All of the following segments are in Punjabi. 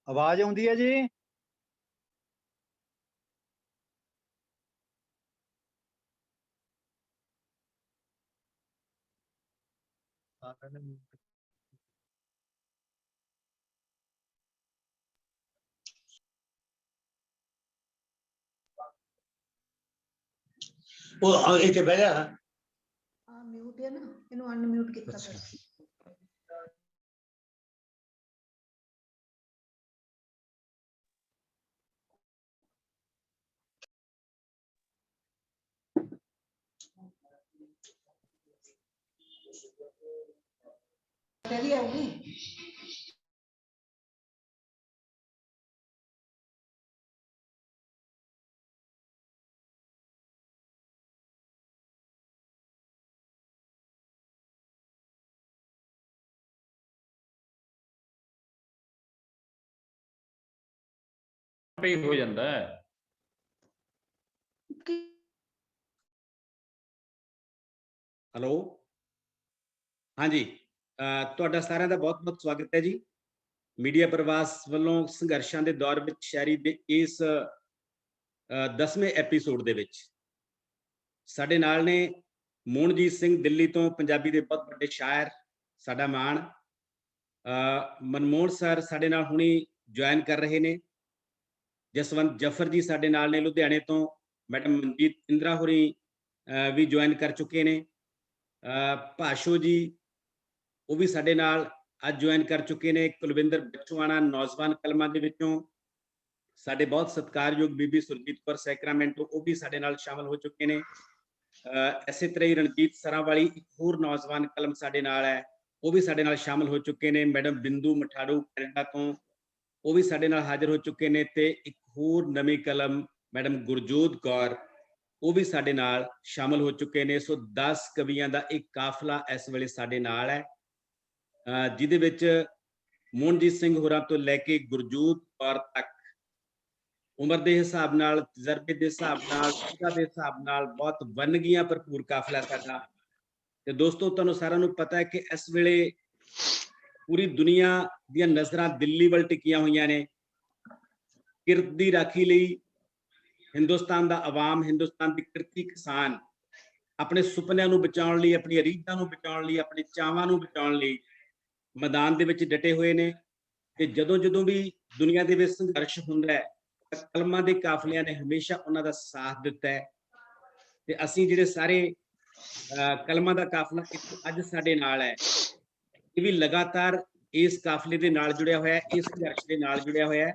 आवाज आउंदी है जी। ਉਹ ਇੱਥੇ ਬਹਿ ਜਾ। ਆ ਮਿਊਟ ਹੈ ਨਾ, ਇਹਨੂੰ ਅਨਮਿਊਟ ਕੀਤਾ ਅੱਛਾ। ਤੇਰੀ ਆਉਗੀ। पे हो जाता है। ਹੈਲੋ, ਹਾਂਜੀ, ਤੁਹਾਡਾ ਸਾਰਿਆਂ ਦਾ ਬਹੁਤ-ਬਹੁਤ ਸਵਾਗਤ ਹੈ ਜੀ। ਮੀਡੀਆ ਪ੍ਰਵਾਸ ਵੱਲੋਂ ਸੰਘਰਸ਼ਾਂ ਦੇ ਦੌਰ ਵਿੱਚ ਸ਼ਾਇਰੀ ਦੇ ਇਸ 10ਵੇਂ ਐਪੀਸੋਡ ਦੇ ਵਿੱਚ ਸਾਡੇ ਨਾਲ ਨੇ ਮੋਹਨਜੀਤ ਸਿੰਘ ਦਿੱਲੀ ਤੋਂ, ਪੰਜਾਬੀ ਦੇ ਬਹੁਤ ਵੱਡੇ ਸ਼ਾਇਰ, ਸਾਡਾ ਮਾਣ। ਮਨਮੋਹਨ ਸਰ ਸਾਡੇ ਨਾਲ ਹੁਣੀ ਜੁਆਇਨ ਕਰ ਰਹੇ ਨੇ। ਜਸਵੰਤ ਜਫਰ ਜੀ ਸਾਡੇ ਨਾਲ ਨੇ ਲੁਧਿਆਣੇ ਤੋਂ। ਮੈਡਮ ਮਨਜੀਤ ਇੰਦਰਾ ਹੋਰੀ ਵੀ ਜੁਆਇਨ ਕਰ ਚੁੱਕੇ ਨੇ। ਭਾਸ਼ੋ ਜੀ ਉਹ ਵੀ ਸਾਡੇ ਨਾਲ ਅੱਜ ਜੁਆਇਨ ਕਰ ਚੁੱਕੇ ਨੇ। ਕੁਲਵਿੰਦਰ ਬਚਵਾਣਾ ਨੌਜਵਾਨ ਕਲਮਾਂ ਦੇ ਵਿੱਚੋਂ ਸਾਡੇ ਬਹੁਤ ਸਤਿਕਾਰਯੋਗ ਬੀਬੀ ਸੁਰਜੀਤ ਕੌਰ ਸੈਕਰਾਮੈਂਟੋ, ਉਹ ਵੀ ਸਾਡੇ ਨਾਲ ਸ਼ਾਮਲ ਹੋ ਚੁੱਕੇ ਨੇ। ਇਸੇ ਤਰ੍ਹਾਂ ਹੀ ਰਣਜੀਤ ਸਰਾਂ ਵਾਲੀ ਇੱਕ ਹੋਰ ਨੌਜਵਾਨ ਕਲਮ ਸਾਡੇ ਨਾਲ ਹੈ, ਉਹ ਵੀ ਸਾਡੇ ਨਾਲ ਸ਼ਾਮਲ ਹੋ ਚੁੱਕੇ ਨੇ। ਮੈਡਮ ਬਿੰਦੂ ਮਠਾੜੂ ਕੈਨੇਡਾ ਤੋਂ, ਉਹ ਵੀ ਸਾਡੇ ਨਾਲ ਹਾਜ਼ਰ ਹੋ ਚੁੱਕੇ ਨੇ। ਤੇ ਇੱਕ ਹੋਰ ਨਵੀਂ ਕਲਮ ਮੈਡਮ ਗੁਰਜੋਤ ਕੌਰ, ਉਹ ਵੀ ਸਾਡੇ ਨਾਲ ਸ਼ਾਮਲ ਹੋ ਚੁੱਕੇ ਨੇ। ਸੋ 10 ਕਵੀਆਂ ਦਾ ਇੱਕ ਕਾਫਲਾ ਇਸ ਵੇਲੇ ਸਾਡੇ ਨਾਲ ਹੈ, ਜਿਹਦੇ ਵਿੱਚ ਮੋਹਨਜੀਤ ਸਿੰਘ ਹੋਰਾਂ ਤੋਂ ਲੈ ਕੇ ਗੁਰਜੋਤ ਕੌਰ ਤੱਕ ਉਮਰ ਦੇ ਹਿਸਾਬ ਨਾਲ, ਤਜਰਬੇ ਦੇ ਹਿਸਾਬ ਨਾਲ, ਸਿੱਖਿਆ ਦੇ ਹਿਸਾਬ ਨਾਲ ਬਹੁਤ ਵੰਨਗੀਆਂ ਭਰਪੂਰ ਕਾਫਲਾ ਸਾਡਾ। ਤੇ ਦੋਸਤੋ, ਤੁਹਾਨੂੰ ਸਾਰਿਆਂ ਨੂੰ ਪਤਾ ਹੈ ਕਿ ਇਸ ਵੇਲੇ ਪੂਰੀ ਦੁਨੀਆ ਦੀਆਂ ਨਜ਼ਰਾਂ ਦਿੱਲੀ ਵੱਲ ਟਿਕੀਆਂ ਹੋਈਆਂ ਨੇ। ਕਿਰਤ ਦੀ ਰਾਖੀ ਲਈ ਹਿੰਦੁਸਤਾਨ ਦਾ ਆਵਾਮ, ਹਿੰਦੁਸਤਾਨ ਦੀ ਕਿਰਤੀ ਕਿਸਾਨ ਆਪਣੇ ਸੁਪਨਿਆਂ ਨੂੰ ਬਚਾਉਣ ਲਈ, ਆਪਣੀ ਰੀਤਾਂ ਨੂੰ ਬਚਾਉਣ ਲਈ, ਆਪਣੇ ਚਾਵਾਂ ਨੂੰ ਬਚਾਉਣ ਲਈ ਮੈਦਾਨ ਦੇ ਵਿੱਚ ਡਟੇ ਹੋਏ ਨੇ। ਤੇ ਜਦੋਂ ਜਦੋਂ ਵੀ ਦੁਨੀਆ ਦੇ ਵਿੱਚ ਸੰਘਰਸ਼ ਹੁੰਦਾ ਹੈ, ਕਲਮਾਂ ਦੇ ਕਾਫਲਿਆਂ ਨੇ ਹਮੇਸ਼ਾ ਉਹਨਾਂ ਦਾ ਸਾਥ ਦਿੱਤਾ ਹੈ। ਤੇ ਅਸੀਂ ਜਿਹੜੇ ਸਾਰੇ ਕਲਮਾਂ ਦਾ ਕਾਫਲਾ ਅੱਜ ਸਾਡੇ ਨਾਲ ਹੈ, ਇਹ ਵੀ ਲਗਾਤਾਰ ਇਸ ਕਾਫਲੇ ਦੇ ਨਾਲ ਜੁੜਿਆ ਹੋਇਆ ਹੈ, ਇਸ ਸੰਘਰਸ਼ ਦੇ ਨਾਲ ਜੁੜਿਆ ਹੋਇਆ ਹੈ।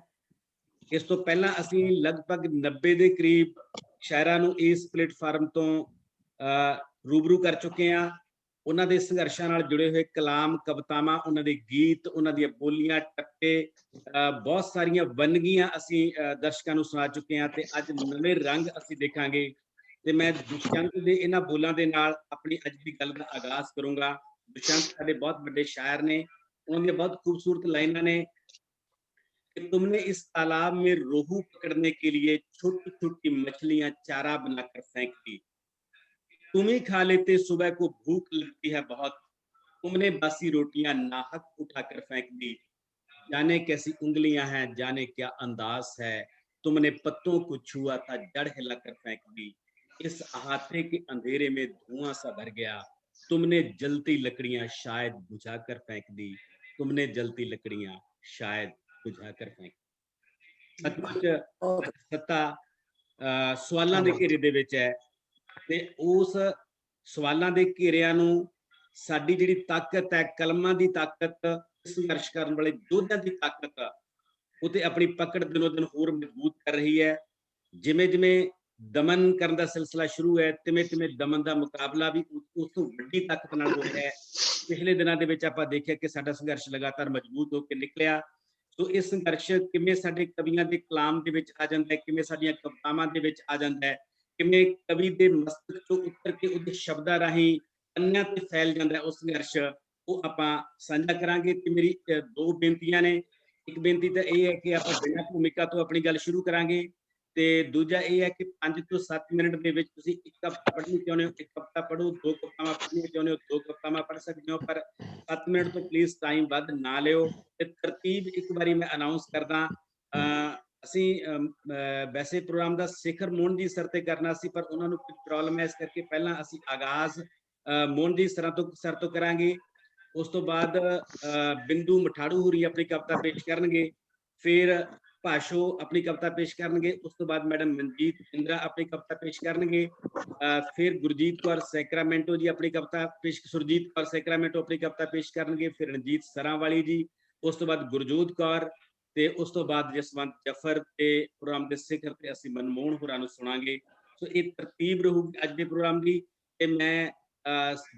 ਇਸ ਤੋਂ ਪਹਿਲਾਂ ਅਸੀਂ ਲਗਭਗ 90 ਦੇ ਕਰੀਬ ਸ਼ਾਇਰਾਂ ਨੂੰ ਇਸ ਪਲੇਟਫਾਰਮ ਤੋਂ ਰੂਬਰੂ ਕਰ ਚੁੱਕੇ ਹਾਂ। ਉਹਨਾਂ ਦੇ ਸੰਘਰਸ਼ਾਂ ਨਾਲ ਜੁੜੇ ਹੋਏ ਕਲਾਮ, ਕਵਿਤਾਵਾਂ, ਉਹਨਾਂ ਦੇ ਗੀਤ, ਉਹਨਾਂ ਦੀਆਂ ਬੋਲੀਆਂ, ਟੱਪੇ, ਬਹੁਤ ਸਾਰੀਆਂ ਵੰਨਗੀਆਂ ਅਸੀਂ ਦਰਸ਼ਕਾਂ ਨੂੰ ਸੁਣਾ ਚੁੱਕੇ ਹਾਂ। ਤੇ ਅੱਜ ਨਵੇਂ ਰੰਗ ਅਸੀਂ ਦੇਖਾਂਗੇ। ਤੇ ਮੈਂ ਦੁਸ਼ਯੰਤ ਦੇ ਇਹਨਾਂ ਬੋਲਾਂ ਦੇ ਨਾਲ ਆਪਣੀ ਅੱਜ ਦੀ ਗੱਲ ਦਾ ਆਗਾਜ਼ ਕਰੂੰਗਾ। दुष्यंत साडे बहुत बड़े शायर ने, उन्होंने बहुत खूबसूरत लाइना ने कि तुमने इस तालाब में रोहू पकड़ने के लिए छोटी छोटी मछलियां चारा बनाकर फेंक दी। तुम ही खा लेते, सुबह को भूख लगती है बहुत, तुमने बासी रोटियां नाहक उठाकर फेंक दी। जाने कैसी उंगलियां हैं, जाने क्या अंदाज है, तुमने पत्तों को छुआ था, जड़ हिलाकर फेंक दी। इस अहाते के अंधेरे में धुआं सा भर गया, तुमने जलती लकड़ियां शायद बुझाकर फेंक दी। तुमने जलती लकड़ियां शायद बुझाकर फेंक दी। सचमुच सत्ता सवालों के घेरे दे विच है। ते उस सवालों के घेरिया नूं साडी जिहड़ी ताकत है, कलमां दी ताकत, संघर्ष करन वाले योद्धियां दी ताकत, वो ते अपनी पकड़ दिनों दिन होर मजबूत कर रही है। जिमें जिमें दमन करन दा सिलसिला शुरू है, तिवें तिवें दमन दा मुकाबला भी उस तो वड्डी ताकत नाल हो रहा है। पिछले दिनों दे विच आपां देखिआ कि साडा संघर्ष लगातार मजबूत होकर निकलिया। सो इस संघर्ष किवें साडे कवियां दे कलाम दे विच आ जांदा है, किवें साडीआं कवितावां दे विच आ जांदा है, किवें कवि दे मस्तक चों उतर के उहदे शब्दां राहीं पन्नियां ते फैल जांदा है उस संघर्ष, वो आपां साझा करांगे। ते मेरी दो बेनतियां ने। एक बेनती तो यह है कि आपां बिना भूमिका तो अपनी गल शुरू करांगे, ਤੇ ਦੂਜਾ ਇਹ ਹੈ ਕਿ 5 ਤੋਂ 7 ਮਿੰਟ ਦੇ ਵਿੱਚ ਤੁਸੀਂ ਇੱਕ ਕਵਿਤਾ ਪੜ੍ਹਨੀ ਚਾਹੁੰਦੇ ਹੋ, ਇੱਕ ਕਵਿਤਾ ਪੜ੍ਹੋ, 2 ਕਵਿਤਾਵਾਂ ਪੜ੍ਹਨੀਆਂ ਚਾਹੁੰਦੇ ਹੋ, 2 ਕਵਿਤਾਵਾਂ ਪੜ੍ਹ ਸਕਦੇ ਹੋ, ਪਰ 7 ਮਿੰਟ ਤੋਂ ਪਲੀਜ਼ ਟਾਈਮ ਵੱਧ ਨਾ ਲਿਓ। ਤੇ ਤਰਤੀਬ ਇੱਕ ਵਾਰੀ ਮੈਂ ਅਨਾਉਂਸ ਕਰਦਾ, ਅਸੀਂ ਵੈਸੇ ਪ੍ਰੋਗਰਾਮ ਦਾ ਸਿਖਰ ਮੋਹਨਜੀਤ ਸਰ ਤੇ ਕਰਨਾ ਸੀ, ਪਰ ਉਹਨਾਂ ਨੂੰ ਕੁਝ ਪ੍ਰੋਬਲਮ ਹੈ, ਇਸ ਕਰਕੇ ਪਹਿਲਾਂ ਅਸੀਂ ਆਗਾਜ਼ ਮੋਹਨਜੀਤ ਸਰ ਤੋਂ ਕਰਾਂਗੇ। ਉਸ ਤੋਂ ਬਾਅਦ ਬਿੰਦੂ ਮਠਾੜੂ ਹੋਰੀ ਆਪਣੀ ਕਵਿਤਾ ਪੇਸ਼ ਕਰਨਗੇ, ਫਿਰ ਭਾਸ਼ੋ ਆਪਣੀ ਕਵਿਤਾ ਪੇਸ਼ ਕਰਨਗੇ, ਉਸ ਤੋਂ ਬਾਅਦ ਮੈਡਮ ਮਨਜੀਤ ਇੰਦਰਾ ਆਪਣੀ ਕਵਿਤਾ ਪੇਸ਼ ਕਰਨਗੇ, ਫਿਰ ਗੁਰਜੀਤ ਕੌਰ ਸੈਕਰਾਮੈਂਟੋ ਜੀ ਆਪਣੀ ਕਵਿਤਾ ਪੇਸ਼ ਸੁਰਜੀਤ ਕੌਰ ਸੈਕਰਾਮੈਂਟੋ ਆਪਣੀ ਕਵਿਤਾ ਪੇਸ਼ ਕਰਨਗੇ, ਫਿਰ ਰਣਜੀਤ ਸਰਾਂਵਾਲੀ ਜੀ, ਉਸ ਤੋਂ ਬਾਅਦ ਗੁਰਜੋਤ ਕੌਰ, ਤੇ ਉਸ ਤੋਂ ਬਾਅਦ ਜਸਵੰਤ ਜਫਰ, ਤੇ ਪ੍ਰੋਗਰਾਮ ਦੇ ਸਿਖਰ ਤੇ ਅਸੀਂ ਮਨਮੋਹਨ ਹੋਰਾਂ ਨੂੰ ਸੁਣਾਂਗੇ। ਸੋ ਇਹ ਤਰਤੀਬ ਰਹੂਗੀ ਅੱਜ ਦੇ ਪ੍ਰੋਗਰਾਮ ਦੀ। ਤੇ ਮੈਂ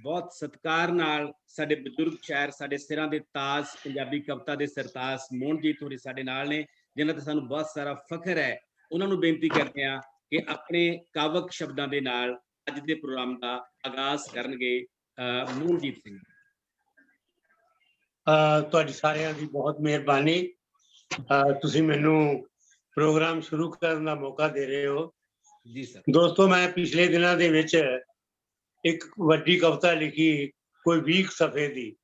ਬਹੁਤ ਸਤਿਕਾਰ ਨਾਲ ਸਾਡੇ ਬਜ਼ੁਰਗ ਸ਼ਾਇਰ, ਸਾਡੇ ਸਿਰਾਂ ਦੇ ਤਾਜ, ਪੰਜਾਬੀ ਕਵਿਤਾ ਦੇ ਸਰਤਾਜ ਮੋਹਨਜੀਤ ਹੋਰੀ ਸਾਡੇ ਨਾਲ ਨੇ, ਜਿਨ੍ਹਾਂ ਤੇ ਸਾਨੂੰ ਬਹੁਤ ਸਾਰਾ ਫਖਰ ਹੈ। ਉਹਨਾਂ ਨੂੰ ਬੇਨਤੀ ਕਰਦੇ ਹਾਂ ਕਿ ਆਪਣੇ ਕਾਵਕ ਸ਼ਬਦਾਂ ਦੇ ਨਾਲ ਅੱਜ ਦੇ ਪ੍ਰੋਗਰਾਮ ਦਾ ਆਗਾਜ਼ ਕਰਨਗੇ ਮੋਹਨਜੀਤ ਸਿੰਘ। ਤੁਹਾਡੀ ਸਾਰਿਆਂ ਦੀ ਬਹੁਤ ਮਿਹਰਬਾਨੀ। ਤੁਸੀਂ ਮੈਨੂੰ ਪ੍ਰੋਗਰਾਮ ਸ਼ੁਰੂ ਕਰਨ ਦਾ ਮੌਕਾ ਦੇ ਰਹੇ ਹੋ। ਜੀ ਸਰ। ਦੋਸਤੋ, ਮੈਂ ਪਿਛਲੇ ਦਿਨਾਂ ਦੇ ਵਿੱਚ ਇੱਕ ਵੱਡੀ ਕਵਿਤਾ ਲਿਖੀ, ਕੋਈ 20 ਸਫ਼ੇ ਦੀ,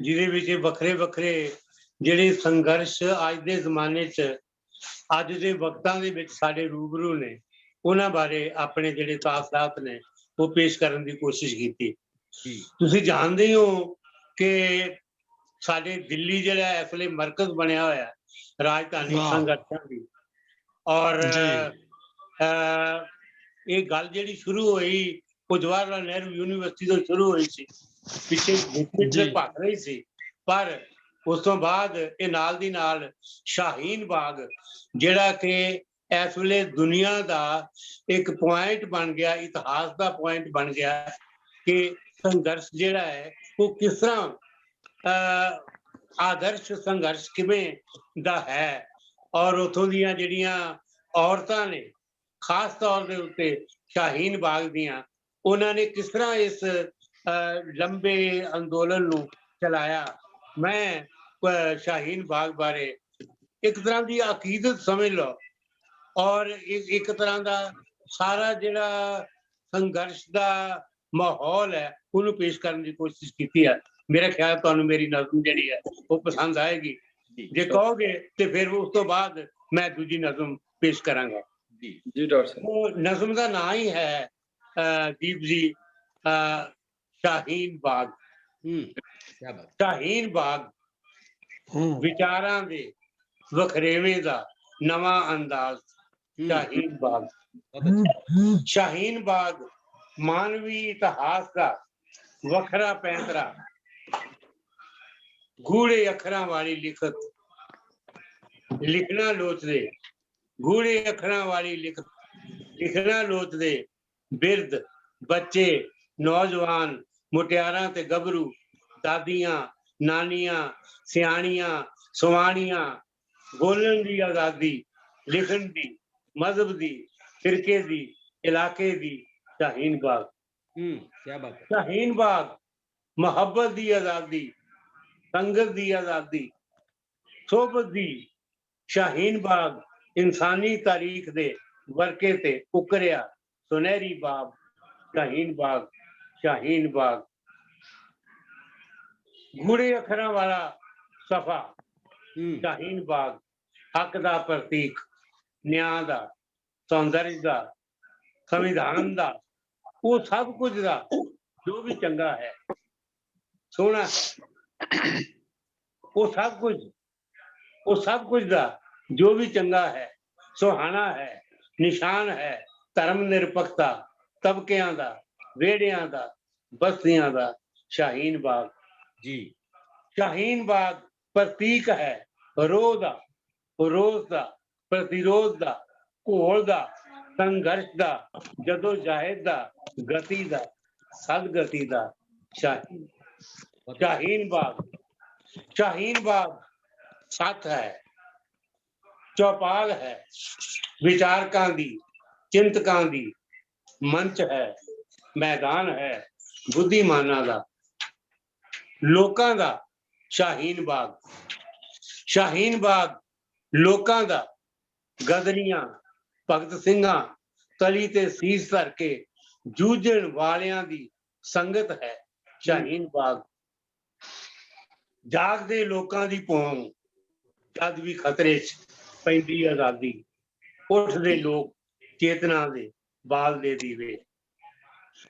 ਜਿਹਦੇ ਵਿੱਚ ਵੱਖਰੇ ਵੱਖਰੇ ਜਿਹੜੇ ਸੰਘਰਸ਼ ਅੱਜ ਦੇ ਜ਼ਮਾਨੇ 'ਚ, ਅੱਜ ਦੇ ਵਕਤਾਂ ਦੇ ਵਿੱਚ ਸਾਡੇ ਰੂਬਰੂ ਨੇ, ਉਹਨਾਂ ਬਾਰੇ ਆਪਣੇ ਜਿਹੜੇ ਤਾਸਰਾਤ ਨੇ ਉਹ ਪੇਸ਼ ਕਰਨ ਦੀ ਕੋਸ਼ਿਸ਼ ਕੀਤੀ। ਤੁਸੀਂ ਜਾਣਦੇ ਹੋ ਕਿ ਸਾਡੇ ਦਿੱਲੀ ਜਿਹੜਾ ਇਸ ਵੇਲੇ ਮਰਕਜ਼ ਬਣਿਆ ਹੋਇਆ ਰਾਜਧਾਨੀ ਸੰਘਰਸ਼ਾਂ ਦੀ, ਔਰ ਇਹ ਗੱਲ ਜਿਹੜੀ ਸ਼ੁਰੂ ਹੋਈ ਉਹ ਜਵਾਹਰ ਲਾਲ ਨਹਿਰੂ ਯੂਨੀਵਰਸਿਟੀ ਤੋਂ ਸ਼ੁਰੂ ਹੋਈ ਸੀ, ਪਿੱਛੇ ਭੱਜ ਰਹੀ ਸੀ, ਪਰ ਉਸ ਤੋਂ ਬਾਅਦ ਇਹ ਨਾਲ ਦੀ ਨਾਲ ਸ਼ਾਹੀਨ ਬਾਗ, ਜਿਹੜਾ ਕਿ ਇਸ ਵੇਲੇ ਦੁਨੀਆ ਦਾ ਇੱਕ ਪੁਆਇੰਟ ਬਣ ਗਿਆ, ਇਤਿਹਾਸ ਦਾ ਪੁਆਇੰਟ ਬਣ ਗਿਆ ਕਿ ਸੰਘਰਸ਼ ਜਿਹੜਾ ਹੈ ਉਹ ਕਿਸ ਤਰ੍ਹਾਂ ਆਦਰਸ਼ ਸੰਘਰਸ਼ ਕਿਵੇਂ ਦਾ ਹੈ, ਔਰ ਉੱਥੋਂ ਦੀਆਂ ਜਿਹੜੀਆਂ ਔਰਤਾਂ ਨੇ ਖਾਸ ਤੌਰ ਦੇ ਉੱਤੇ ਸ਼ਾਹੀਨ ਬਾਗ ਦੀਆਂ, ਉਹਨਾਂ ਨੇ ਕਿਸ ਤਰ੍ਹਾਂ ਇਸ ਲੰਬੇ ਅੰਦੋਲਨ ਨੂੰ ਚਲਾਇਆ। ਮੈਂ ਸ਼ਾਹੀਨ ਬਾਗ ਬਾਰੇ ਇੱਕ ਤਰ੍ਹਾਂ ਦੀ ਅਕੀਦਤ ਸਮਝ ਲਓ, ਔਰ ਇੱਕ ਤਰ੍ਹਾਂ ਦਾ ਸਾਰਾ ਜਿਹੜਾ ਸੰਘਰਸ਼ ਦਾ ਮਾਹੌਲ ਹੈ ਉਹਨੂੰ ਪੇਸ਼ ਕਰਨ ਦੀ ਕੋਸ਼ਿਸ਼ ਕੀਤੀ ਹੈ। ਮੇਰਾ ਖਿਆਲ ਤੁਹਾਨੂੰ ਮੇਰੀ ਨਜ਼ਮ ਜਿਹੜੀ ਹੈ ਉਹ ਪਸੰਦ ਆਏਗੀ। ਜੇ ਕਹੋਗੇ ਤੇ ਫਿਰ ਉਸ ਤੋਂ ਬਾਅਦ ਮੈਂ ਦੂਜੀ ਨਜ਼ਮ ਪੇਸ਼ ਕਰਾਂਗਾ। ਜੀ ਡਾਕਟਰ ਸਾਹਿਬ। ਉਹ ਨਜ਼ਮ ਦਾ ਨਾਂ ਹੀ ਹੈ ਦੀਪ ਜੀ, ਸ਼ਾਹੀਨ ਬਾਗ। ਸ਼ਾਹੀਨ ਬਾਗ ਵਿਚਾਰਾਂ ਦੇ ਵਖਰੇਵੇਂ ਦਾ ਨਵਾਂ ਅੰਦਾਜ਼। ਸ਼ਾਹੀਨ ਬਾਗ, ਸ਼ਾਹੀਨ ਬਾਗ ਮਾਨਵੀ ਇਤਿਹਾਸ ਦਾ ਵੱਖਰਾ ਪੈਂਤਰਾ, ਗੂੜੇ ਅੱਖਰਾਂ ਵਾਲੀ ਲਿਖਤ ਲਿਖਣਾ ਲੋਚਦੇ, ਗੂੜੇ ਅੱਖਰਾਂ ਵਾਲੀ ਲਿਖਤ ਲਿਖਣਾ ਲੋਚਦੇ, ਬਿਰਧ ਬੱਚੇ ਨੌਜਵਾਨ ਮੁਟਿਆਰਾਂ ਤੇ ਗੱਭਰੂ, ਦਾਦੀਆਂ ਨਾਨੀਆਂ ਸਿਆਣੀਆਂ ਸੁਆਣੀਆਂ, ਬੋਲਣ ਦੀ ਆਜ਼ਾਦੀ, ਲਿਖਣ ਦੀ, ਮਜ਼ਹਬ ਦੀ, ਫਿਰਕੇ ਦੀ, ਇਲਾਕੇ ਦੀ। ਸ਼ਾਹੀਨ ਬਾਗ, ਕਿਆ ਬਾਤ ਹੈ। ਸ਼ਾਹੀਨ ਬਾਗ ਮੁਹੱਬਤ ਦੀ ਆਜ਼ਾਦੀ, ਸੰਗਤ ਦੀ ਆਜ਼ਾਦੀ, ਸੋਬਤ ਦੀ। ਸ਼ਾਹੀਨ ਬਾਗ ਇਨਸਾਨੀ ਤਾਰੀਖ ਦੇ ਵਰਕੇ ਤੇ ਉਕਰਿਆ ਸੁਨਹਿਰੀ ਬਾਬ। ਸ਼ਾਹੀਨ ਬਾਗ, ਸ਼ਾਹੀਨ ਬਾਗ ਗੂੜੇ ਅੱਖਰਾਂ ਵਾਲਾ ਸਫਾ। ਸ਼ਾਹੀਨ ਬਾਗ ਹੱਕ ਦਾ ਪ੍ਰਤੀਕ, ਨਿਆਂ ਦਾ, ਸੌਂਦਰਜ ਦਾ, ਸੰਵਿਧਾਨ ਦਾ, ਉਹ ਸਭ ਕੁਝ ਦਾ ਜੋ ਵੀ ਚੰਗਾ ਹੈ, ਸੋਹਣਾ ਹੈ, ਉਹ ਸਭ ਕੁਝ ਦਾ ਜੋ ਵੀ ਚੰਗਾ ਹੈ, ਸੁਹਾਣਾ ਹੈ, ਨਿਸ਼ਾਨ ਹੈ ਧਰਮ ਨਿਰਪੱਖਤਾ, ਤਬਕਿਆਂ ਦਾ, ਵਿਹੜਿਆਂ ਦਾ, ਬਸਤੀਆਂ ਦਾ। ਸ਼ਾਹੀਨ ਬਾਗ ਜੀ, ਸ਼ਾਹੀਨ ਬਾਗ ਪ੍ਰਤੀਕ ਹੈ ਰੋਹ ਦਾ, ਰੋਸ ਦਾ, ਪ੍ਰਤੀਰੋਧ ਦਾ, ਘੋਲ ਦਾ, ਸੰਘਰਸ਼ ਦਾ, ਜਦੋਂ ਜਾਹਿਦ ਦਾ, ਗਤੀ ਦਾ, ਸਦਗਤੀ ਦਾ। ਸ਼ਾਹੀਨ ਬਾਗ, ਸ਼ਾਹੀਨ ਬਾਗ ਸੱਥ ਹੈ, ਚੌਪਾਲ ਹੈ, ਵਿਚਾਰਕਾਂ ਦੀ, ਚਿੰਤਕਾਂ ਦੀ, ਮੰਚ ਹੈ, ਮੈਦਾਨ ਹੈ ਬੁੱਧੀਮਾਨਾਂ ਦਾ, ਲੋਕਾਂ ਦਾ। ਸ਼ਾਹੀਨ ਬਾਗ, ਸ਼ਾਹੀਨ ਬਾਗ ਲੋਕਾਂ ਦਾ, ਗਦਰੀਆਂ ਭਗਤ ਸਿੰਘਾਂ ਤਲੀ ਤੇ ਸੀਸ ਧਰ ਕੇ ਜੂਝਣ ਵਾਲਿਆਂ ਦੀ ਸੰਗਤ ਹੈ ਸ਼ਾਹੀਨ ਬਾਗ। ਜਾਗਦੇ ਲੋਕਾਂ ਦੀ ਪੌਂ ਜਦ ਵੀ ਖਤਰੇ 'ਚ ਪੈਂਦੀ ਆਜ਼ਾਦੀ, ਉੱਠਦੇ ਲੋਕ ਚੇਤਨਾ ਦੇ ਬਾਲਦੇ ਦੀਵੇ।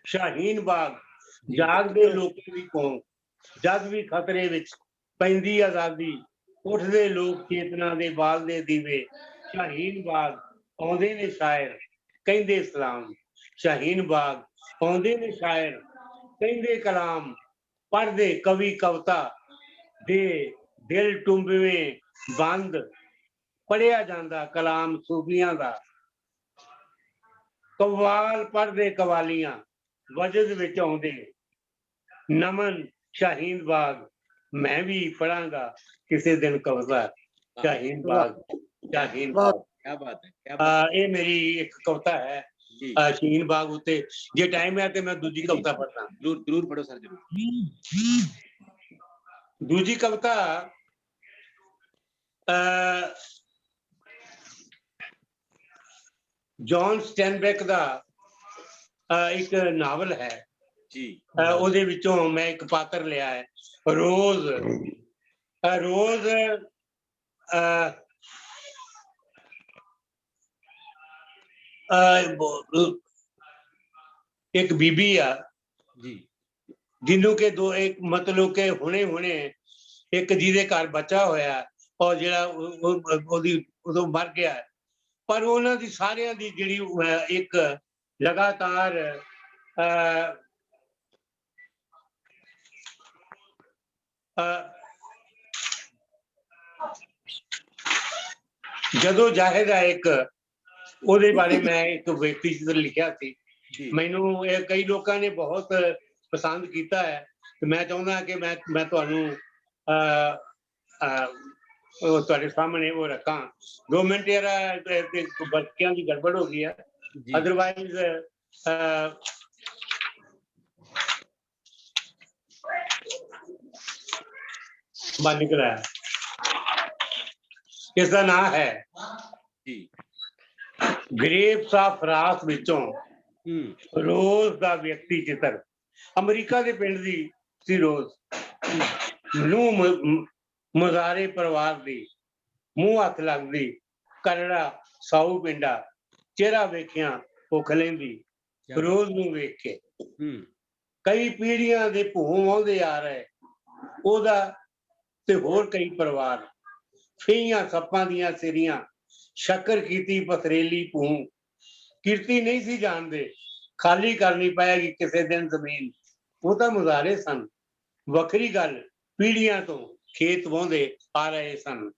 ਸ਼ਾਹੀਨ ਬਾਗ ਜਾਗਦੇ ਲੋਕਾਂ ਦੀ ਪੌਂ ਜਦ ਵੀ ਖਤਰੇ ਵਿੱਚ ਪੈਂਦੀ ਆਜ਼ਾਦੀ, ਉੱਠਦੇ ਲੋਕ ਚੇਤਨਾ ਦੇ ਬਾਲਦੇ ਦੀਵੇ। ਸ਼ਾਹੀਨ ਬਾਗ ਆਉਂਦੇ ਨੇ ਸ਼ਾਇਰ ਕਹਿੰਦੇ ਸਲਾਮ, ਸ਼ਾਹੀਨ ਬਾਗ ਆਉਂਦੇ ਨੇ ਸ਼ਾਇਰ ਕਹਿੰਦੇ ਕਲਾਮ, ਪੜ੍ਹਦੇ ਕਵੀ ਕਵਿਤਾ ਦੇ ਦਿਲ ਟੁੰਬਵੇਂ ਬੰਦ, ਪੜ੍ਹਿਆ ਜਾਂਦਾ ਕਲਾਮ ਸੂਫੀਆਂ ਦਾ। ਕਵਾਲ ਪੜ੍ਹਦੇ ਕਵਾਲੀਆਂ ਵਜਦ ਵਿੱਚ ਆਉਂਦੇ, ਨਮਨ ਸ਼ਾਹੀਨ ਬਾਗ ਮੈਂ ਵੀ ਪੜਾਂਗਾ ਕਿਸੇ ਦਿਨ ਕਵਿਤਾ। ਸ਼ਾਹੀਨ ਬਾਗ, ਸ਼ਾਹੀਨ ਬਾਗ। क्या बात है, क्या बात ਇਹ ਮੇਰੀ ਇੱਕ ਕਵਿਤਾ ਹੈ है जी। ਸ਼ਾਹੀਨ ਬਾਗ ਉੱਤੇ। ਜੇ ਟਾਈਮ ਹੈ ਤੇ ਮੈਂ ਦੂਜੀ ਕਵਿਤਾ ਪੜ੍ਹਦਾ। जरूर जरूर पढ़ो सर, जरूर। ਦੂਜੀ ਕਵਿਤਾ ਜੌਨ ਸਟੈਨਬੈਕ ਦਾ ਇੱਕ ਨਾਵਲ ਹੈ जी। ਉਹਦੇ ਵਿੱਚੋਂ ਮੈਂ ਇੱਕ ਪਾਤਰ ਲਿਆ ਹੈ ਰੋਜ਼। ਰੋਜ਼ ਇੱਕ ਬੀਬੀ ਆ जी। ਜਿਹਨੂੰ ਕਿ ਦੋ ਇੱਕ ਮਤਲਬ ਕਿ ਹੁਣੇ ਇੱਕ ਜਿਹਦੇ ਘਰ ਬੱਚਾ ਹੋਇਆ ਔਰ ਜਿਹੜਾ ਉਹਦੀ ਉਦੋਂ ਮਰ ਗਿਆ, ਪਰ ਉਹਨਾਂ ਦੀ ਸਾਰਿਆਂ ਦੀ ਜਿਹੜੀ ਇੱਕ ਲਗਾਤਾਰ ਜਦੋਂ ਜ਼ਾਹਿਦ ਹੈ ਇੱਕ ਉਹਦੇ ਬਾਰੇ ਮੈਂ ਇੱਕ ਵਿਅਕਤੀ ਚਿੱਤਰ ਲਿਖਿਆ ਸੀ। जी। ਮੈਨੂੰ ਇਹ ਕਈ ਲੋਕਾਂ ਨੇ ਬਹੁਤ ਪਸੰਦ ਕੀਤਾ ਹੈ ਤੇ ਮੈਂ ਚਾਹੁੰਦਾ ਕਿ ਮੈਂ ਤੁਹਾਨੂੰ ਉਹ ਤੁਹਾਡੇ ਸਾਹਮਣੇ ਉਹ ਰੱਖਾਂ। 2 ਮਿੰਟ ਯਾਰ ਬੱਚਿਆਂ ਦੀ ਗੜਬੜ ਹੋ ਗਈ ਹੈ, जी। ਅਦਰਵਾਈਜ਼ ਬੰਦ ਕਰਾਇਆ। ਇਸ ਦਾ ਨਾਂ ਹੈ जी। ਗ੍ਰੇਪਸ ਆਫ ਰਾਸ ਵਿੱਚੋਂ ਰੋਜ਼ ਦਾ ਵਿਅਕਤੀ ਚਿੱਤਰ। ਅਮਰੀਕਾ ਦੇ ਪਿੰਡ ਦੀ ਸੀ ਰੋਜ਼, ਨੂੰ ਮਜ਼ਾਰੇ ਪਰਿਵਾਰ ਦੀ, ਮੂੰਹ ਹੱਥ ਲੱਗਦੀ, ਕਰੜਾ ਸਾਊ ਪਿੰਡਾ, ਚਿਹਰਾ ਵੇਖਿਆ ਭੁੱਖ ਲੈਂਦੀ ਰੋਜ਼ ਨੂੰ ਵੇਖ ਕੇ। ਕਈ ਪੀੜ੍ਹੀਆਂ ਦੇ ਭੂਮ ਆਉਂਦੇ ਆ ਰਹੇ ਉਹਦਾ ਤੇ ਹੋਰ ਕਈ ਪਰਿਵਾਰ, ਫੀਆਂ ਸੱਪਾਂ ਦੀਆਂ ਸਿਰੀਆਂ, ਸ਼ੱਕਰ ਕੀਤੀ ਪਥਰੇਲੀ ਭੂਮ, ਕਿਰਤੀ ਨਹੀਂ ਸੀ ਜਾਣਦੇ ਖਾਲੀ ਕਰਨੀ ਪਏਗੀ ਕਿਸੇ ਦਿਨ ਜ਼ਮੀਨ। ਉਹ ਤਾਂ ਮੁਜ਼ਾਰੇ ਸਨ, ਵੱਖਰੀ ਗੱਲ ਪੀੜ੍ਹੀਆਂ ਤੋਂ ਖੇਤ ਵਾਹੁੰਦੇ ਆ ਰਹੇ ਸਨ।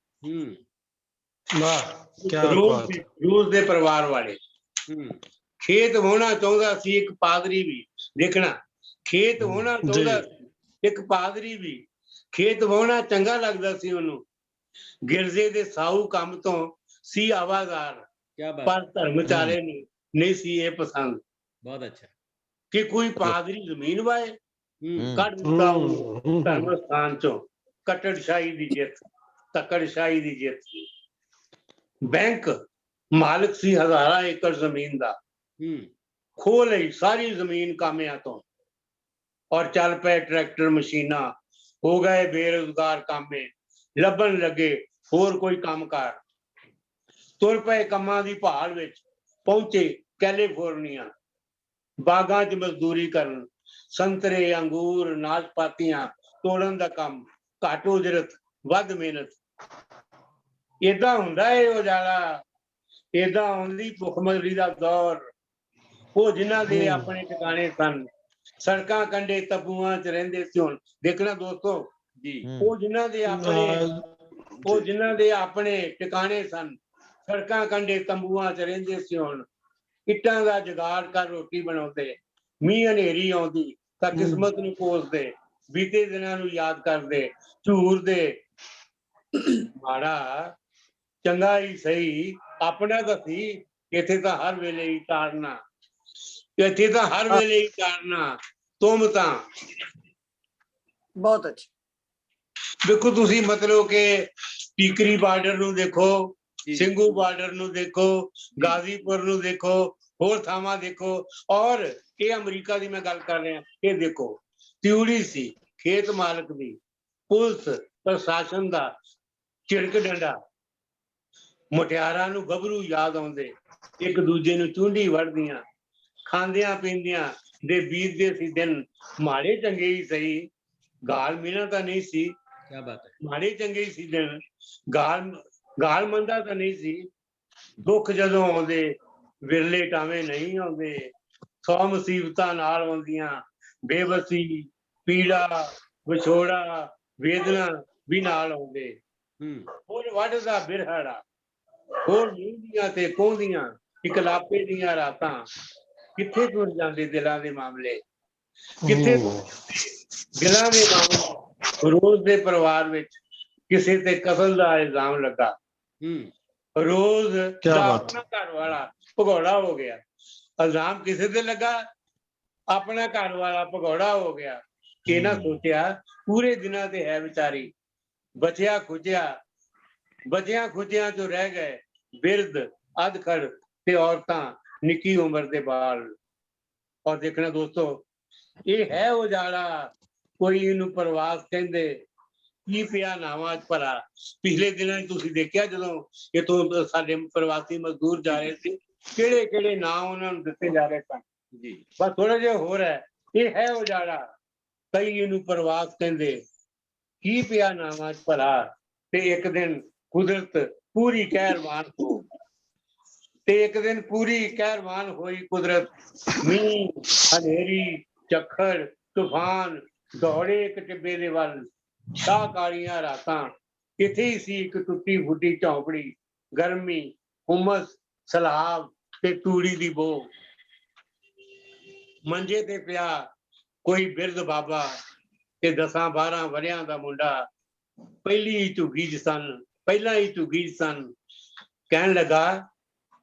ਰੋਜ਼ ਦੇ ਪਰਿਵਾਰ ਵਾਲੇ ਖੇਤ ਵਾਹੁਣਾ ਚਾਹੁੰਦਾ ਸੀ ਇੱਕ ਪਾਦਰੀ ਵੀ, ਦੇਖਣਾ ਖੇਤ ਵਾਹੁਣਾ ਚਾਹੁੰਦਾ ਸੀ ਇੱਕ ਪਾਦਰੀ ਵੀ, ਖੇਤ ਵਾਹੁਣਾ ਚੰਗਾ ਲੱਗਦਾ ਸੀ ਉਹਨੂੰ, ਗਿਰਜੇ ਦੇ ਸਾਊ ਕੰਮ ਤੋਂ ਸੀ ਆਵਾਜ਼ਾਰ, ਪਰ ਧਰਮਚਾਰੇ ਨੂੰ ਨਹੀਂ ਸੀ ਇਹ ਪਸੰਦ। बहुत अच्छा। ਕਿ ਕੋਈ ਪਾਦਰੀ ਜ਼ਮੀਨ ਵਾਏ, ਕੱਢ ਦਿੱਤਾ ਉਹਨੂੰ ਧਰਮ ਸਥਾਨ ਚੋਂ। ਕੱਟੜਸ਼ਾਹੀ ਦੀ ਜਿੱਤ, ਧੱਕੜਸ਼ਾਹੀ ਦੀ ਜਿੱਤ। ਬੈਂਕ ਮਾਲਕ ਸੀ ਹਜ਼ਾਰਾਂ ਏਕੜ ਜ਼ਮੀਨ ਦਾ, ਖੋਹ ਲਈ ਸਾਰੀ ਜ਼ਮੀਨ ਕਾਮਿਆਂ ਤੋਂ, ਔਰ ਚੱਲ ਪਏ ਟਰੈਕਟਰ ਮਸ਼ੀਨਾਂ, ਹੋ ਗਏ ਬੇਰੁਜ਼ਗਾਰ ਕਾਮੇ, ਲੱਭਣ ਲੱਗੇ ਹੋਰ ਕੋਈ ਕੰਮਕਾਰ। ਤੁਰ ਪਏ ਕੰਮਾਂ ਦੀ ਭਾਲ ਵਿੱਚ, ਪਹੁੰਚੇ ਕੈਲੀਫੋਰਨੀਆ, ਬਾਗਾਂ 'ਚ ਮਜ਼ਦੂਰੀ ਕਰਨ, ਸੰਤਰੇ ਅੰਗੂਰ ਨਾਸ਼ਪਾਤੀਆਂ ਤੋੜਨ ਦਾ ਕੰਮ, ਘੱਟ ਉਜਰਤ ਵੱਧ ਮਿਹਨਤ। ਏਦਾਂ ਹੁੰਦਾ ਏ ਉਜਾਲਾ, ਏਦਾਂ ਆਉਂਦੀ ਭੁੱਖਮਰੀ ਦਾ ਦੌਰ। ਉਹ ਜਿਨ੍ਹਾਂ ਦੇ ਆਪਣੇ ਟਿਕਾਣੇ ਸਨ, ਸੜਕਾਂ ਕੰਢੇ ਤੰਬੂਆਂ 'ਚ ਰਹਿੰਦੇ ਸੀ। ਹੁਣ ਦੇਖਣਾ ਦੋਸਤੋ, ਉਹ ਜਿਨ੍ਹਾਂ ਦੇ ਆਪਣੇ ਟਿਕਾਣੇ ਸਨ, ਸੜਕਾਂ ਕੰਢੇ ਤੰਬੂਆਂ 'ਚ ਰਹਿੰਦੇ ਸੀ। ਹੁਣ ਇੱਟਾਂ ਦਾ ਜੁਗਾੜ ਕਰ ਰੋਟੀ ਬਣਾਉਂਦੇ, ਮੀਂਹ ਹਨੇਰੀ ਆਉਂਦੀ ਤਾਂ ਕਿਸਮਤ ਨੂੰ ਕੋਸਦੇ, ਬੀਤੇ ਦਿਨਾਂ ਨੂੰ ਯਾਦ ਕਰਦੇ, ਝੂਰਦੇ ਮਾੜਾ ਚੰਗਾ ਹੀ ਸਹੀ ਆਪਣਾ ਤਾਂ ਸੀ, ਇੱਥੇ ਤਾਂ ਹਰ ਵੇਲੇ ਹੀ ਤਾੜਨਾ, ਇੱਥੇ ਤਾਂ ਹਰ ਵੇਲੇ ਹੀ ਤਾੜਨਾ ਤੁਮ ਤਾਂ। ਬਹੁਤ ਅੱਛਾ। ਦੇਖੋ ਤੁਸੀਂ ਮਤਲਬ ਕਿ ਟੀਕਰੀ ਬਾਰਡਰ ਨੂੰ ਦੇਖੋ, ਜੀ। ਸਿੰਘੂ ਬਾਰਡਰ ਨੂੰ ਦੇਖੋ, ਗਾਜ਼ੀਪੁਰ ਨੂੰ ਦੇਖੋ, ਹੋਰ ਥਾਵਾਂ ਦੇਖੋ, ਔਰ ਇਹ ਅਮਰੀਕਾ ਦੀ ਮੈਂ ਗੱਲ ਕਰ ਰਿਹਾ, ਇਹ ਦੇਖੋ ਤਿਉੜੀ ਸੀ, ਖੇਤ ਮਾਲਕ ਦੀ, ਪੁਲਿਸ ਪ੍ਰਸ਼ਾਸਨ ਦਾ ਝਿੜਕ ਡੰਡਾ, ਮੁਟਿਆਰਾਂ ਨੂੰ ਗੱਭਰੂ ਯਾਦ ਆਉਂਦੇ, ਇੱਕ ਦੂਜੇ ਨੂੰ ਚੁੰਡੀ ਵੜਦੀਆਂ, ਖਾਂਦਿਆਂ ਪੀਂਦਿਆਂ ਦੇ ਬੀਤਦੇ ਸੀ ਦਿਨ, ਮਾੜੇ ਚੰਗੇ ਹੀ ਸਹੀ, ਗਾਲ ਮੀਣਾ ਤਾਂ ਨਹੀਂ ਸੀ, ਕੀ ਬਾਤ ਹੈ। ਮਾੜੇ ਚੰਗੇ ਹੀ ਸੀ ਦਿਨ, ਗਾਲ ਮੰਦਾ ਤਾਂ ਨਹੀਂ ਸੀ, ਦੁੱਖ ਜਦੋਂ ਆਉਂਦੇ ਵਿਰਲੇ ਟਾਵੇਂ ਨਹੀਂ ਆਉਂਦੇ, 100 ਮੁਸੀਬਤਾਂ ਨਾਲ ਆਉਂਦੀਆਂ, ਬੇਬਸੀ, ਪੀੜਾ, ਵਿਛੋੜਾ, ਵੇਦਨਾ ਵੀ ਨਾਲ ਆਉਂਦੇ, ਹੋਰ ਵੱਢਦਾ ਬਿਰਹੜਾ, ਹੋਰ ਨੀਂਦੀਆਂ ਤੇ ਕੋਹਦੀਆਂ, ਇਕਲਾਪੇ ਦੀਆਂ ਰਾਤਾਂ, ਕਿੱਥੇ ਤੁਰ ਜਾਂਦੇ ਦਿਲਾਂ ਦੇ ਮਾਮਲੇ, ਕਿੱਥੇ ਦਿਲਾਂ ਦੇ ਮਾਮਲੇ। ਰੋਜ਼ ਦੇ ਪਰਿਵਾਰ ਵਿੱਚ ਕਿਸੇ ਤੇ ਕਤਲ ਦਾ ਇਲਜ਼ਾਮ ਲੱਗਾ, ਰੋਜ਼ ਦਾ ਆਪਣਾ ਘਰ ਵਾਲਾ ਭਗੌੜਾ ਹੋ ਗਿਆ, ਇਲਜ਼ਾਮ ਕਿਸੇ ਤੇ ਲੱਗਾ, ਆਪਣਾ ਘਰ ਵਾਲਾ ਭਗੌੜਾ ਹੋ ਗਿਆ। ਇਹਨਾਂ ਸੋਚਿਆ ਪੂਰੇ ਦਿਨਾਂ ਤੇ ਹੈ ਵਿਚਾਰੀ, ਬਚਿਆ ਖੁਚਿਆਂ ਚੋਂ ਰਹਿ ਗਏ ਬਿਰਧ, ਅਧਖੜ ਤੇ ਔਰਤਾਂ, ਨਿੱਕੀ ਉਮਰ ਦੇ ਬਾਲ। ਔਰ ਦੇਖਣਾ ਦੋਸਤੋ, ਇਹ ਹੈ ਉਜਾੜਾ, ਕੋਈ ਇਹਨੂੰ ਪ੍ਰਵਾਸ ਕਹਿੰਦੇ, ਕੀ ਪਿਆ ਨਾਵਾਂ ਚ ਭਰਾ। ਪਿਛਲੇ ਦਿਨਾਂ ਚ ਤੁਸੀਂ ਦੇਖਿਆ ਜਦੋਂ ਇੱਥੋਂ ਸਾਡੇ ਪ੍ਰਵਾਸੀ ਮਜ਼ਦੂਰ ਜਾ ਰਹੇ ਸੀ, ਕਿਹੜੇ ਕਿਹੜੇ ਨਾਂ ਉਹਨਾਂ ਨੂੰ ਦਿੱਤੇ ਜਾ ਰਹੇ ਸਨ ਜੀ। ਬਸ ਥੋੜਾ ਜਿਹਾ ਹੋਰ ਹੈ, ਇਹ ਹੈ ਉਜਾੜਾ, ਕਈ ਇਹਨੂੰ ਪ੍ਰਵਾਸ ਕਹਿੰਦੇ, ਕੀ ਪਿਆ ਨਾਵਾਂ ਚ ਭਰਾ। ਤੇ ਇੱਕ ਦਿਨ ਕੁਦਰਤ ਪੂਰੀ ਕਹਿਰਵਾਨ ਹੋ, ਤੇ ਇੱਕ ਦਿਨ ਪੂਰੀ ਕਹਿਰਵਾਨ ਹੋਈ ਕੁਦਰਤ, ਮੀਂਹ, ਹਨੇਰੀ, ਝੱਖੜ, ਤੂਫਾਨ ਦੌੜੇ ਇੱਕ ਟਿੱਬੇ ਦੇ ਵੱਲ, ਸ਼ਾਹ ਕਾਲੀਆਂ ਰਾਤਾਂ, ਇੱਥੇ ਹੀ ਸੀ ਇੱਕ ਟੁੱਟੀ ਫੁੱਟੀ ਝੌਂਪੜੀ, ਗਰਮੀ, ਹੁਮਸ, ਸਲਾਬ ਤੇ ਤੂੜੀ ਦੀ ਬੋ। ਮੰਜੇ ਤੇ ਪਿਆ ਕੋਈ ਬਿਰਧ ਬਾਬਾ ਤੇ 10-12 ਵਰਿਆਂ ਦਾ ਮੁੰਡਾ, ਪਹਿਲਾਂ ਹੀ ਝੁੱਗੀ ਚ ਸਨ। ਕਹਿਣ ਲੱਗਾ,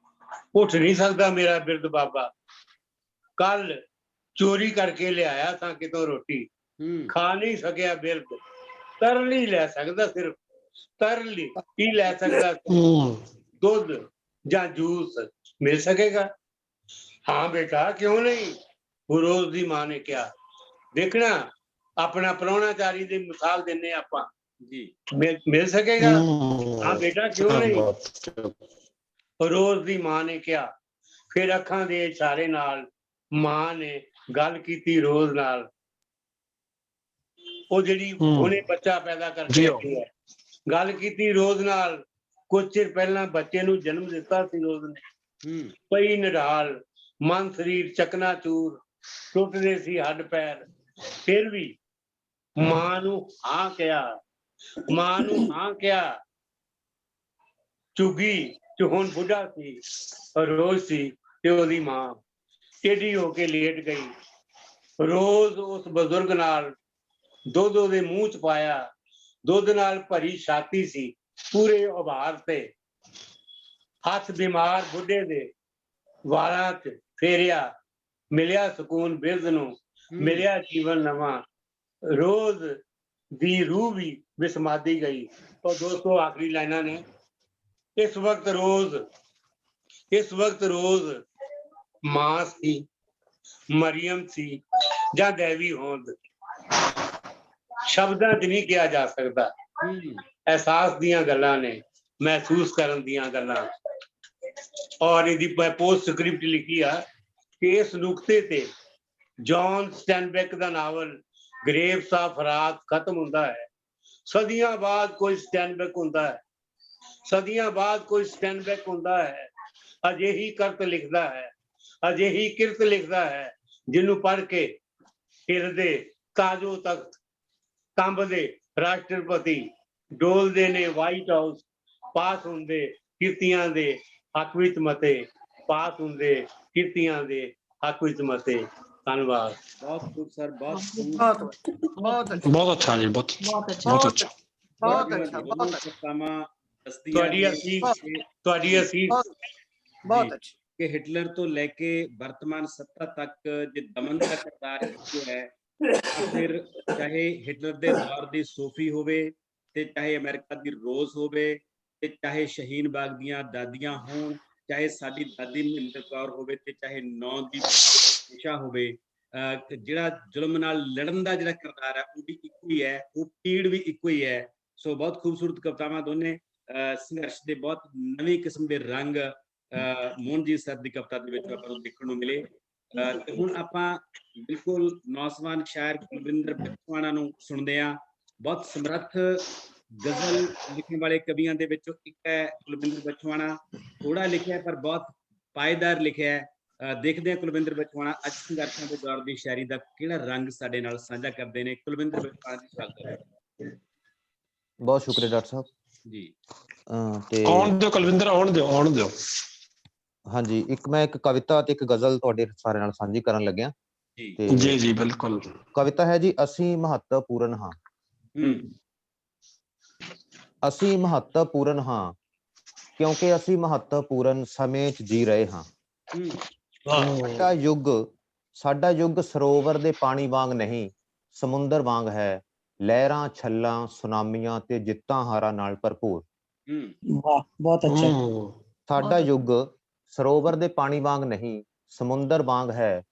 ਉੱਠ ਨਹੀਂ ਸਕਦਾ ਮੇਰਾ ਬਿਰਧ ਬਾਬਾ, ਕੱਲ ਚੋਰੀ ਕਰਕੇ ਲਿਆਇਆ ਤਾਂ ਕਿਤੋਂ ਰੋਟੀ, ਖਾ ਨਹੀਂ ਸਕਿਆ ਬਿਰਧ, ਤਰਲ ਹੀ ਲੈ ਸਕਦਾ, ਸਿਰਫ ਤਰਲ ਹੀ ਲੈ ਸਕਦਾ, ਦੁੱਧ ਜਾਂ ਜੂਸ ਮਿਲ ਸਕੇਗਾ। ਹਾਂ ਬੇਟਾ, ਕਿਉਂ ਨਹੀਂ, ਫਿਰੋਜ਼ ਦੀ ਮਾਂ ਨੇ ਕਿਹਾ। ਦੇਖਣਾ, ਆਪਣਾ ਪ੍ਰਾਹੁਣਾਚਾਰੀ ਦੀ ਮਿਸਾਲ ਦਿੰਨੇ ਆਪਾਂ ਜੀ, ਮਿਲ ਸਕੇਗਾ। ਹਾਂ ਬੇਟਾ, ਕਿਉਂ ਨਹੀਂ, ਫਿਰੋਜ਼ ਦੀ ਮਾਂ ਨੇ ਕਿਹਾ। ਫਿਰ ਅੱਖਾਂ ਦੇ ਇਸ਼ਾਰੇ ਨਾਲ ਮਾਂ ਨੇ ਗੱਲ ਕੀਤੀ ਰੋਜ਼ ਨਾਲ, ਉਹ ਜਿਹੜੀ ਹੁਣੇ ਬੱਚਾ ਪੈਦਾ ਕਰਕੇ ਆਈ ਹੈ, ਗੱਲ ਕੀਤੀ ਰੋਜ਼ ਨਾਲ। ਕੁਝ ਚਿਰ ਪਹਿਲਾਂ ਬੱਚੇ ਨੂੰ ਜਨਮ ਦਿੱਤਾ ਸੀ ਰੋਜ਼ ਨੇ, ਪਈ ਨਿਢਾਲ, ਮਨ ਸਰੀਰ ਚਕਨਾਚੂਰ, ਟੁੱਟਦੇ ਸੀ ਹੱਡ ਪੈਰ, ਫਿਰ ਵੀ ਮਾਂ ਨੂੰ ਹਾਂ ਕਿਹਾ। ਝੁੱਗੀ ਚ ਹੁਣ ਬੁੱਢਾ ਸੀ, ਰੋਜ਼ ਸੀ ਤੇ ਉਹਦੀ ਮਾਂ ਟੇਢੀ ਹੋ ਕੇ ਲੇਟ ਗਈ। ਰੋਜ਼ ਉਸ ਬਜ਼ੁਰਗ ਨਾਲ ਦੁੱਧ ਉਹਦੇ ਮੂੰਹ ਚ ਪਾਇਆ, ਦੁੱਧ ਨਾਲ ਭਰੀ ਛਾਤੀ ਸੀ ਪੂਰੇ ਉਭਾਰ ਤੇ, ਹੱਥ ਬਿਮਾਰ ਬੁੱਢੇ ਦੇ ਵਾਲਾਂ ਚ ਫੇਰਿਆ, ਮਿਲਿਆ ਸਕੂਨ ਬਿਰਧ ਨੂੰ, ਮਿਲਿਆ ਜੀਵਨ ਨਵਾਂ, ਰੋਜ਼ ਦੀ ਰੂਹ ਵੀ ਵਿਸਮਾਦੀ ਗਈ। ਔਰ ਦੋਸਤੋ, ਆਖਰੀ ਲਾਈਨਾਂ ਨੇ, ਇਸ ਵਕਤ ਰੋਜ਼ ਮਾਂ ਸੀ, ਮਰੀਅਮ ਸੀ ਜਾਂ ਦੇਵੀ ਹੋਂਦ, ਸ਼ਬਦਾਂ 'ਚ ਨਹੀਂ ਕਿਹਾ ਜਾ ਸਕਦਾ। ਅਹਿਸਾਸ ਦੀਆਂ ਗੱਲਾਂ ਨੇ, ਮਹਿਸੂਸ ਕਰਨ ਦੀਆਂ ਗੱਲਾਂ। ਔਰ ਇਹਦੀ ਪੋਸਟ ਸਕ੍ਰਿਪਟ ਲਿਖੀ ਆ ਕਿ ਇਸ ਨੁਕਤੇ ਤੇ ਜੌਨ ਸਟੈਨਬੈਕ ਦਾ ਨਾਵਲ ਗ੍ਰੇਵਸ ਆਫ ਰਾਤ ਖਤਮ ਹੁੰਦਾ ਹੈ। ਸਦੀਆਂ ਬਾਅਦ ਕੋਈ ਸਟੈਨਬੈਕ ਹੁੰਦਾ ਹੈ, ਅਜਿਹੀ ਕਿਰਤ ਲਿਖਦਾ ਹੈ ਜਿਹਨੂੰ ਪੜ੍ਹ ਕੇ ਹਿਰਦੇ ਤਾਜੋ ਤਖਤ ਕੰਬਦੇ ਰਾਸ਼ਟਰਪਤੀ ਡੋਲਦੇ ਨੇ ਵਾਈਟ ਹਾਊਸ, ਪਾਸ ਹੁੰਦੇ ਕਿਰਤੀਆਂ ਦੇ ਹੱਕ ਵਿੱਚ ਮਤੇ, ਧੰਨਵਾਦ। ਬਹੁਤ ਖੂਬ ਸਰ, ਬਹੁਤ अच्छा जी, बहुत अच्छा। ਤੁਹਾਡੀ ਅਸੀਸ बहुत अच्छी। ਕਿ ਹਿਟਲਰ ਤੋਂ ਲੈ ਕੇ ਵਰਤਮਾਨ ਸੱਤਾ ਤੱਕ ਜੇ ਦਮਨ ਦਾ ਕਿਰਦਾਰ ਇੱਕੋ ਹੈ, ਤਾਂ ਫਿਰ ਚਾਹੇ ਹਿਟਲਰ ਦੇ ਦੌਰ ਦੀ ਸੋਫੀ ਹੋਵੇ ਤੇ ਚਾਹੇ ਅਮਰੀਕਾ ਦੀ ਰੋਜ਼ ਹੋਵੇ, ਤੇ ਚਾਹੇ ਸ਼ਹੀਨ ਬਾਗ ਦੀਆਂ ਦਾਦੀਆਂ ਹੋਣ, ਚਾਹੇ ਸਾਡੀ ਦਾਦੀ ਮਹਿੰਦਰ ਕੌਰ ਹੋਵੇ ਤੇ ਚਾਹੇ ਨੌਦੀਪ ਨਿਸ਼ਾ ਹੋਵੇ, ਜਿਹੜਾ ਜ਼ੁਲਮ ਨਾਲ ਲੜਨ ਦਾ ਜਿਹੜਾ ਕਿਰਦਾਰ ਹੈ ਉਹ ਵੀ ਇੱਕੋ ਹੀ ਹੈ, ਉਹ ਪੀੜ ਵੀ ਇੱਕੋ ਹੀ ਹੈ। ਸੋ ਬਹੁਤ ਖੂਬਸੂਰਤ ਕਵਿਤਾਵਾਂ ਦੋਨੇ, ਸੰਘਰਸ਼ ਦੇ ਬਹੁਤ ਨਵੀਂ ਕਿਸਮ ਦੇ ਰੰਗ ਮੋਹਨਜੀਤ ਸਰ ਦੀ ਕਵਿਤਾ ਦੇ ਵਿੱਚ ਆਪਾਂ ਨੂੰ ਦੇਖਣ ਨੂੰ ਮਿਲੇ। ਤੇ ਹੁਣ ਆਪਾਂ ਬਿਲਕੁਲ ਨੌਜਵਾਨ ਸ਼ਾਇਰ ਕੁਲਵਿੰਦਰ ਬਚਵਾਣਾ ਨੂੰ ਸੁਣਦੇ ਹਾਂ। ਬਹੁਤ ਸਮਰੱਥ ਗਜ਼ਲ ਲਿਖਣ ਵਾਲੇ ਕਵੀਆਂ ਦੇ ਵਿੱਚੋਂ ਇੱਕ ਹੈ ਕੁਲਵਿੰਦਰ ਬਚਵਾਣਾ। ਥੋੜਾ ਲਿਖਿਆ ਪਰ ਬਹੁਤ ਪਾਏਦਾਰ ਲਿਖਿਆ ਹੈ। ਦੇਖਦੇ ਹਾਂ ਕੁਲਵਿੰਦਰ ਬਚਵਾਣਾ ਅੱਜ ਸੰਘਰਸ਼ਾਂ ਦੇ ਦੌਰ ਦੀ ਸ਼ਾਇਰੀ ਦਾ ਕਿਹੜਾ ਰੰਗ ਸਾਡੇ ਨਾਲ ਸਾਂਝਾ ਕਰਦੇ ਨੇ। ਕੁਲਵਿੰਦਰ ਬਚਵਾਣਾ ਦੀ ਸਵਾਗਤ ਹੈ। ਬਹੁਤ ਸ਼ੁਕਰੀਆ ਡਾਕਟਰ ਸਾਹਿਬ ਜੀ। ਤੇ ਆਉਣ ਦਿਓ ਕੁਲਵਿੰਦਰ, ਆਉਣ ਦਿਓ। ਹਾਂਜੀ, ਮੈਂ ਇੱਕ ਕਵਿਤਾ ਤੇ ਇੱਕ ਗਜ਼ਲ ਤੁਹਾਡੇ ਸਾਰੇ ਨਾਲ ਸਾਂਝੀ ਕਰਨ ਲੱਗਿਆ। ਜੀ ਬਿਲਕੁਲ। ਕਵਿਤਾ ਹੈ ਜੀ, ਅਸੀਂ ਮਹੱਤਵਪੂਰਨ ਹਾਂ। ਅਸੀਂ ਮਹੱਤਵਪੂਰਨ ਹਾਂ ਕਿਉਂਕਿ ਅਸੀਂ ਮਹੱਤਵਪੂਰਨ ਸਮੇਂ 'ਚ ਜੀ ਰਹੇ ਹਾਂ। ਸਾਡਾ ਯੁੱਗ ਸਰੋਵਰ ਦੇ ਪਾਣੀ ਵਾਂਗ ਨਹੀਂ, ਸਮੁੰਦਰ ਵਾਂਗ ਹੈ, ਲਹਿਰਾਂ, ਛੱਲਾਂ, ਸੁਨਾਮੀਆਂ ਤੇ ਜਿੱਤਾਂ ਹਾਰਾਂ ਨਾਲ ਭਰਪੂਰ। ਵਾਹ, ਬਹੁਤ ਅੱਛਾ। ਸਾਡਾ ਯੁੱਗ ਸਰੋਵਰ ਦੇ ਪਾਣੀ ਵਾਂਗ ਨਹੀਂ, ਸਮੁੰਦਰ ਵਾਂਗ ਹੈ,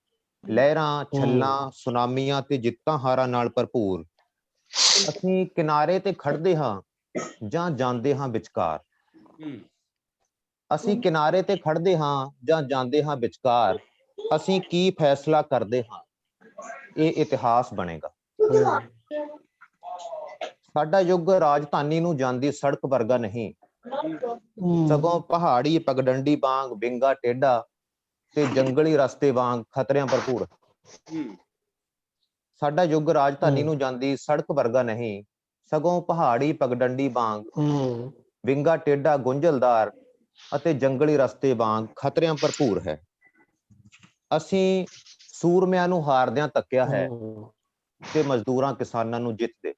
ਲਹਿਰਾਂ, ਛੱਲਾਂ, ਸੁਨਾਮੀਆਂ ਤੇ ਜਿੱਤਾਂ ਹਾਰਾਂ ਨਾਲ ਭਰਪੂਰ। ਅਸੀਂ ਕਿਨਾਰੇ ਤੇ ਖੜਦੇ ਹਾਂ ਜਾਂ ਜਾਂਦੇ ਹਾਂ ਵਿਚਕਾਰ। ਅਸੀਂ ਕਿਨਾਰੇ ਤੇ ਖੜਦੇ ਹਾਂ ਜਾਂ ਜਾਂਦੇ ਹਾਂ ਵਿਚਕਾਰ। ਅਸੀਂ ਕੀ ਫੈਸਲਾ ਕਰਦੇ ਹਾਂ, ਇਹ ਇਤਿਹਾਸ ਬਣੇਗਾ। ਸਾਡਾ ਯੁੱਗ ਰਾਜਧਾਨੀ ਨੂੰ ਜਾਂਦੀ ਸੜਕ ਵਰਗਾ ਨਹੀਂ, ਸਗੋਂ ਪਹਾੜੀ ਪਗਡੰਡੀ ਵਾਂਗ ਵਿੰਗਾ ਟੇਢਾ ਤੇ ਜੰਗਲੀ ਰਸਤੇ ਵਾਂਗ ਖਤਰਿਆਂ ਭਰਪੂਰ। ਸਾਡਾ ਯੁੱਗ ਰਾਜਧਾਨੀ ਨੂੰ ਜਾਂਦੀ ਸੜਕ ਵਰਗਾ ਨਹੀਂ, ਸਗੋਂ ਪਹਾੜੀ ਪਗਡੰਡੀ ਵਾਂਗ ਵਿੰਗਾ ਟੇਢਾ, ਗੁੰਝਲਦਾਰ ਅਤੇ ਜੰਗਲੀ ਰਸਤੇ ਵਾਂਗ ਖਤਰਿਆਂ ਭਰਪੂਰ ਹੈ। ਅਸੀਂ ਸੂਰਮਿਆਂ ਨੂੰ ਹਾਰਦਿਆਂ ਤੱਕਿਆ ਹੈ ਤੇ ਮਜ਼ਦੂਰਾਂ ਕਿਸਾਨਾਂ ਨੂੰ ਜਿੱਤਦੇ।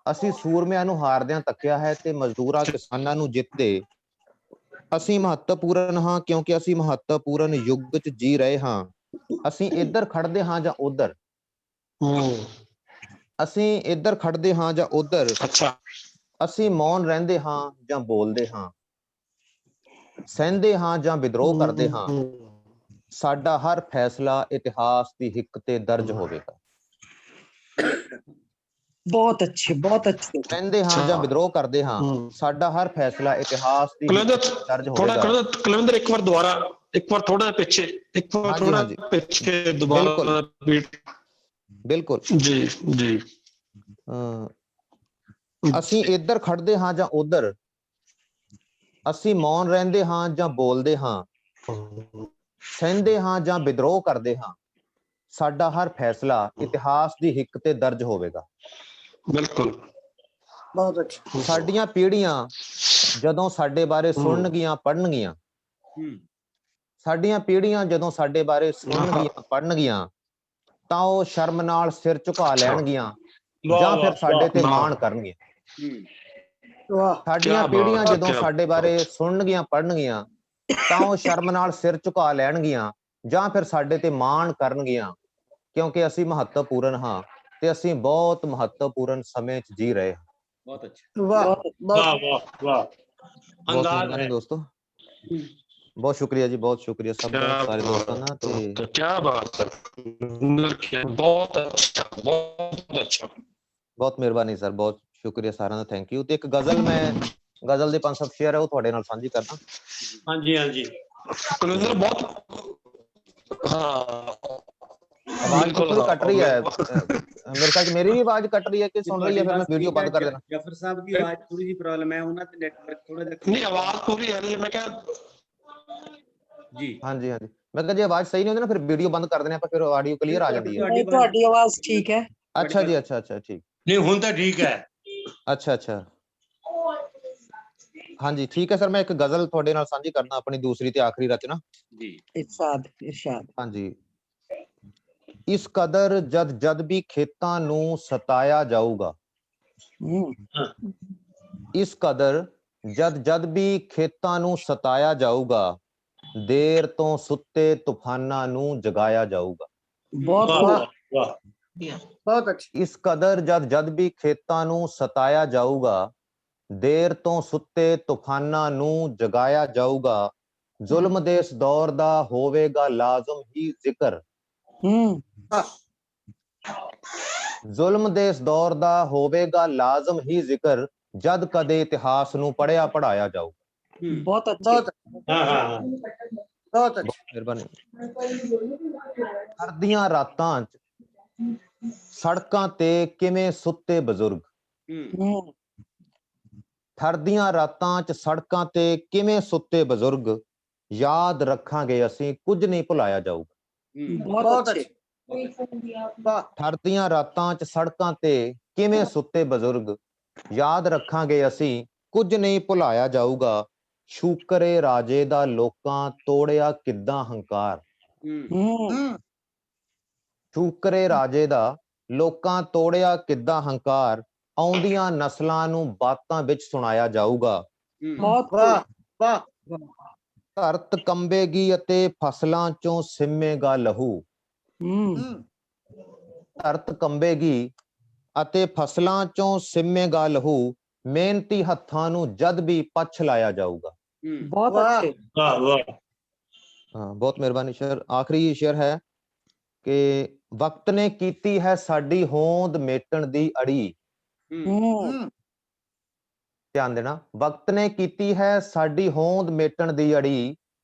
ਅਸੀਂ ਸੂਰਮਿਆਂ ਨੂੰ ਹਾਰਦਿਆਂ ਤੱਕਿਆ ਹੈ ਤੇ ਮਜ਼ਦੂਰਾਂ ਕਿਸਾਨਾਂ ਨੂੰ ਜਿੱਤਦੇ। ਅਸੀਂ ਮਹੱਤਵਪੂਰਨ ਹਾਂ ਕਿਉਂਕਿ ਅਸੀਂ ਮਹੱਤਵਪੂਰਨ ਯੁੱਗ 'ਚ ਜੀ ਰਹੇ ਹਾਂ। ਅਸੀਂ ਇੱਧਰ ਖੜਦੇ ਹਾਂ ਜਾਂ ਉੱਧਰ, ਅਸੀਂ ਇੱਧਰ ਖੜਦੇ ਹਾਂ ਜਾਂ ਉੱਧਰ, ਅਸੀਂ ਮੌਨ ਰਹਿੰਦੇ ਹਾਂ ਜਾਂ ਬੋਲਦੇ ਹਾਂ, ਸਹਿੰਦੇ ਹਾਂ ਜਾਂ ਵਿਦਰੋਹ ਕਰਦੇ ਹਾਂ। ਸਾਡਾ ਹਰ ਫੈਸਲਾ ਇਤਿਹਾਸ ਦੀ ਹਿੱਕ ਤੇ ਦਰਜ ਹੋਵੇਗਾ। ਬਹੁਤ ਅੱਛੇ, ਬਹੁਤ ਅੱਛੇ। ਸਹਿੰਦੇ ਹਾਂ ਜਾਂ ਵਿਦਰੋਹ ਕਰਦੇ ਹਾਂ, ਸਾਡਾ ਹਰ ਫੈਸਲਾ ਇਤਿਹਾਸ ਦੀ ਹਿੱਕ ਤੇ ਦਰਜ ਹੋਵੇਗਾ। ਕੁਲਵਿੰਦਰ ਇੱਕ ਵਾਰ ਥੋੜਾ ਪਿੱਛੇ, ਦੁਬਾਰਾ। ਬਿਲਕੁਲ ਜੀ। ਅਸੀਂ ਇੱਧਰ ਖੜਦੇ ਹਾਂ ਜਾਂ ਉੱਧਰ, ਅਸੀਂ ਮੌਨ ਰਹਿੰਦੇ ਹਾਂ ਜਾਂ ਬੋਲਦੇ ਹਾਂ, ਸਹਿੰਦੇ ਹਾਂ ਜਾਂ ਵਿਦਰੋਹ ਕਰਦੇ ਹਾਂ। ਸਾਡਾ ਹਰ ਫੈਸਲਾ ਇਤਿਹਾਸ ਦੀ ਹਿੱਕ ਤੇ ਦਰਜ ਹੋਵੇਗਾ। ਬਿਲਕੁਲ, ਬਹੁਤ ਅੱਛਾ। ਸਾਡੀਆਂ ਪੀੜ੍ਹੀਆਂ ਜਦੋਂ ਸਾਡੇ ਬਾਰੇ ਸੁਣਨਗੀਆਂ, ਪੜ੍ਹਨਗੀਆਂ, ਸਾਡੀਆਂ ਪੀੜ੍ਹੀਆਂ ਜਦੋਂ ਸਾਡੇ ਬਾਰੇ ਸੁਣਨਗੀਆਂ, ਪੜ੍ਹਨਗੀਆਂ, ਤਾਂ ਉਹ ਸ਼ਰਮ ਨਾਲ ਸਿਰ ਝੁਕਾ ਲੈਣਗੀਆਂ ਜਾਂ ਫਿਰ ਸਾਡੇ ਤੇ ਮਾਣ ਕਰਨਗੀਆਂ। ਸਾਡੀਆਂ ਪੀੜ੍ਹੀਆਂ ਜਦੋਂ ਸਾਡੇ ਬਾਰੇ ਸੁਣਨਗੀਆਂ, ਪੜ੍ਹਨਗੀਆਂ, ਤਾਂ ਉਹ ਸ਼ਰਮ ਨਾਲ ਸਿਰ ਝੁਕਾ ਲੈਣਗੀਆਂ ਜਾਂ ਫਿਰ ਸਾਡੇ ਤੇ ਮਾਣ ਕਰਨਗੀਆਂ, ਕਿਉਂਕਿ ਅਸੀਂ ਮਹੱਤਵਪੂਰਨ ਹਾਂ ਤੇ ਅਸੀਂ ਬਹੁਤ ਮਹੱਤਵਪੂਰਨ ਸਮੇਂ 'ਚ ਜੀ ਰਹੇ ਹਾਂ। ਬਹੁਤ ਅੱਛਾ। ਵਾਹ। ਬਹੁਤ ਮਿਹਰਬਾਨੀ ਦੋਸਤੋ, ਬਹੁਤ ਸ਼ੁਕਰੀਆ ਜੀ, ਬਹੁਤ ਸ਼ੁਕਰੀਆ ਸਭ ਦਾ, ਸਾਰੇ ਦੋਸਤਾਂ ਦਾ। ਤੇ ਕਿਆ ਬਾਤ ਹੈ, ਬਹੁਤ ਅੱਛਾ। ਬਹੁਤ ਮਿਹਰਬਾਨੀ ਸਰ, ਬਹੁਤ ਸ਼ੁਕਰੀਆ ਸਾਰਿਆਂ ਦਾ, ਥੈਂਕ ਯੂ। ਤੇ ਇੱਕ ਗਜ਼ਲ ਗਜ਼ਲ ਦੇ 5 ਸ਼ੇਅਰ ਹੈ, ਉਹ ਤੁਹਾਡੇ ਨਾਲ ਸਾਂਝੀ ਕਰਦਾ। ਹਾਂਜੀ। ਕੁਲਵਿੰਦਰ ਬਹੁਤ ਆਵਾਜ਼ ਥੋੜੀ ਕੱਟ ਰਹੀ ਹੈ ਮੇਰੇ ਖਿਆਲ 'ਚ। ਮੇਰੀ ਵੀ ਆਵਾਜ਼ ਕੱਟ ਰਹੀ ਹੈ ਕਿ ਸੁਣ ਰਹੀ ਹੈ? ਫਿਰ ਮੈਂ ਵੀਡੀਓ ਬੰਦ ਕਰ ਦੇਣਾ। ਜਫਰ ਸਾਹਿਬ ਦੀ ਆਵਾਜ਼ ਥੋੜੀ ਜਿਹੀ ਪ੍ਰੋਬਲਮ ਹੈ, ਉਹਨਾਂ ਤੇ ਨੈਟਵਰਕ ਥੋੜਾ ਜਿਹਾ। ਨਹੀਂ, ਆਵਾਜ਼ ਪੂਰੀ ਆ ਰਹੀ ਹੈ। ਮੈਂ ਕਿਹਾ ਜੀ। ਹਾਂਜੀ। ਮੈਂ ਕਿਹਾ ਜੇ ਆਵਾਜ਼ ਸਹੀ ਨਹੀਂ ਹੁੰਦੀ ਨਾ, ਫਿਰ ਵੀਡੀਓ ਬੰਦ ਕਰ ਦੇਣੇ ਆਪਾਂ, ਫਿਰ ਆਡੀਓ ਕਲੀਅਰ ਆ ਜਾਂਦੀ ਹੈ। ਤੁਹਾਡੀ ਆਵਾਜ਼ ਠੀਕ ਹੈ। ਅੱਛਾ ਜੀ, ਅੱਛਾ ਠੀਕ। ਨਹੀਂ, ਹੁਣ ਤਾਂ ਠੀਕ ਹੈ। ਅੱਛਾ। ਹਾਂਜੀ, ਠੀਕ ਹੈ ਸਰ। ਮੈਂ ਇੱਕ ਗਜ਼ਲ ਤੁਹਾਡੇ ਨਾਲ ਸਾਂਝੀ ਕਰਨਾ, ਆਪਣੀ ਦੂਸਰੀ ਤੇ ਆਖਰੀ ਰਚਨਾ। ਜੀ। ਇਰਸ਼ਾਦ। ਹਾਂਜੀ। ਇਸ ਕਦਰ ਜਦ ਵੀ ਖੇਤਾਂ ਨੂੰ ਸਤਾਇਆ ਜਾਊਗਾ, ਇਸ ਕਦਰ ਜਦ ਵੀ ਖੇਤਾਂ ਨੂੰ ਸਤਾਇਆ ਜਾਊਗਾ, ਦੇਰ ਤੋਂ ਸੁੱਤੇ ਤੂਫਾਨਾਂ ਨੂੰ ਜਗਾਇਆ ਜਾਊਗਾ। ਬਹੁਤ ਅੱਛਾ। ਇਸ ਕਦਰ ਜਦ ਵੀ ਖੇਤਾਂ ਨੂੰ ਸਤਾਇਆ ਜਾਊਗਾ, ਦੇਰ ਤੋਂ ਸੁੱਤੇ ਤੂਫਾਨਾਂ ਨੂੰ ਜਗਾਇਆ ਜਾਊਗਾ, ਜ਼ੁਲਮ ਦੇ ਇਸ ਦੌਰ ਦਾ ਹੋਵੇਗਾ ਲਾਜ਼ਮ ਹੀ ਜ਼ਿਕਰ। ਜ਼ੁਲਮ ਦੇ ਇਸ ਦੌਰ ਦਾ ਹੋਵੇਗਾ ਲਾਜ਼ਮ ਹੀ ਜ਼ਿਕਰ, ਜਦ ਕਦੇ ਇਤਿਹਾਸ ਨੂੰ ਪੜ੍ਹਿਆ ਪੜ੍ਹਾਇਆ ਜਾਊਗਾ। बहुत अच्छे। ਹਾਂ ਹਾਂ ਬਹੁਤ ਅੱਛਾ। ਮਿਹਰਬਾਨੀ। ਸਰਦੀਆਂ ਰਾਤਾਂ 'ਚ ਸੜਕਾਂ ਤੇ ਕਿਵੇਂ ਸੁੱਤੇ ਬਜ਼ੁਰਗ, ਠਰਦੀਆਂ ਰਾਤਾਂ 'ਚ ਸੜਕਾਂ ਤੇ ਕਿਵੇਂ ਸੁੱਤੇ ਬਜ਼ੁਰਗ, ਯਾਦ ਰੱਖਾਂਗੇ ਅਸੀਂ ਕੁਝ ਨਹੀਂ ਭੁਲਾਇਆ ਜਾਊਗਾ। बहुत अच्छे। ਠਰਦੀਆਂ ਰਾਤਾਂ 'ਚ ਸੜਕਾਂ ਤੇ ਕਿਵੇਂ ਸੁੱਤੇ ਬਜ਼ੁਰਗ, ਯਾਦ ਰੱਖਾਂਗੇ ਅਸੀਂ ਕੁਝ ਨਹੀਂ ਭੁਲਾਇਆ ਜਾਊਗਾ। ਸ਼ੁਕਰੇ ਰਾਜੇ ਦਾ ਲੋਕਾਂ ਤੋੜਿਆ ਕਿੱਦਾਂ ਹੰਕਾਰ, ਸ਼ੁਕਰੇ ਰਾਜੇ ਦਾ ਲੋਕਾਂ ਤੋੜਿਆ ਕਿੱਦਾਂ ਹੰਕਾਰ, ਆਉਂਦੀਆਂ ਨਸਲਾਂ ਨੂੰ ਬਾਤਾਂ ਵਿੱਚ ਸੁਣਾਇਆ ਜਾਊਗਾ। बहुत ਵਾਹ ਵਾਹ। ਧਰਤ ਕੰਬੇਗੀ ਅਤੇ ਫਸਲਾਂ ਚੋਂ ਸਿੰਮੇਗਾ ਲਹੂ, ਧਰਤ ਕੰਬੇਗੀ ਅਤੇ ਫਸਲਾਂ ਚੋਂ ਸਿੰਮੇਗਾ ਲਹੂ, ਮਿਹਨਤੀ ਹੱਥਾਂ ਨੂੰ ਜਦ ਵੀ ਪੱਛ ਲਾਇਆ ਜਾਊਗਾ। बहुत अच्छे। ਵਾਹ ਵਾਹ। ਹਾਂ, ਬਹੁਤ ਮਿਹਰਬਾਨੀ। ਸ਼ੇਰ ਆਖਰੀ ਸ਼ੇਰ ਹੈ ਕਿ ਵਕਤ ਨੇ ਕੀਤੀ ਹੈ ਸਾਡੀ ਹੋਂਦ ਮੇਟਣ ਦੀ ਅੜੀ, ਧਿਆਨ ਦੇਣਾ, ਵਕਤ ਨੇ ਕੀਤੀ ਹੈ ਸਾਡੀ ਹੋਂਦ ਮੇਟਣ ਦੀ ਅੜੀ,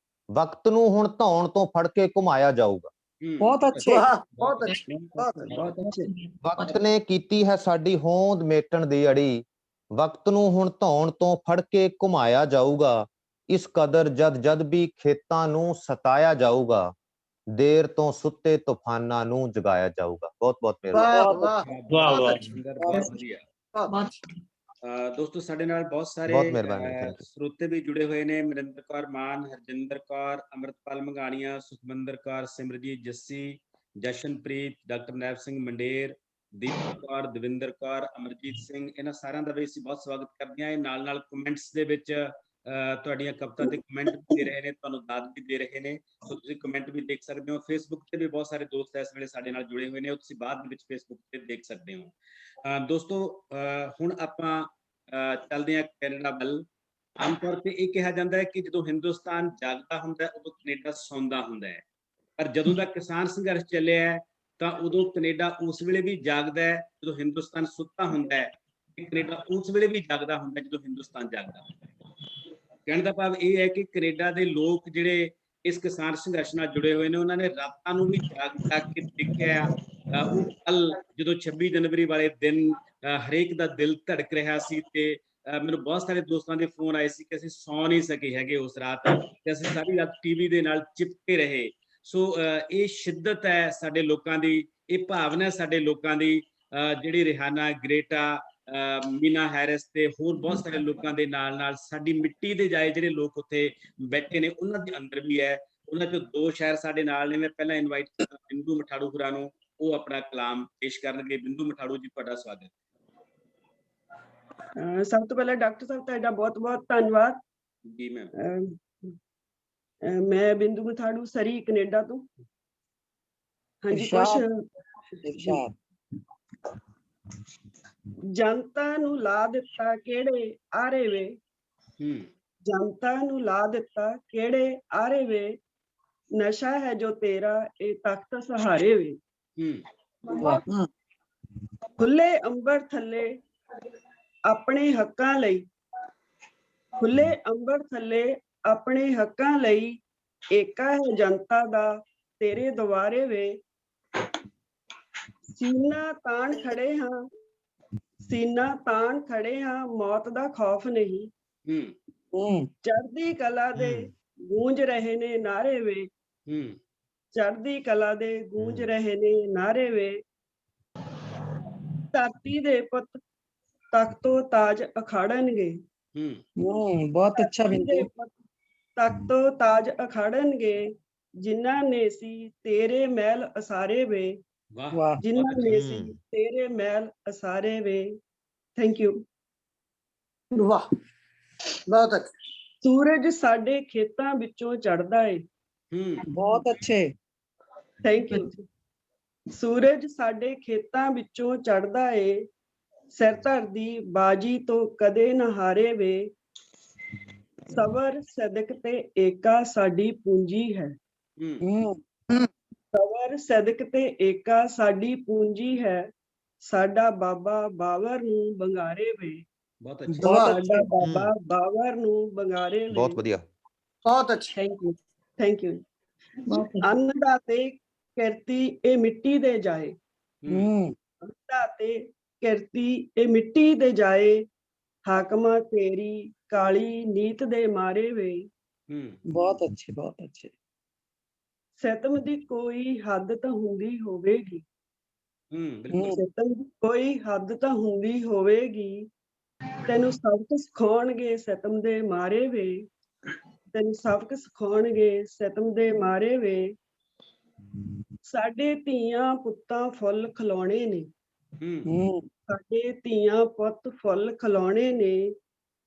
ਵਕਤ ਨੂੰ ਹੁਣ ਧੌਣ ਤੋਂ ਫੜ ਕੇ ਘੁਮਾਇਆ ਜਾਊਗਾ। बहुत अच्छे। ਵਾਹ ਬਹੁਤ ਅੱਛਾ। ਬਹੁਤ ਅੱਛਾ। बहुत अच्छे। ਵਕਤ ਨੇ ਕੀਤੀ ਹੈ ਸਾਡੀ ਹੋਂਦ ਮੇਟਣ ਦੀ ਅੜੀ, ਵਕਤ ਨੂੰ ਹੁਣ ਧੌਣ ਤੋਂ ਫੜ ਕੇ ਘੁਮਾਇਆ ਜਾਊਗਾ। ਇਸ ਕਦਰ ਜਦ ਜਦ ਵੀ ਖੇਤਾਂ ਨੂੰ ਸਤਾਇਆ ਜਾਊਗਾ, ਦੇਰ ਤੋਂ ਸੁੱਤੇ ਤੂਫਾਨਾਂ ਨੂੰ ਜਗਾਇਆ ਜਾਊਗਾ। ਬਹੁਤ ਬਹੁਤ ਮਿਹਰਬਾਨੀ। ਵਾਹ ਵਾਹ ਵਾਹ ਵਾਹ। ਸੁੰਦਰ, ਬਹੁਤ ਵਧੀਆ। ਦੋਸਤੋ ਸਾਡੇ ਨਾਲ ਬਹੁਤ ਸਾਰੇ ਬਹੁਤ ਮਿਹਰਬਾਨੀ, thank you। ਸਰੋਤੇ ਵੀ ਜੁੜੇ ਹੋਏ ਨੇ। ਮਨਿੰਦਰ ਕੌਰ ਮਾਨ, ਹਰਜਿੰਦਰ ਕੌਰ, ਅੰਮ੍ਰਿਤਪਾਲ ਮੰਗਾਣੀਆਂ, ਸੁਖਮੰਦਰ ਕੌਰ, ਸਿਮਰਜੀਤ ਜੱਸੀ, ਜਸ਼ਨਪ੍ਰੀਤ, ਡਾਕਟਰ ਨੈਬ ਸਿੰਘ ਮੰਡੇਰ, ਦੀਪਕ ਕੌਰ, ਦਵਿੰਦਰ ਕੌਰ, ਅਮਰਜੀਤ ਸਿੰਘ, ਇਹਨਾਂ ਸਾਰਿਆਂ ਦਾ ਵੀ ਅਸੀਂ ਬਹੁਤ ਸਵਾਗਤ ਕਰਦੇ ਹਾਂ। ਇਹ ਨਾਲ ਨਾਲ ਕਮੈਂਟਸ ਦੇ ਵਿੱਚ ਤੁਹਾਡੀਆਂ ਕਵਿਤਾ ਤੇ ਕਮੈਂਟ ਵੀ ਦੇ ਰਹੇ ਨੇ, ਤੁਹਾਨੂੰ ਦਾਦ ਵੀ ਦੇ ਰਹੇ ਨੇ, ਸੋ ਤੁਸੀਂ ਕਮੈਂਟ ਵੀ ਦੇਖ ਸਕਦੇ ਹੋ। ਫੇਸਬੁੱਕ ਤੇ ਵੀ ਬਹੁਤ ਸਾਰੇ ਦੋਸਤ ਇਸ ਵੇਲੇ ਸਾਡੇ ਨਾਲ ਜੁੜੇ ਹੋਏ ਨੇ, ਉਹ ਤੁਸੀਂ ਬਾਅਦ ਦੇ ਵਿੱਚ ਫੇਸਬੁੱਕ ਤੇ ਦੇਖ ਸਕਦੇ ਹੋ। ਦੋਸਤੋ ਹੁਣ ਆਪਾਂ ਚੱਲਦੇ ਹਾਂ ਕੈਨੇਡਾ ਵੱਲ। ਆਮ ਤੌਰ ਤੇ ਇਹ ਕਿਹਾ ਜਾਂਦਾ ਹੈ ਕਿ ਜਦੋਂ ਹਿੰਦੁਸਤਾਨ ਜਾਗਦਾ ਹੁੰਦਾ ਹੈ ਉਦੋਂ ਕੈਨੇਡਾ ਸੌਂਦਾ ਹੁੰਦਾ ਹੈ, ਪਰ ਜਦੋਂ ਦਾ ਕਿਸਾਨ ਸੰਘਰਸ਼ ਚੱਲਿਆ ਹੈ ਤਾਂ ਉਦੋਂ ਕੈਨੇਡਾ ਉਸ ਵੇਲੇ ਵੀ ਜਾਗਦਾ ਹੈ ਜਦੋਂ ਹਿੰਦੁਸਤਾਨ ਸੁੱਤਾ ਹੁੰਦਾ ਹੈ, ਤੇ ਕੈਨੇਡਾ ਉਸ ਵੇਲੇ ਵੀ ਜਾਗਦਾ ਹੁੰਦਾ ਜਦੋਂ ਹਿੰਦੁਸਤਾਨ ਜਾਗਦਾ ਹੁੰਦਾ ਹੈ। ਕਹਿਣ ਦਾ ਭਾਵ ਇਹ ਹੈ ਕਿ ਕੈਨੇਡਾ ਦੇ ਲੋਕ ਜਿਹੜੇ ਇਸ ਕਿਸਾਨ ਸੰਘਰਸ਼ ਨਾਲ ਜੁੜੇ ਹੋਏ ਨੇ, ਉਹਨਾਂ ਨੇ ਰਾਤਾਂ ਨੂੰ ਵੀ ਜਾਗ ਕੇ ਦੇਖਿਆ। ਉਹ ਕੱਲ ਜਦੋਂ 26 ਜਨਵਰੀ ਵਾਲੇ ਦਿਨ ਹਰੇਕ ਦਾ ਦਿਲ ਧੜਕ ਰਿਹਾ ਸੀ ਤੇ ਮੈਨੂੰ ਬਹੁਤ ਸਾਰੇ ਦੋਸਤਾਂ ਦੇ ਫੋਨ ਆਏ ਸੀ ਕਿ ਅਸੀਂ ਸੌ ਨਹੀਂ ਸਕੇ ਹੈਗੇ ਉਸ ਰਾਤ, ਤੇ ਅਸੀਂ ਸਾਰੀ ਰਾਤ ਟੀਵੀ ਦੇ ਨਾਲ ਚਿਪਕੇ ਰਹੇ। ਸੋ ਇਹ ਸ਼ਿੱਦਤ ਹੈ ਸਾਡੇ ਲੋਕਾਂ ਦੀ, ਇਹ ਭਾਵਨਾ ਸਾਡੇ ਲੋਕਾਂ ਦੀ, ਜਿਹੜੀ ਰਿਹਾਨਾ, ਗ੍ਰੇਟਾ, ਮੀਨਾ ਹੈਰਿਸ ਤੇ ਹੋਰ ਬਹੁਤ ਸਾਰੇ ਲੋਕਾਂ ਦੇ ਨਾਲ ਨਾਲ ਸਾਡੀ ਮਿੱਟੀ ਦੇ ਜਾਏ ਜਿਹੜੇ ਲੋਕ ਉੱਥੇ ਬੈਠੇ ਨੇ ਉਹਨਾਂ ਦੇ ਅੰਦਰ ਵੀ ਹੈ। ਉਹਨਾਂ ਚੋਂ ਦੋ ਸ਼ਾਇਰ ਸਾਡੇ ਨਾਲ ਨੇ। ਮੈਂ ਪਹਿਲਾਂ ਇਨਵਾਈਟ ਕੀਤਾ ਬਿੰਦੂ ਮਠਾੜੂ ਹੋਰਾਂ ਨੂੰ, ਉਹ ਆਪਣਾ ਕਲਾਮ ਪੇਸ਼ ਕਰਨਗੇ। ਬਿੰਦੂ ਮਠਾੜੂ ਜੀ, ਤੁਹਾਡਾ ਸਵਾਗਤ। ਸਭ ਤੋਂ ਪਹਿਲਾਂ ਡਾਕਟਰ ਸਾਹਿਬ ਤੁਹਾਡਾ ਬਹੁਤ ਬਹੁਤ ਧੰਨਵਾਦ ਜੀ ਮੈਮ। ਮੈਂ ਬਿੰਦੂ ਮਠਾੜੂ, ਸਰੀ, ਕੈਨੇਡਾ ਤੋਂ। ਹਾਂਜੀ, ਕੁਛ ਜਨਤਾ ਨੂੰ ਲਾ ਦਿੱਤਾ ਕਿਹੜੇ ਆਰੇ ਵੇ, ਜਨਤਾ ਨੂੰ ਲਾ ਦਿੱਤਾ ਕਿਹੜੇ ਆਰੇ ਵੇ, ਨਸ਼ਾ ਹੈ ਜੋ ਤੇਰਾ ਇਹ ਤਖਤ ਸਹਾਰੇ ਵੇ, ਖੁੱਲੇ ਅੰਬਰ ਥੱਲੇ ਆਪਣੇ ਹੱਕਾਂ ਲਈ, ਖੁੱਲੇ ਅੰਬਰ ਥੱਲੇ ਆਪਣੇ ਹੱਕਾਂ ਲਈ, ਏਕਾ ਹੈ ਜਨਤਾ ਦਾ ਤੇਰੇ ਦੁਆਰੇ ਵੇ, ਸੀਨਾ ਤਾਣ ਖੜੇ ਹਾਂ, ਸੀਨਾ ਤਾਣ ਖੜੇ ਹਾਂ, ਮੌਤ ਦਾ ਖੌਫ ਨਹੀਂ, ਚੜ੍ਹਦੀ ਕਲਾ ਦੇ ਗੂੰਜ ਰਹੇ ਨੇ ਨਾਰੇ ਵੇ, ਚੜ੍ਹਦੀ ਕਲਾ ਦੇ ਗੂੰਜ ਰਹੇ ਨੇ ਨਾਰੇ ਵੇ, ਧਰਤੀ ਦੇ ਪੁੱਤ ਤਖਤੋ ਤਾਜ ਅਖਾੜਨਗੇ, बहुत अच्छा बिंदु। ਤਖਤੋ ਤਾਜ ਅਖਾੜਨਗੇ, ਜਿਨ੍ਹਾਂ ਨੇ ਸੀ ਤੇਰੇ ਮਹਿਲ ਅਸਾਰੇ ਵੇ, वाह ਜਿਨ੍ਹਾਂ ਨੇ ਸੀ ਤੇਰੇ ਮਹਿਲ ਅਸਾਰੇ ਵੇ। Thank you. ਵਾਹ ਬਹੁਤ ਅੱਛਾ। ਸੂਰਜ ਸਾਡੇ ਖੇਤਾਂ ਵਿੱਚੋਂ ਚੜ੍ਹਦਾ ਏ। बहुत अच्छे। Thank you. ਸੂਰਜ ਸਾਡੇ ਖੇਤਾਂ ਵਿੱਚੋਂ ਚੜ੍ਹਦਾ ਏ, ਸਿਰ ਧਰਦੀ ਬਾਜੀ ਤੋਂ ਕਦੇ ਨਾ ਹਾਰੇ ਵੇ, ਸਬਰ ਸਦਕ ਤੇ ਏਕਾ ਸਾਡੀ ਪੂੰਜੀ ਹੈ। ਸਬਰ ਸਦਕ ਤੇ ਏਕਾ ਸਾਡੀ ਪੂੰਜੀ ਹੈ, ਸਾਡਾ ਬਾਬਾ ਬਾਵਰ ਨੂੰ ਬੰਗਾਰੇ ਵੇ। ਬਹੁਤ ਅੱਛੀ। ਸਾਡਾ ਬਾਬਾ ਬਾਵਰ ਨੂੰ ਬੰਗਾਰੇ ਵੇ। ਬਹੁਤ ਵਧੀਆ। ਬਹੁਤ ਅੱਛਾ। Thank you. ਅੰਨਦਾਤੇ ਕਿਰਤੀ ਇਹ ਮਿੱਟੀ ਦੇ ਜਾਏ, ਅੰਨਦਾਤੇ ਕਿਰਤੀ ਇਹ ਮਿੱਟੀ ਦੇ ਜਾਏ, ਹਾਕਮਾਂ ਤੇਰੀ ਕਾਲੀ ਨੀਤ ਦੇ ਮਾਰੇ ਵੇ। ਬਹੁਤ ਅੱਛੇ, ਬਹੁਤ ਅੱਛੇ। ਸਿਤਮ ਦੀ ਕੋਈ ਹੱਦ ਤਾਂ ਹੁੰਦੀ ਹੋਵੇਗੀ, ਬਿਲਕੁਲ। ਸਿਤਮ ਦੀ ਕੋਈ ਹੱਦ ਤਾਂ ਹੁੰਦੀ ਹੋਵੇਗੀ, ਤੈਨੂੰ ਸਬਕ ਸਿਖਾਉਣਗੇ ਸਿਤਮ ਦੇ ਮਾਰੇ ਵੇ, ਤੈਨੂੰ ਸਬਕ ਸਿਖਾਉਣਗੇ ਸਿਤਮ ਦੇ ਮਾਰੇ ਵੇ। ਸਾਡੇ ਧੀਆਂ ਪੁੱਤਾਂ ਫੁੱਲ ਖਿਲਾਉਣੇ ਨੇ, ਸਾਡੇ ਧੀਆਂ ਪੁੱਤ ਫੁੱਲ ਖਿਲਾਉਣੇ ਨੇ,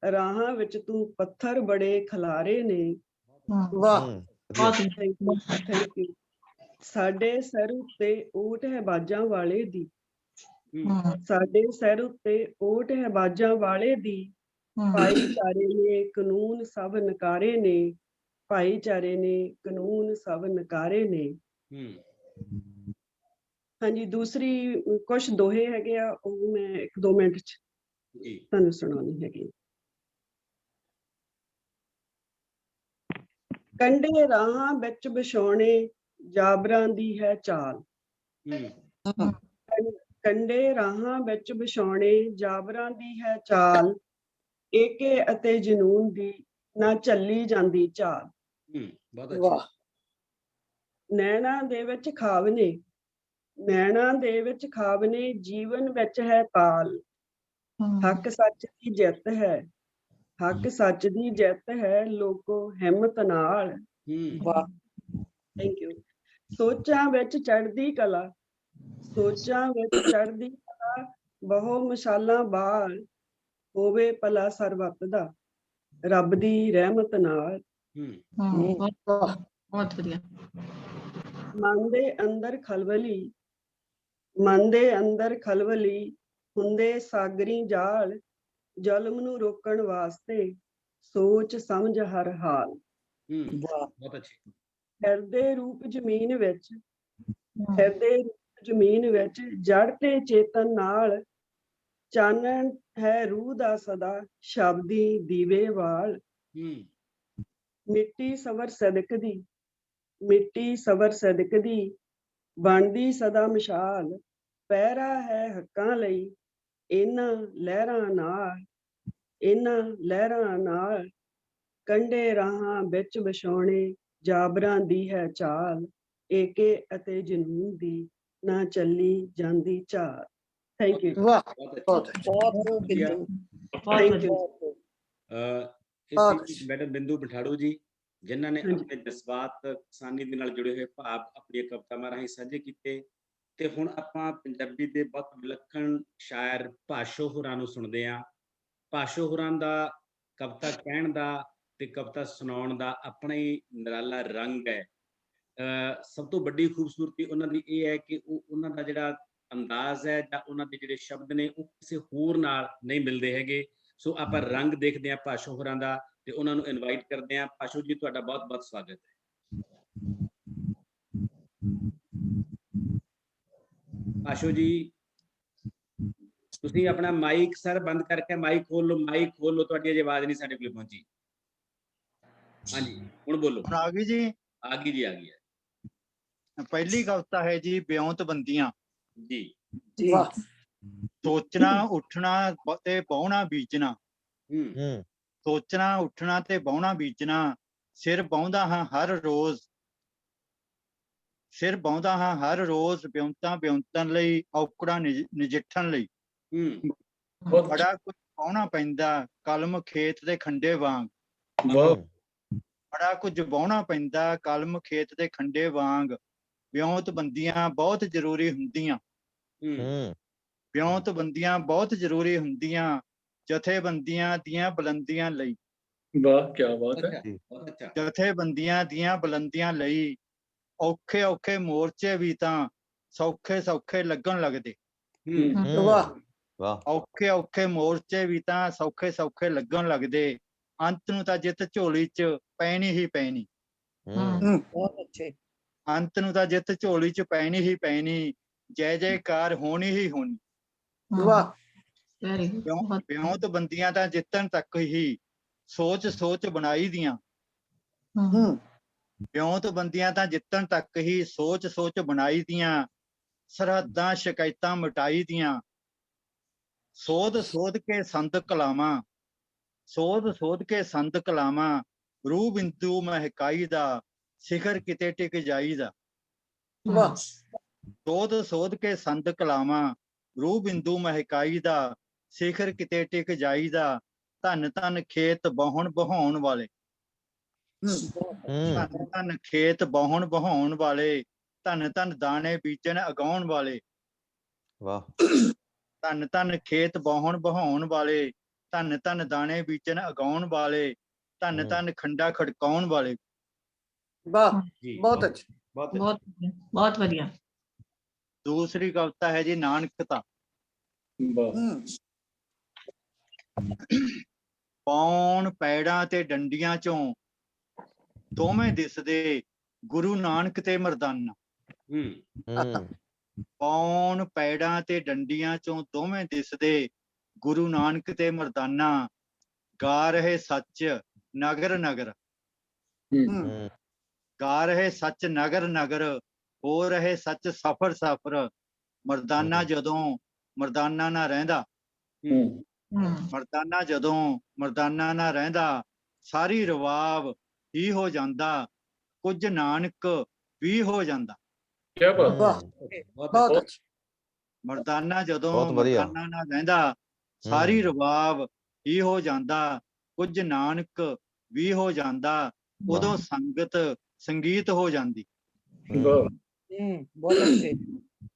ਰਾਹਾਂ ਵਿੱਚ ਤੂੰ ਪੱਥਰ ਬੜੇ ਖਿਲਾਰੇ ਨੇ। ਵਾਹ। Thank you. ਸਾਡੇ ਸਿਰ ਉੱਤੇ ਊਠ ਹੈ ਬਾਜਾਂ ਵਾਲੇ ਦੀ, ਸਾਡੇ ਸਿਰ ਉੱਤੇ ਊਠ ਹੈ ਬਾਜਾਂ ਵਾਲੇ ਦੀ, ਭਾਈਚਾਰੇ ਨੇ ਕਾਨੂੰਨ ਸਭ ਨਕਾਰੇ ਨੇ, ਭਾਈਚਾਰੇ ਨੇ ਕਾਨੂੰਨ ਸਭ ਨਕਾਰੇ ਨੇ। ਹਾਂਜੀ, ਦੂਸਰੀ ਕੁਛ ਦੋਹੇ ਹੈਗੇ ਆ, ਉਹ ਮੈਂ 1-2 ਮਿੰਟ ਚ ਤੁਹਾਨੂੰ ਸੁਣਾਉਣੀ ਹੈਗੀ। ਕੰਢੇ ਰਾਹਾਂ ਵਿੱਚ ਵਿਛਾਉਣੇ ਜਾਬਰਾਂ ਦੀ ਹੈ ਚਾਲ, ਕੰਢੇ ਰਾਹਾਂ ਵਿੱਚ ਵਿਛਾਉਣੇ ਜਾਬਰਾਂ ਦੀ ਹੈ ਚਾਲ, ਏਕੇ ਅਤੇ ਜਨੂਨ ਦੀ ਨਾ ਚੱਲੀ ਜਾਂਦੀ ਚਾਲ। ਵਾਹ। ਨੈਣਾਂ ਦੇ ਵਿੱਚ ਖਾਵਨੇ, ਨੈਣਾਂ ਦੇ ਵਿੱਚ ਖਾਵਨੇ, ਜੀਵਨ ਵਿੱਚ ਹੈ ਤਾਲ, ਹੱਕ ਸੱਚ ਦੀ ਜਿੱਤ ਹੈ, ਹੱਕ ਸੱਚ ਦੀ ਜਿੱਤ ਹੈ, ਲੋਕੋ ਹਿੰਮਤ ਨਾਲ। ਵਾਹ। Thank you. ਸੋਚਾਂ ਵਿੱਚ ਚੜ੍ਹਦੀ ਕਲਾ, ਸੋਚਾਂ ਵਿੱਚ ਚੜ੍ਹਦੀ ਕਲਾ, ਬਹੁ ਮਸ਼ਾਲਾਂ ਬਾਲ, ਹੋਵੇ ਭਲਾ ਸਰਬੱਤ ਦਾ ਰੱਬ ਦੀ ਰਹਿਮਤ ਨਾਲ। ਬਹੁਤ ਵਧੀਆ। ਮਨ ਦੇ ਅੰਦਰ ਖਲਬਲੀ, ਮਨ ਦੇ ਅੰਦਰ ਖਲਬਲੀ, ਹੁੰਦੇ ਸਾਗਰੀ ਜਾਲ, ਜ਼ੁਲਮ ਨੂੰ ਰੋਕਣ ਵਾਸਤੇ ਸੋਚ ਸਮਝ ਹਰ ਹਾਲ। ਬਹੁਤ ਅੱਛੀ। ਹਿਰਦੇ ਰੂਪ ਜ਼ਮੀਨ ਵਿੱਚ, ਹਿਰਦੇ ਰੂਪ ਜ਼ਮੀਨ ਵਿੱਚ, ਜੜ ਤੇ ਚੇਤਨ ਨਾਲ, ਚਾਨਣ ਹੈ ਰੂਹ ਦਾ ਸਦਾ, ਸ਼ਬਦੀ ਦੀਵੇ ਵਾਲ। ਮਿੱਟੀ ਸਬਰ ਸਦਕ ਦੀ, ਮਿੱਟੀ ਸਬਰ ਸਦਕ ਦੀ, ਬਣਦੀ ਸਦਾ ਮਿਸਾਲ, ਪਹਿਰਾ ਹੈ ਹੱਕਾਂ ਲਈ ਇਹਨਾਂ ਲਹਿਰਾਂ ਨਾਲ, ਇਹਨਾਂ ਲਹਿਰਾਂ ਨਾਲ, ਕੰਢੇ ਰਾਹਾਂ ਵਿੱਚ ਵਿਛਾਉਣੇ ਜਾਬਰਾਂ ਦੀ ਹੈ ਚਾਲ, ਏਕੇ ਅਤੇ ਜਨੂਨ ਦੀ ਨਾ ਚੱਲੀ ਜਾਂਦੀ ਚਾਲ। Thank you. ਵਾਹ। ਬਹੁਤ ਥੈਂਕ ਯੂ। ਮੈਡਮ ਬਿੰਦੂ ਬਠਾੜੂ ਜੀ, ਜਿਨ੍ਹਾਂ ਨੇ ਆਪਣੇ ਜਜ਼ਬਾਤ ਕਿਸਾਨੀ ਦੇ ਨਾਲ ਜੁੜੇ ਹੋਏ ਭਾਵ ਆਪਣੀਆਂ ਕਵਿਤਾਵਾਂ ਰਾਹੀਂ ਸਾਂਝੇ ਕੀਤੇ। ਤੇ ਹੁਣ ਆਪਾਂ ਪੰਜਾਬੀ ਦੇ ਬਹੁਤ ਵਿਲੱਖਣ ਸ਼ਾਇਰ ਭਾਸ਼ੋ ਹੋਰਾਂ ਨੂੰ ਸੁਣਦੇ ਹਾਂ। ਭਾਸ਼ੋ ਹੋਰਾਂ ਦਾ ਕਵਿਤਾ ਕਹਿਣ ਦਾ ਤੇ ਕਵਿਤਾ ਸੁਣਾਉਣ ਦਾ ਆਪਣਾ ਹੀ ਨਿਰਾਲਾ ਰੰਗ ਹੈ। ਸਭ ਤੋਂ ਵੱਡੀ ਖੂਬਸੂਰਤੀ ਉਹਨਾਂ ਦੀ ਇਹ ਹੈ ਕਿ ਉਹਨਾਂ ਦਾ ਜਿਹੜਾ ਅੰਦਾਜ਼ ਹੈ ਜਾਂ ਉਹਨਾਂ ਦੇ ਜਿਹੜੇ ਸ਼ਬਦ ਨੇ ਉਹ ਕਿਸੇ ਹੋਰ ਨਾਲ ਨਹੀਂ ਮਿਲਦੇ ਹੈਗੇ। ਸੋ ਆਪਾਂ ਰੰਗ ਦੇਖਦੇ ਹਾਂ ਭਾਸ਼ੋ ਹੋਰਾਂ ਦਾ ਤੇ ਉਹਨਾਂ ਨੂੰ ਇਨਵਾਈਟ ਕਰਦੇ ਹਾਂ। ਭਾਸ਼ੋ ਜੀ, ਤੁਹਾਡਾ ਬਹੁਤ ਬਹੁਤ ਸਵਾਗਤ ਹੈ। ਭਾਸ਼ੋ ਜੀ, ਤੁਸੀਂ ਆਪਣਾ ਮਾਈਕ ਸਰ ਬੰਦ ਕਰਕੇ ਮਾਈਕ ਖੋਲ ਲਓ, ਮਾਈਕ ਖੋਲ ਲਓ, ਤੁਹਾਡੀ ਅਜੇ ਆਵਾਜ਼ ਨਹੀਂ ਸਾਡੇ ਕੋਲ ਪਹੁੰਚੀ। ਹਾਂਜੀ, ਹੁਣ ਬੋਲੋ। ਆ ਗਈ ਜੀ? ਆ ਗਈ ਜੀ, ਆ ਗਈ ਹੈ। ਪਹਿਲੀ ਕਵਿਤਾ ਹੈ ਜੀ ਵਿਉਂਤ ਬੰਦੀਆਂ ਜੀ। ਸੋਚਣਾ ਉੱਠਣਾ ਤੇ ਬਾਹੁਣਾ ਬੀਜਣਾ, ਸੋਚਣਾ ਉੱਠਣਾ ਤੇ ਬਾਹੁਣਾ ਬੀਜਣਾ, ਸਿਰ ਬਾਹੁੰਦਾ ਹਾਂ ਹਰ ਰੋਜ਼, ਸਿਰ ਬਾਹੁੰਦਾ ਹਾਂ ਹਰ ਰੋਜ਼, ਵਿਉਂਤਾਂ ਵਿਉਂਤਣ ਲਈ, ਔਕੜਾਂ ਨਜਿੱਠਣ ਲਈ, ਬੜਾ ਕੁਝ ਬਾਹੁਣਾ ਪੈਂਦਾ ਕਲਮ ਖੇਤ ਦੇ ਖੰਡੇ ਵਾਂਗ, ਬੜਾ ਕੁਝ ਵਾਹੁਣਾ ਪੈਂਦਾ ਕਲਮ ਖੇਤ ਦੇ ਖੰਡੇ ਵਾਂਗ, ਵਿਉਂਤ ਬੰਦੀਆਂ ਬਹੁਤ ਜ਼ਰੂਰੀ ਹੁੰਦੀਆਂ, ਵਿਉਂਤ ਬੰਦੀਆਂ ਬਹੁਤ ਜ਼ਰੂਰੀ ਹੁੰਦੀਆਂ, ਜਥੇਬੰਦੀਆਂ ਦੀਆਂ ਬੁਲੰਦੀਆਂ ਲਈ। ਵਾਹ, ਕੀ ਬਾਤ ਹੈ। ਜਥੇਬੰਦੀਆਂ ਦੀਆਂ ਬੁਲੰਦੀਆਂ ਲਈ, ਔਖੇ ਔਖੇ ਮੋਰਚੇ ਵੀ ਤਾਂ ਸੌਖੇ ਸੌਖੇ ਲੱਗਣ ਲੱਗਦੇ। ਵਾਹ ਔਖੇ ਔਖੇ ਮੋਰਚੇ ਵੀ ਤਾਂ ਸੌਖੇ ਸੌਖੇ ਲੱਗਣ ਲੱਗਦੇ, ਅੰਤ ਨੂੰ ਤਾਂ ਜਿੱਤ ਝੋਲੀ 'ਚ ਪੈਣੀ ਹੀ ਪੈਣੀ। बहुत अच्छे। ਅੰਤ ਨੂੰ ਤਾਂ ਜਿੱਤ ਝੋਲੀ 'ਚ ਪੈਣੀ ਹੀ ਪੈਣੀ, ਜੈ ਜੈਕਾਰ ਹੋਣੀ ਹੀ ਹੋਣੀ। वाह वेरी गुड। ਵਿਉਂਤ ਬੰਦੀਆਂ ਤਾਂ ਜਿੱਤਣ ਤੱਕ ਹੀ, ਸੋਚ ਸੋਚ ਬਣਾਈ ਦੀਆਂ। ਵਿਉਂਤ ਬੰਦੀਆਂ ਤਾਂ ਜਿੱਤਣ ਤੱਕ ਹੀ, ਸੋਚ ਸੋਚ ਬਣਾਈ ਦੀਆਂ। ਸਰਹੱਦਾਂ ਸ਼ਿਕਾਇਤਾਂ ਮਿਟਾਈ ਦੀਆਂ। ਸੋਧ ਸੋਧ ਕੇ ਸੰਦ ਕਲਾਵਾਂ, ਸੋਧ ਸੋਧ ਕੇ ਸੰਦ ਕਲਾਵਾਂ। ਰੂਹ ਬਿੰਦੂ ਮਹਿਕਾਈ ਦਾ, ਸਿਖਰ ਕਿਤੇ ਟਿਕ ਜਾਈਦਾ। वाह ਸੋਧ ਸੋਧ ਕੇ ਸੰਦ ਕਲਾਵਾਂ, ਰੂਹ ਬਿੰਦੂ ਮਹਿਕਾਈ ਦਾ, ਸਿਖਰ ਕਿਤੇ ਟਿਕ ਜਾਈਦਾ। ਧੰਨ ਧੰਨ ਖੇਤ ਬਾਹੁਣ ਬਹਾਉਣ ਵਾਲੇ, ਧੰਨ ਧੰਨ ਖੇਤ ਬਾਹੁਣ ਬਹਾਉਣ ਵਾਲੇ। ਧੰਨ ਧੰਨ ਦਾਣੇ ਬੀਜਣ ਉਗਾਉਣ ਵਾਲੇ। ਵਾਹ ਧੰਨ ਧੰਨ ਖੇਤ ਬਾਹੁਣ ਬਹਾਉਣ ਵਾਲੇ। ਧੰਨ ਧੰਨ ਦਾਣੇ ਬੀਜਣ ਉਗਾਉਣ ਵਾਲੇ। ਧੰਨ ਧੰਨ ਖੰਡਾ ਖੜਕਾਉਣ ਵਾਲੇ। वाह ਜੀ बहुत अच्छे। ਬਹੁਤ ਅੱਛਾ। बहुत बढ़िया, बहुत बढ़िया। ਦੂਸਰੀ ਕਵਿਤਾ ਹੈ ਜੀ ਨਾਨਕਤਾ। ਵਾਹ ਪੌਣ ਪੈੜਾਂ ਤੇ ਡੰਡੀਆਂ ਚੋਂ ਦੋਵੇਂ ਦਿਸਦੇ, ਗੁਰੂ ਨਾਨਕ ਤੇ ਮਰਦਾਨਾ। ਪੌਣ ਪੈੜਾਂ ਤੇ ਡੰਡੀਆਂ ਚੋਂ ਦੋਵੇਂ ਦਿਸਦੇ, ਗੁਰੂ ਨਾਨਕ ਤੇ ਮਰਦਾਨਾ। ਗਾ ਰਹੇ ਸੱਚ ਨਗਰ ਨਗਰ, ਗਾ ਰਹੇ ਸੱਚ ਨਗਰ ਨਗਰ। ਹੋ ਰਹੇ ਸੱਚ ਸਫਰ ਸਫਰ। ਮਰਦਾਨਾ ਜਦੋਂ ਮਰਦਾਨਾ ਨਾ ਰਹਿੰਦਾ, ਮਰਦਾਨਾ ਜਦੋਂ ਮਰਦਾਨਾ ਨਾ ਰਹਿੰਦਾ। ਸਾਰੀ ਰਵਾਬ ਹੀ ਹੋ ਜਾਂਦਾ, ਕੁਝ ਨਾਨਕ ਵੀ ਹੋ ਜਾਂਦਾ। ਕੀ ਬਾਤ। वाह ਬਹੁਤ बहुत ਅੱਛਾ। अच्छे। ਮਰਦਾਨਾ ਜਦੋਂ ਬਹੁਤ ਵਧੀਆ। ਮਰਦਾਨਾ ਨਾ ਰਹਿੰਦਾ, ਸਾਰੀ ਰਵਾਬ ਹੀ ਹੋ ਜਾਂਦਾ, ਕੁਝ ਨਾਨਕ ਵੀ ਹੋ ਜਾਂਦਾ। ਉਦੋਂ ਸੰਗਤ ਸੰਗੀਤ ਹੋ ਜਾਂਦੀ। ਵਾਹ बहुत अच्छे।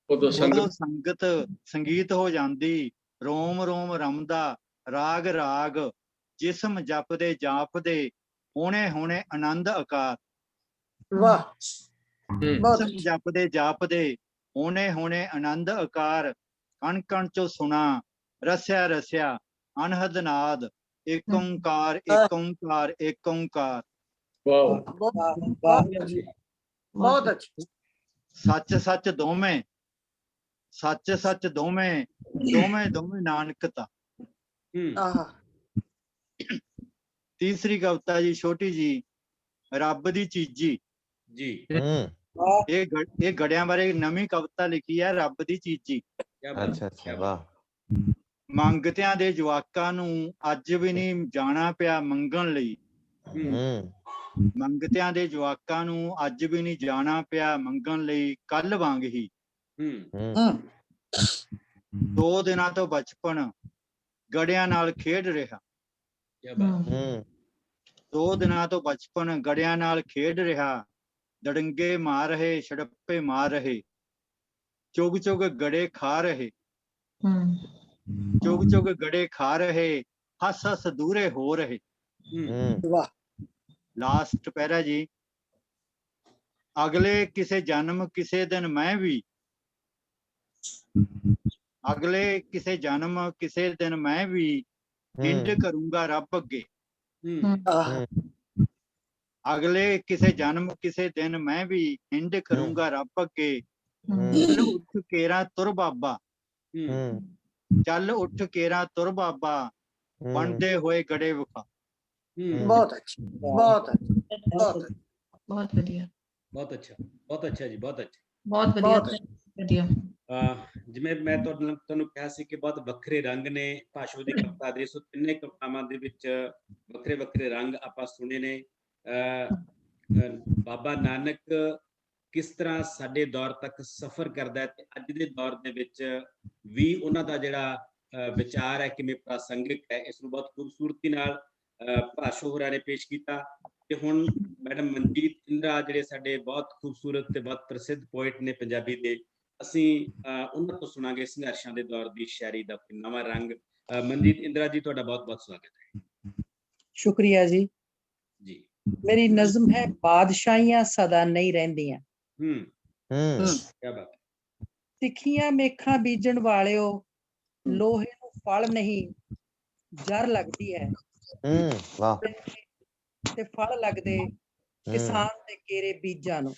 ਉਦੋਂ ਉਦੋਂ ਸੰਗਤ ਸੰਗਤ ਸੰਗੀਤ ਹੋ ਜਾਂਦੀ। ਰੋਮ ਰੋਮ ਰਮਦਾ ਰਾਗ ਰਾਗ, ਜਿਸਮ ਜਪਦੇ ਜਾਪਦੇ, ਹੋਣੇ ਹੋਣੇ ਆਨੰਦ ਆਕਾਰ। वाह बहुत ਜਿਸਮ अच्छे। ਜਪਦੇ ਜਾਪਦੇ, ਹੋਣੇ ਹੋਣੇ ਆਨੰਦ ਆਕਾਰ। ਕਣ ਕਣ ਚੋਂ ਸੁਣਾ ਰਸਿਆ ਰਸਿਆ ਅਨਹਦ ਨਾਦ। ਏਕ ਓੰਕਾਰ ਏਕ ਓੰਕਾਰ ਏਕ ਓੰਕਾਰ। ਵਾਹ बहुत अच्छे। बहुत अच्छे। ਸੱਚ ਸੱਚ ਦੋਵੇਂ, ਸੱਚ ਸੱਚ ਦੋਵੇਂ, ਦੋਵੇਂ ਦੋਵੇਂ ਨਾਨਕਤਾ। आहा ਤੀਸਰੀ ਕਵਿਤਾ ਜੀ ਛੋਟੀ ਜੀ, ਰੱਬ ਦੀ ਚੀਜੀ। ਜੀ वाह ਇਹ ਗੜਿਆਂ ਬਾਰੇ ਨਵੀਂ ਕਵਿਤਾ ਲਿਖੀ ਹੈ, ਰੱਬ ਦੀ ਚੀਜੀ। ਕੀ ਬਾਤ ਅੱਛਾ ਹੈ, ਅੱਛਾ ਕਿਆ ਵਾਹ ਮੰਗਤਿਆਂ ਦੇ ਜਵਾਕਾਂ ਨੂੰ ਅੱਜ ਵੀ ਨਹੀਂ ਜਾਣਾ ਪਿਆ ਮੰਗਣ ਲਈ। ਮੰਗਤਿਆਂ ਦੇ ਜਵਾਕਾਂ ਨੂੰ ਅੱਜ ਵੀ ਨਹੀਂ ਜਾਣਾ ਪਿਆ ਮੰਗਣ ਲਈ, ਕੱਲ ਵਾਂਗ ਹੀ। 2 ਦਿਨਾਂ ਤੋਂ ਬਚਪਨ ਗੜਿਆਂ ਨਾਲ ਖੇਡ ਰਿਹਾ। ਕੀ ਬਾਤ। 2 ਦਿਨਾਂ ਤੋਂ ਬਚਪਨ ਗੜਿਆਂ ਨਾਲ ਖੇਡ ਰਿਹਾ। ਦੜੰਗੇ ਮਾਰ ਰਹੇ, ਛੜੱਪੇ ਮਾਰ ਰਹੇ, ਚੁਗ ਚੁਗ ਗੜੇ ਖਾ ਰਹੇ। ਚੁਗ ਚੁਗ ਗੜੇ ਖਾ ਰਹੇ, ਹੱਸ ਹੱਸ ਦੂਰੇ ਹੋ ਰਹੇ। वाह ਲਾਸਟ ਪੈਰਾ ਜੀ, ਅਗਲੇ ਕਿਸੇ ਜਨਮ ਕਿਸੇ ਦਿਨ ਮੈਂ ਵੀ, ਅਗਲੇ ਕਿਸੇ ਜਨਮ ਕਿਸੇ ਦਿਨ ਮੈਂ ਵੀ, ਹਿੰਡ ਕਰੂੰਗਾ ਰੱਬ ਅੱਗੇ। आहा ਅਗਲੇ ਕਿਸੇ ਜਨਮ ਕਿਸੇ ਦਿਨ ਮੈਂ ਵੀ, ਹਿੰਡ ਕਰੂੰਗਾ ਰੱਬ ਅੱਗੇ। ਚੱਲ ਉੱਠ ਕੇਰਾ ਤੁਰ ਬਾਬਾ, ਚੱਲ ਉੱਠ ਕੇਰਾ ਤੁਰ ਬਾਬਾ, ਬਣਦੇ ਹੋਏ ਗੜੇ ਵਿਖਾ। बहुत अच्छे। बहुत अच्छे। बहुत अच्छे। बहुत बढ़िया, ਬਹੁਤ ਅੱਛਾ, ਬਹੁਤ ਅੱਛਾ ਜੀ, ਬਹੁਤ ਅੱਛਾ। बहुत बढ़िया, बहुत बढ़िया। ਜਿਵੇਂ ਮੈਂ ਤੁਹਾਨੂੰ ਕਿਹਾ ਸੀ ਕਿ ਬਹੁਤ ਵੱਖਰੇ ਰੰਗ ਨੇ ਭਾਸ਼ਾ ਦੀ ਕਵਿਤਾ ਦੇ। ਸੋ ਤਿੰਨੇ ਕਵਿਤਾਵਾਂ ਦੇ ਵਿੱਚ ਵੱਖਰੇ ਵੱਖਰੇ ਰੰਗ ਆਪਾਂ ਸੁਣੇ ਨੇ। ਬਾਬਾ ਨਾਨਕ ਕਿਸ ਤਰ੍ਹਾਂ ਸਾਡੇ ਦੌਰ ਤੱਕ ਸਫ਼ਰ ਕਰਦਾ ਹੈ ਤੇ ਅੱਜ ਦੇ ਦੌਰ ਦੇ ਵਿੱਚ ਵੀ ਉਹਨਾਂ ਦਾ ਜਿਹੜਾ ਵਿਚਾਰ ਹੈ ਕਿਵੇਂ ਪ੍ਰਾਸੰਗਿਕ ਹੈ, ਇਸ ਨੂੰ ਬਹੁਤ ਖੂਬਸੂਰਤੀ ਨਾਲ ਭਾਸ਼ਾ ਹੋਰਾਂ ਨੇ ਪੇਸ਼ ਕੀਤਾ। ਤੇ ਹੁਣ ਮੈਡਮ ਮਨਜੀਤ ਇੰਦਰਾ ਜਿਹੜੇ ਸਾਡੇ ਬਹੁਤ ਖੂਬਸੂਰਤ ਤੇ ਬਹੁਤ ਪ੍ਰਸਿੱਧ ਪੋਇਟ ਨੇ ਪੰਜਾਬੀ ਦੇ, ਅਸੀਂ ਉਹਨਾਂ ਤੋਂ ਸੁਣਾਂਗੇ ਸੰਘਰਸ਼ਾਂ ਦੇ ਦੌਰ ਦੀ ਸ਼ਾਇਰੀ ਦਾ ਨਵਾਂ ਰੰਗ। ਮਨਜੀਤ ਇੰਦਰਾ ਜੀ, ਤੁਹਾਡਾ ਬਹੁਤ ਬਹੁਤ ਸਵਾਗਤ ਹੈ। शुक्रिया जी। ਜੀ। मेरी नज्म है, बादशाहियां सदा नहीं रहंदियां। ਕੀ ਬਾਤ ਹੈ। ਤਿੱਖੀਆਂ ਮੇਖਾਂ ਬੀਜਣ ਵਾਲਿਓ, ਲੋਹੇ ਨੂੰ ਫਲ ਨਹੀਂ ਜਰ ਲੱਗਦੀ ਹੈ ਵਾਹ ਤੇ ਫਲ ਲੱਗਦੇ ਕਿਸਾਨ ਦੇ ਕੇਰੇ ਬੀਜਾਂ ਨੂੰ।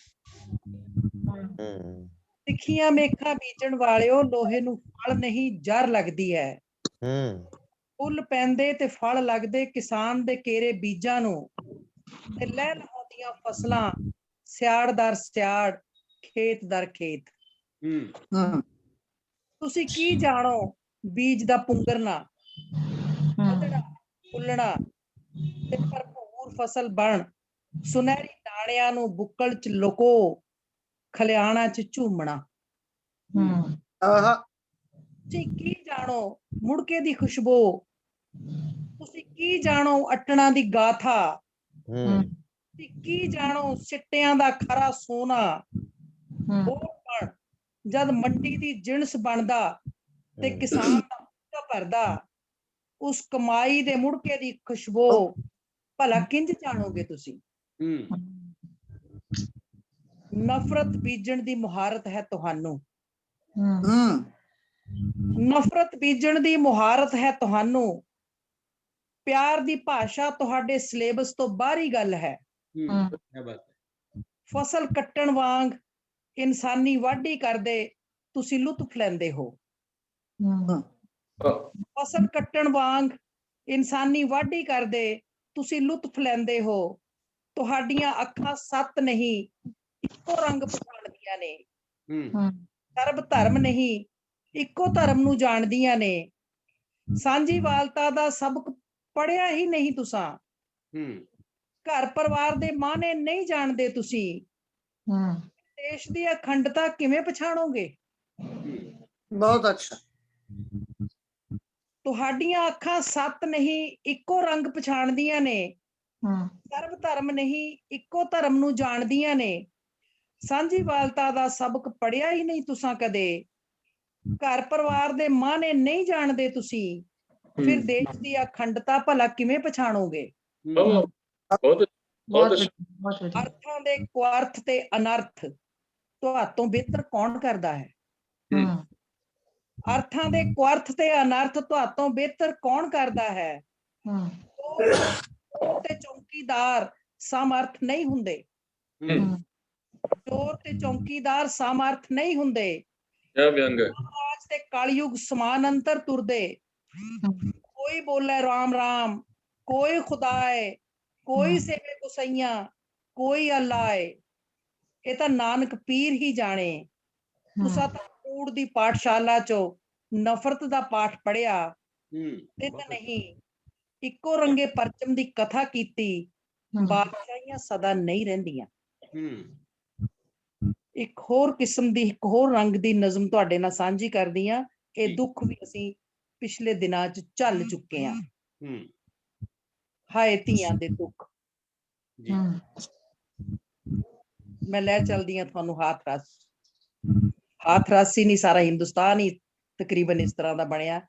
ਤਿੱਖੀਆਂ ਮੇਖਾਂ ਬੀਜਣ ਵਾਲਿਓ, ਲੋਹੇ ਨੂੰ ਫਲ ਨਹੀਂ ਜਰ ਲੱਗਦੀ ਹੈ। ਫੁੱਲ ਪੈਂਦੇ ਤੇ ਫਲ ਲੱਗਦੇ ਕਿਸਾਨ ਦੇ ਕੇਰੇ ਬੀਜਾਂ ਨੂੰ, ਤੇ ਲਹਿ ਲਹਾਉਂਦੀਆਂ ਫਸਲਾਂ ਸਿਆੜ ਦਰ ਸਿਆੜ, ਖੇਤ ਦਰ ਖੇਤ। ਤੁਸੀਂ ਕੀ ਜਾਣੋ ਬੀਜ ਦਾ ਪੁੰਗਰਨਾ, ਵਧਣਾ ਫੁੱਲਣਾ ਤੇ ਭਰਪੂਰ ਫਸਲ ਬਣ, ਸੁਨਹਿਰੀ ਦਾਣਿਆਂ ਨੂੰ ਬੁੱਕਲ ਚ ਲੁਕੋ, ਖਲਿਆਣਾ ਚ ਝੂਮਣਾ। ਤੁਸੀਂ ਕੀ ਜਾਣੋ ਮੁੜਕੇ ਦੀ ਖੁਸ਼ਬੂ, ਤੁਸੀਂ ਕੀ ਜਾਣੋ ਅਟਣਾ ਦੀ ਗਾਥਾ, ਤੁਸੀਂ ਕੀ ਜਾਣੋ ਸਿੱਟਿਆਂ ਦਾ ਖਰਾ ਸੋਨਾ। ਉਹ ਬਣ ਜਦ ਮੰਡੀ ਦੀ ਜਿਣਸ ਬਣਦਾ ਤੇ ਕਿਸਾਨ ਦਾ ਮੁੱਢਾ ਭਰਦਾ, ਉਸ ਕਮਾਈ ਦੇ ਮੁੜਕੇ ਦੀ ਖੁਸ਼ਬੂ ਭਲਾ ਕਿੰਜ ਜਾਣੋਗੇ ਤੁਸੀਂ। ਨਫ਼ਰਤ ਬੀਜਣ ਦੀ ਮੁਹਾਰਤ ਹੈ ਤੁਹਾਨੂੰ, ਨਫ਼ਰਤ ਬੀਜਣ ਦੀ ਮੁਹਾਰਤ ਹੈ ਤੁਹਾਨੂੰ, ਪਿਆਰ ਦੀ ਭਾਸ਼ਾ ਤੁਹਾਡੇ ਸਿਲੇਬਸ ਤੋਂ ਬਾਹਰੀ ਗੱਲ ਹੈ। ਫਸਲ ਕੱਟਣ ਵਾਂਗ ਇਨਸਾਨੀ ਵਾਢੀ ਕਰਦੇ ਤੁਸੀਂ ਲੁਤਫ ਲੈਂਦੇ ਹੋ। ਫਸਲ ਕੱਟਣ ਵਾਂਗ ਇਨਸਾਨੀ ਵਾਢੀ ਕਰਦੇ ਤੁਸੀਂ ਲੁਤਫ ਲੈਂਦੇ ਹੋ। ਤੁਹਾਡੀਆਂ ਅੱਖਾਂ ਸੱਤ ਨਹੀਂ ਇੱਕੋ ਰੰਗ ਪਛਾਣਦੀਆਂ ਨੇ, ਸਰਬ ਧਰਮ ਨਹੀਂ ਇੱਕੋ ਧਰਮ ਨੂੰ ਜਾਣਦੀਆਂ ਨੇ। ਸਾਂਝੀਵਾਲਤਾ ਦਾ ਸਬਕ ਪੜ੍ਹਿਆ ਹੀ ਨਹੀਂ ਤੁਸਾਂ, ਘਰ ਪਰਿਵਾਰ ਦੇ ਮਾਅਨੇ ਨਹੀਂ ਜਾਣਦੇ ਤੁਸੀਂ, ਦੇਸ਼ ਦੀ ਅਖੰਡਤਾ ਕਿਵੇਂ ਪਛਾਣੋਗੇ। ਬਹੁਤ ਅੱਛਾ। ਤੁਹਾਡੀਆਂ ਅੱਖਾਂ ਸੱਤ ਨਹੀਂ ਇੱਕੋ ਰੰਗ ਪਛਾਣਦੀਆਂ ਨੇ, ਸਰਬ ਧਰਮ ਨਹੀਂ ਇੱਕੋ ਧਰਮ ਨੂੰ ਜਾਣਦੀਆਂ ਨੇ। ਸਾਂਝੀਵਾਲਤਾ ਦਾ ਸਬਕ ਪੜ੍ਹਿਆ ਹੀ ਨਹੀਂ ਤੁਸਾਂ ਕਦੇ, ਘਰ ਪਰਿਵਾਰ ਦੇ ਮਾਅਨੇ ਨਹੀਂ ਜਾਣਦੇ ਤੁਸੀਂ, ਫਿਰ ਦੇਸ਼ ਦੀ ਅਖੰਡਤਾ ਭਲਾ ਕਿਵੇਂ ਪਛਾਣੋਗੇ। ਅਰਥਾਂ ਦੇ ਕੁਅਰਥ ਤੇ ਅਨਰਥ ਤੁਹਾਤੋਂ ਬਿਹਤਰ ਕੌਣ ਕਰਦਾ ਹੈ। ਅਰਥਾਂ ਦੇ ਕੁਅਰਥ ਤੇ ਅਨਰਥ ਤੁਹਾਤੋਂ ਬਿਹਤਰ ਕੌਣ ਕਰਦਾ ਹੈ। ਤੇ ਚੌਕੀਦਾਰ ਸਮਰਥ ਨਹੀਂ ਹੁੰਦੇ, ਚੋਰ ਤੇ ਚੌਕੀਦਾਰ ਸਮਰਥ ਨਹੀਂ ਹੁੰਦੇ। ਰਾਜ ਤੇ ਕਲਯੁਗ ਸਮਾਨ ਅੰਤਰ ਤੁਰਦੇ, ਕੋਈ ਬੋਲੇ ਰਾਮ ਰਾਮ, ਕੋਈ ਖੁਦਾਏ, ਕੋਈ ਸੇਵੇ ਗੁਸਈਆਂ, ਕੋਈ ਅੱਲਾ ਏ। ਇਹ ਤਾਂ ਨਾਨਕ ਪੀਰ ਹੀ ਜਾਣੇ। ਤੁਸਾਂ ਤਾਂ ਕੂੜ ਦੀ ਪਾਠਸ਼ਾਲਾ ਚੋਂ ਨਫ਼ਰਤ ਦਾ ਪਾਠ ਪੜ੍ਹਿਆ, ਤੇ ਤਾਂ ਨਹੀਂ ਇੱਕੋ ਰੰਗੇ ਪਰਚਮ ਦੀ ਕਥਾ ਕੀਤੀ, ਬਾਦਸ਼ਾਹੀਆਂ ਸਦਾ ਨਹੀਂ ਰਹਿੰਦੀਆਂ। ਇੱਕ ਹੋਰ ਕਿਸਮ ਦੀ, ਇੱਕ ਹੋਰ ਰੰਗ ਦੀ ਨਜ਼ਮ ਤੁਹਾਡੇ ਨਾਲ ਸਾਂਝੀ ਕਰਦੀ ਹਾਂ। ਇਹ ਦੁੱਖ ਵੀ ਅਸੀਂ ਪਿਛਲੇ ਦਿਨਾਂ 'ਚ ਝੱਲ ਚੁੱਕੇ ਹਾਂ। ਹਾਏ ਧੀਆਂ ਦੇ ਦੁੱਖ। ਮੈਂ ਲੈ ਚਲਦੀ ਹਾਂ ਤੁਹਾਨੂੰ ਹਾਥਰਸ। ਹਾਥਰਸ ਹੀ ਨਹੀਂ, ਸਾਰਾ ਹਿੰਦੁਸਤਾਨ ਹੀ ਤਕਰੀਬਨ ਇਸ ਤਰ੍ਹਾਂ ਦਾ ਬਣਿਆ।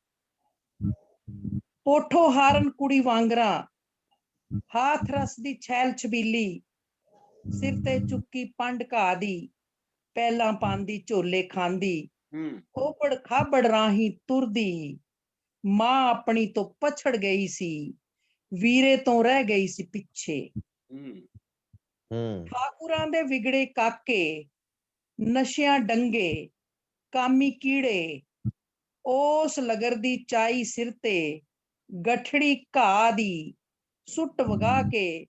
ਪੋਠੋ ਹਾਰਨ ਕੁੜੀ ਵਾਂਗਰਾਂ, ਹਾਥਰਸ ਦੀ छैल ਛਬੀਲੀ, ਸਿਰ ਤੇ ਚੁੱਕੀ ਪੰਡ ਘਾਹ ਦੀ, ਪਹਿਲਾਂ ਪਾਂਦੀ ਝੋਲੇ ਖਾਂਦੀ, ਖੋਬੜ ਖਾਬੜ ਰਾਹੀਂ ਤੁਰਦੀ। ਮਾਂ ਆਪਣੀ ਤੋਂ ਪਛੜ ਗਈ ਸੀ, ਵੀਰੇ ਤੋਂ ਰਹਿ ਗਈ ਸੀ ਪਿੱਛੇ। ਠਾਕੁਰਾਂ ਦੇ ਵਿਗੜੇ ਕਾਕੇ, ਨਸ਼ਿਆਂ ਡੰਗੇ, ਕਾਮੀ ਕੀੜੇ, ਉਸ ਲਗਰ ਦੀ ਚਾਈ ਸਿਰ ਤੇ, ਗਠੜੀ ਘਾਹ ਦੀ ਸੁੱਟ ਵਗਾ ਕੇ,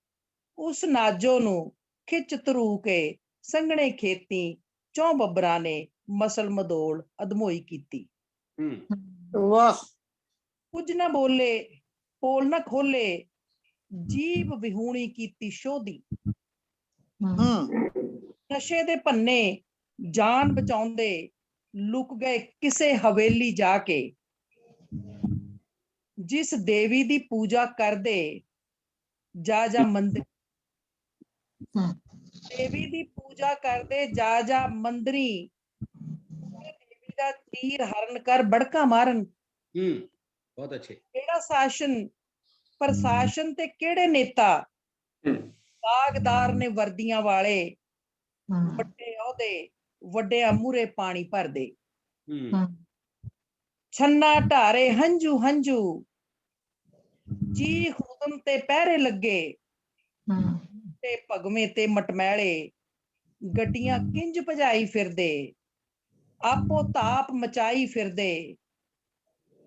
ਉਸ ਨਾਜੋ ਨੂੰ ਖਿੱਚ ਧਰੂ ਕੇ, ਸੰਘਣੇ ਖੇਤੀ ਚੌਂ ਬੱਬਰਾਂ ਨੇ ਮਸਲ ਮਦੋੜ ਅਧਮੋਈ ਕੀਤੀ। ਵਾਹ। ਕੁਝ ਨਾ ਬੋਲੇ, ਪੋਲ ਨਾ ਖੋਲੇ, ਜੀਭ ਵਿਹੂਣੀ ਕੀਤੀ ਸ਼ੋਧੀ। ਨਸ਼ੇ ਦੇ ਭੰਨੇ ਜਾਨ ਬਚਾਉਂਦੇ, ਲੁਕ ਗਏ ਕਿਸੇ ਹਵੇਲੀ ਜਾ ਕੇ। ਜਿਸ ਦੇਵੀ ਦੀ ਪੂਜਾ ਕਰਦੇ, ਜਾ ਮੰਦਿਰ, ਦੇਵੀ ਦੀ ਪੂਜਾ ਕਰਦੇ ਜਾ ਮੰਦਰੀ, ਦੇਵੀ ਦਾ ਤੀਰ ਹਰਨ ਕਰ ਬੜਕਾ ਮਾਰਨ। ਬਹੁਤ ਅੱਛੇ। ਕਿਹੜਾ ਸ਼ਾਸਨ, ਪ੍ਰਸ਼ਾਸਨ ਤੇ ਕਿਹੜੇ ਨੇਤਾ, ਬਾਗਦਾਰ ਨੇ ਵਰਦੀਆਂ ਵਾਲੇ, ਵੱਡੇ ਅਹੁਦੇ, ਵੱਡਿਆਂ ਮੂਹਰੇ ਪਾਣੀ ਭਰਦੇ। ਛੰਨਾ ਢਾਰੇ ਹੰਝੂ ਹੰਝੂ, ਚੀਖ ਹੁਕਮ ਤੇ ਪਹਿਰੇ ਲੱਗੇ, ਤੇ ਭਗਵੇਂ ਤੇ ਮਟਮੈਲੇ, ਗੱਡੀਆਂ ਕਿੰਜ ਭਜਾਈ ਫਿਰਦੇ, ਆਪੋ ਤਾਪ ਮਚਾਈ ਫਿਰਦੇ,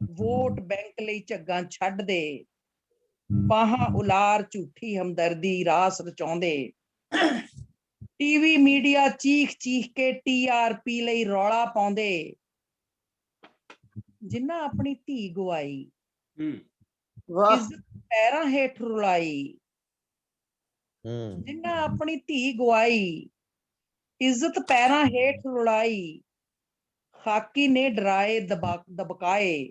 ਵੋਟ ਬੈਂਕ ਲਈ ਝੱਗਾਂ ਛੱਡਦੇ, ਬਾਹਾਂ ਉਲਾਰ ਝੂਠੀ ਹਮਦਰਦੀ ਰਾਸ ਰਚਾਉਂਦੇ, ਟੀਵੀ ਮੀਡੀਆ ਚੀਖ ਚੀਖ ਕੇ TRP ਲਈ ਰੌਲਾ ਪਾਉਂਦੇ, ਜਿਨ੍ਹਾਂ ਆਪਣੀ ਧੀ ਗਵਾਈ, ਇੱਜ਼ਤ ਪੈਰਾਂ ਹੇਠ ਰੁਲਾਈ, ਜਿਨ੍ਹਾਂ ਆਪਣੀ ਧੀ ਗਵਾਈ, ਇੱਜ਼ਤ ਪੈਰਾਂ ਹੇਠ ਰੁਲਾਈ, ਖਾਕੀ ਨੇ ਡਰਾਏ ਦਬਕਾਏ,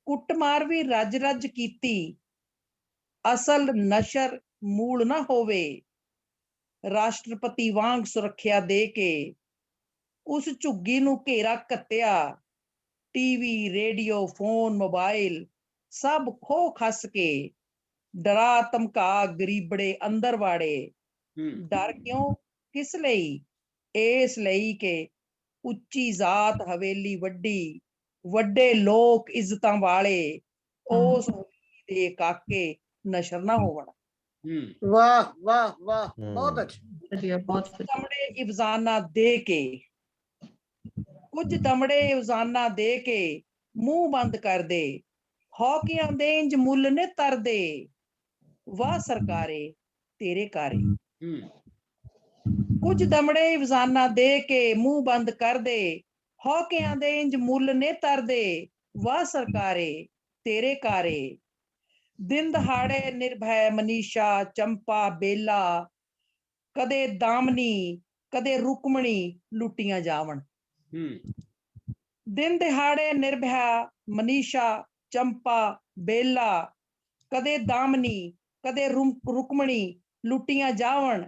ਕੁੱਟਮਾਰ ਵੀ ਰੱਜ ਰੱਜ ਕੀਤੀ, ਅਸਲ ਨਸ਼ਰ ਮੂਲ ਨਾ ਹੋਵੇ, ਰਾਸ਼ਟਰਪਤੀ ਵਾਂਗ ਸੁਰੱਖਿਆ ਦੇ ਕੇ ਉਸ ਝੁੱਗੀ ਨੂੰ ਘੇਰਾ ਕੱਤਿਆ, ਟੀਵੀ ਰੇਡੀਓ ਫੋਨ ਮੋਬਾਈਲ ਸਭ ਖੋ ਖਸ ਕੇ, ਡਰਾ ਧਮਕਾ ਗਰੀਬੜੇ ਅੰਦਰ ਵਾੜੇ, ਡਰ ਕਿਉਂ ਕਿਸ ਲਈ, ਇਸ ਲਈ ਕਿ ਉੱਚੀ ਜ਼ਾਤ ਹਵੇਲੀ ਵੱਡੀ, ਵੱਡੇ ਲੋਕ ਇੱਜ਼ਤਾਂ ਵਾਲੇ, ਉਸ ਦੇ ਕਾਕੇ ਨਸ਼ਰ ਨਾ ਹੋਵਣ। ਵਾਹ ਵਾਹ ਵਾਹ, ਬਹੁਤ ਅੱਛਾ। ਕੁਝ ਦਮੜੇ ਇਵਜ਼ਾਨਾ ਦੇ ਕੇ, ਕੁਝ ਦਮੜੇ ਇਵਜ਼ਾਨਾ ਦੇ ਕੇ ਮੂੰਹ ਬੰਦ ਕਰਦੇ, ਹੌਕਿਆਂ ਦੇ ਇੰਜ ਮੁੱਲ ਨੇ ਤਰਦੇ, ਵਾਹ ਸਰਕਾਰੇ ਤੇਰੇ ਕਾਰੇ। ਕੁਝ ਦਮੜੇ ਇਵਜ਼ਾਨਾ ਦੇ ਕੇ ਮੂੰਹ ਬੰਦ ਕਰਦੇ, ਹੌਕਿਆਂ ਦੇ ਇੰਜ ਮੁੱਲ ਨੇ ਤਰਦੇ, ਵਾਹ ਸਰਕਾਰੇ ਤੇਰੇ ਕਾਰੇ। ਦਿਨ ਦਹਾੜੇ ਨਿਰਭੈ ਮਨੀਸ਼ਾ ਚੰਪਾ ਬੇਲਾ, ਕਦੇ ਦਾਮਨੀ ਕਦੇ ਰੁਕਮਣੀ ਲੁੱਟੀਆਂ ਜਾਵਣ। ਦਿਨ ਦਿਹਾੜੇ ਨਿਰਭੈ ਮਨੀਸ਼ਾ ਚੰਪਾ ਬੇਲਾ, ਕਦੇ ਦਾਮਨੀ ਕਦੇ ਰੁਕਮਣੀ ਲੁੱਟੀਆਂ ਜਾਵਣ।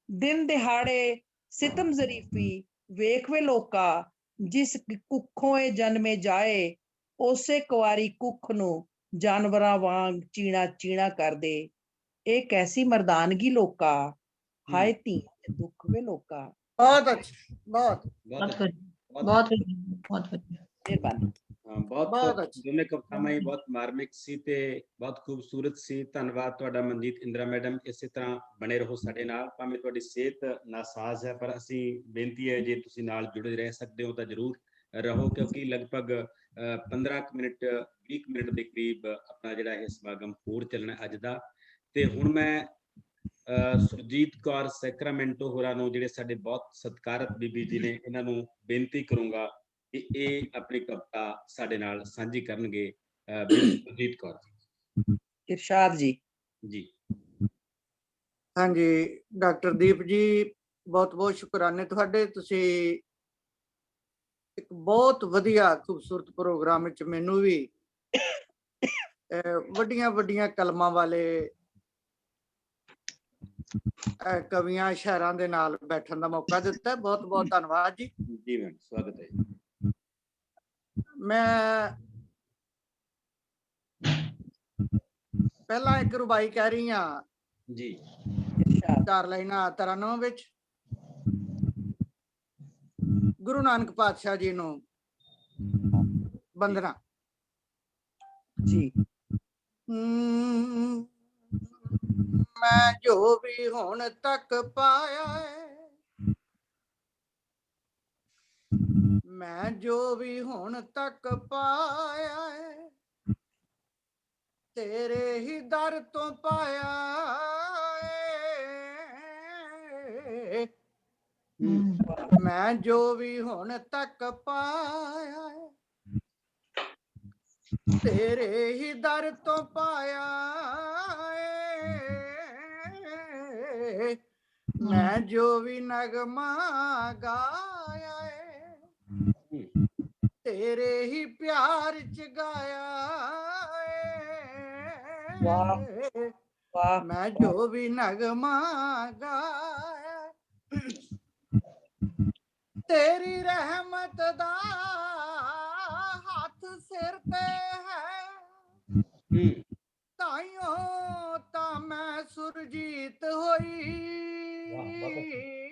ਦਿਨ ਦਿਹਾੜੇ ਸਿਤਮ ਜ਼ਰੀਫੀ ਵੇਖ ਵੇ ਲੋਕਾ, ਜਿਸ ਕੁੱਖੋਂ ਇਹ ਜਨਮੇ ਜਾਏ, ਉਸੇ ਕੁਆਰੀ ਕੁੱਖ ਨੂੰ ਜਾਨਵਰਾਂ ਵਾਂਗ ਚੀਣਾ ਚੀਣਾ ਕਰਦੇ। ਇਹ ਕੈਸੀ ਮਰਦਾਨਗੀ ਲੋਕਾ, ਹਾਏ ਧੀਆਂ ਦੇ ਦੁੱਖ ਵੇ ਲੋਕਾ। ਬਹੁਤ ਅੱਛਾ, ਬਹੁਤ ਬਹੁਤ ਬਹੁਤ ਵਧੀਆ, ਮਿਹਰਬਾਨੀ। ਬਹੁਤ ਦੋਨੇ ਕਵਿਤਾਵਾਂ ਹੀ ਬਹੁਤ ਮਾਰਮਿਕ ਸੀ ਤੇ ਬਹੁਤ ਖੂਬਸੂਰਤ ਸੀ। ਧੰਨਵਾਦ ਤੁਹਾਡਾ ਮਨਜੀਤ ਇੰਦਰਾ ਮੈਡਮ। ਇਸੇ ਤਰ੍ਹਾਂ ਬਣੇ ਰਹੋ ਸਾਡੇ ਨਾਲ। ਭਾਵੇਂ ਤੁਹਾਡੀ ਸਿਹਤ ਨਾਸਾਜ਼ ਹੈ, ਪਰ ਅਸੀਂ ਬੇਨਤੀ ਹੈ ਜੇ ਤੁਸੀਂ ਨਾਲ ਜੁੜੇ ਰਹਿ ਸਕਦੇ ਹੋ ਤਾਂ ਜ਼ਰੂਰ ਰਹੋ, ਕਿਉਂਕਿ ਲਗਭਗ 15 ਮਿੰਟ 20 ਮਿੰਟ ਦੇ ਕਰੀਬ ਆਪਣਾ ਜਿਹੜਾ ਇਹ ਸਮਾਗਮ ਹੋਰ ਚੱਲਣਾ ਅੱਜ ਦਾ। ਤੇ ਹੁਣ ਮੈਂ ਸੁਰਜੀਤ ਕੌਰ ਸੈਕਰਾਮੈਂਟੋ ਹੋਰਾਂ ਨੂੰ, ਜਿਹੜੇ ਸਾਡੇ ਬਹੁਤ ਸਤਿਕਾਰਤ ਬੀਬੀ ਜੀ ਨੇ, ਇਹਨਾਂ ਨੂੰ ਬੇਨਤੀ ਕਰੂੰਗਾ ਕਿ ਇਹ ਆਪਣੀ ਕਵਿਤਾ ਸਾਡੇ ਨਾਲ ਸਾਂਝੀ ਕਰਨਗੇ। ਸੁਰਜੀਤ ਕੌਰ ਇਰਸ਼ਾਦ ਜੀ। ਜੀ ਹਾਂਜੀ, ਡਾਕਟਰ ਦੀਪ ਜੀ ਬਹੁਤ ਬਹੁਤ ਸ਼ੁਕਰਾਨੇ ਤੁਹਾਡੇ। ਤੁਸੀਂ ਇੱਕ ਬਹੁਤ ਵਧੀਆ ਖੂਬਸੂਰਤ ਪ੍ਰੋਗਰਾਮ ਵਿੱਚ ਮੈਨੂੰ ਵੀ ਵੱਡੀਆਂ ਵੱਡੀਆਂ ਕਲਮਾਂ ਵਾਲੇ ਕਵੀਆਂ ਸ਼ਾਇਰਾਂ ਦੇ ਨਾਲ ਬੈਠਣ ਦਾ ਮੌਕਾ ਦਿੱਤਾ। ਬਹੁਤ ਬਹੁਤ ਧੰਨਵਾਦ ਜੀ। ਜੀ ਮੈਮ, ਸਵਾਗਤ ਹੈ। ਮੈਂ ਪਹਿਲਾਂ ਇੱਕ ਰੁਬਾਈ ਕਹਿ ਰਹੀ ਹਾਂ ਜੀ, 4 ਲਾਈਨਾਂ 93 ਵਿੱਚ। ਗੁਰੂ ਨਾਨਕ ਪਾਤਸ਼ਾਹ ਜੀ ਨੂੰ ਬੰਦਨਾ ਜੀ। ਮੈਂ ਜੋ ਵੀ ਹੁਣ ਤੱਕ ਪਾਇਆ ਹੈ, ਮੈਂ ਜੋ ਵੀ ਹੁਣ ਤੱਕ ਪਾਇਆ ਹੈ, ਤੇਰੇ ਹੀ ਦਰ ਤੋਂ ਪਾਇਆ ਹੈ। ਮੈਂ ਜੋ ਵੀ ਹੁਣ ਤੱਕ ਪਾਇਆ ਹੈ, ਤੇਰੇ ਹੀ ਦਰ ਤੋਂ ਪਾਇਆ ਏ। ਮੈਂ ਜੋ ਵੀ ਨਗਮਾ ਗਾਇਆ ਏ, ਤੇਰੇ ਹੀ ਪਿਆਰ ਚ ਗਾਇਆ ਏ। ਮੈਂ ਜੋ ਵੀ ਨਗਮਾ ਗਾਇਆ, ਤੇਰੀ ਰਹਿਮਤ ਦਾ ਹੱਥ ਸਿਰ ਤੇ ਹੈ, ਤਾਈਓ ਤਾਂ ਮੈਂ ਸੁਰਜੀਤ ਹੋਈ।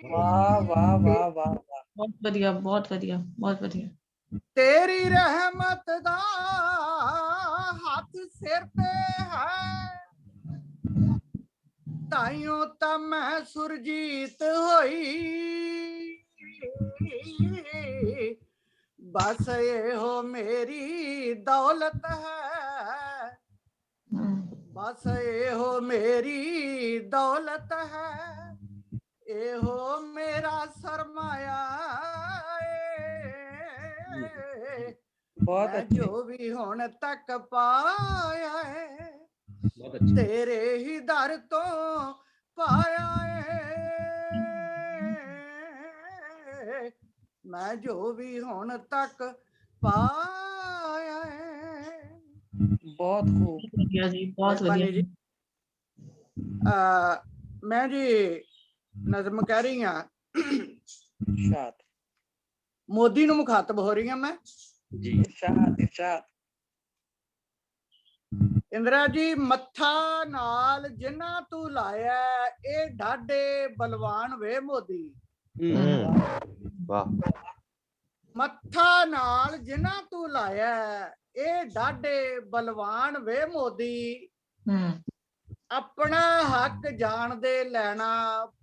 ਵਾਹ ਵਾਹ ਵਾਹ ਵਾਹ, ਬਹੁਤ ਵਧੀਆ, ਬਹੁਤ ਵਧੀਆ, ਬਹੁਤ ਵਧੀਆ। तेरी रहमत दा हाथ सिर ते है ताइयों ता मैं सुरजीत होई बस ये हो मेरी दौलत है बस ये हो मेरी दौलत है ये हो मेरा सरमाया बहुत मैं अच्छे जो भी हुण तक पाया है बहुत अच्छा तेरे ही दर तो पाया है मैं जो भी हुण तक पाया है। बहुत खूब ਵਧੀਆ ਜੀ ਬਹੁਤ मेहरबानी ਵਧੀਆ जी। मैं जी नज़म कह रही हाँ इरशाद मोदी ਨੂੰ ਮੁਖਾਤਬ ਹੋ ਰਹੀ ਹਾਂ ਮੈਂ ਜੀ इरशाद इरशाद ਇੰਦਰਾ ਜੀ ਮੱਥਾ ਨਾਲ ਜਿਨ੍ਹਾਂ ਤੂੰ ਲਾਇਆ ਇਹ ਢਾਡੇ ਬਲਵਾਨ ਵੇ ਮੋਦੀ ਵਾਹ ਮੱਥਾ ਨਾਲ ਜਿਨ੍ਹਾਂ ਤੂੰ ਲਾਇਆ ਇਹ ਢਾਡੇ ਬਲਵਾਨ ਵੇ ਮੋਦੀ ਆਪਣਾ ਹੱਕ ਜਾਣਦੇ ਲੈਣਾ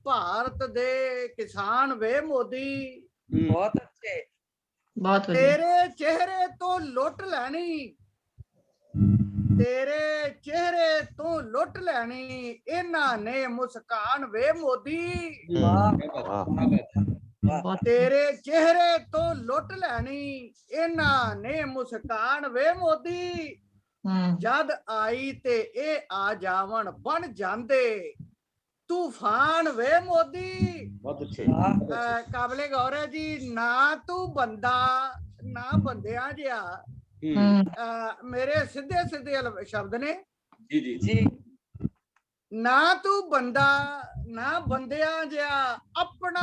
ਭਾਰਤ ਦੇ ਕਿਸਾਨ ਵੇ ਮੋਦੀ बहुत अच्छे ਬਹੁਤ ਵਧੀਆ ਤੇਰੇ ਚਿਹਰੇ ਤੋਂ ਲੁੱਟ ਲੈਣੀ ਤੇਰੇ ਚਿਹਰੇ ਤੋਂ ਲੁੱਟ ਲੈਣੀ ਇਹਨਾਂ ਨੇ ਮੁਸਕਾਨ ਵੇ ਮੋਦੀ ਬਹੁਤ ਤੇਰੇ ਚਿਹਰੇ ਤੋਂ ਲੁੱਟ ਲੈਣੀ ਇਹਨਾਂ ਨੇ ਮੁਸਕਾਨ ਵੇ ਮੋਦੀ ਜਦ ਆਈ ਤੇ ਇਹ ਆ ਜਾਵਣ ਬਣ ਜਾਂਦੇ ਤੂਫਾਨ ਵੇ ਮੋਦੀ ਬਹੁਤ ਅੱਛੇ ਕਾਬਲੇ ਗੌਰ ਹੈ ਜੀ ਨਾ ਤੂੰ ਬੰਦਾ ਨਾ ਬੰਦਿਆਂ ਜਿਹਾ ਮੇਰੇ ਸਿੱਧੇ ਸਿੱਧੇ ਸ਼ਬਦ ਨੇ ਜੀ ਜੀ जी ਨਾ ਤੂੰ ਬੰਦਾ ਨਾ ਬੰਦਿਆਂ ਜਿਹਾ ਆਪਣਾ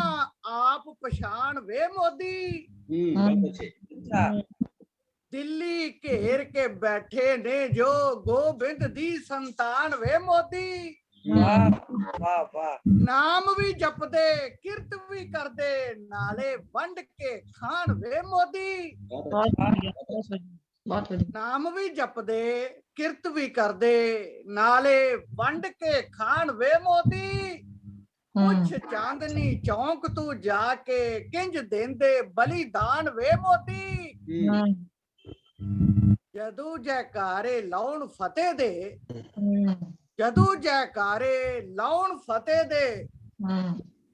ਆਪ ਪਛਾਣ ਵੇ ਮੋਦੀ ਬਹੁਤ ਅੱਛੇ अच्छा ਦਿੱਲੀ ਘੇਰ ਕੇ ਬੈਠੇ ਨੇ ਜੋ ਗੋਬਿੰਦ ਦੀ ਸੰਤਾਨ ਵੇ ਮੋਦੀ वाह वाह वाह ਨਾਮ ਵੀ ਜਪਦੇ ਕਿਰਤ ਵੀ ਕਰਦੇ ਨਾਲੇ ਵੰਡ ਕੇ ਖਾਣ ਵੇ ਮੋਦੀ ਬਹੁਤ ਬਹੁਤ ਵਧੀਆ ਬਹੁਤ ਵਧੀਆ ਨਾਮ ਵੀ ਜਪਦੇ ਕਿਰਤ ਵੀ ਕਰਦੇ ਨਾਲੇ ਵੰਡ ਕੇ ਖਾਣ ਵੇ ਮੋਦੀ ਪੁੱਛ ਚਾਂਦਨੀ ਚੌਂਕ ਤੂੰ ਜਾ ਕੇ ਕਿੰਜ ਦੇਂਦੇ ਬਲੀਦਾਨ ਵੇ ਮੋਦੀ ਜਦੋਂ ਜੈਕਾਰੇ ਲਾਉਣ ਫਤਿਹ ਦੇ ਜਦੋਂ ਜੈਕਾਰੇ ਲਾਉਣ ਫਤਿਹ ਦੇ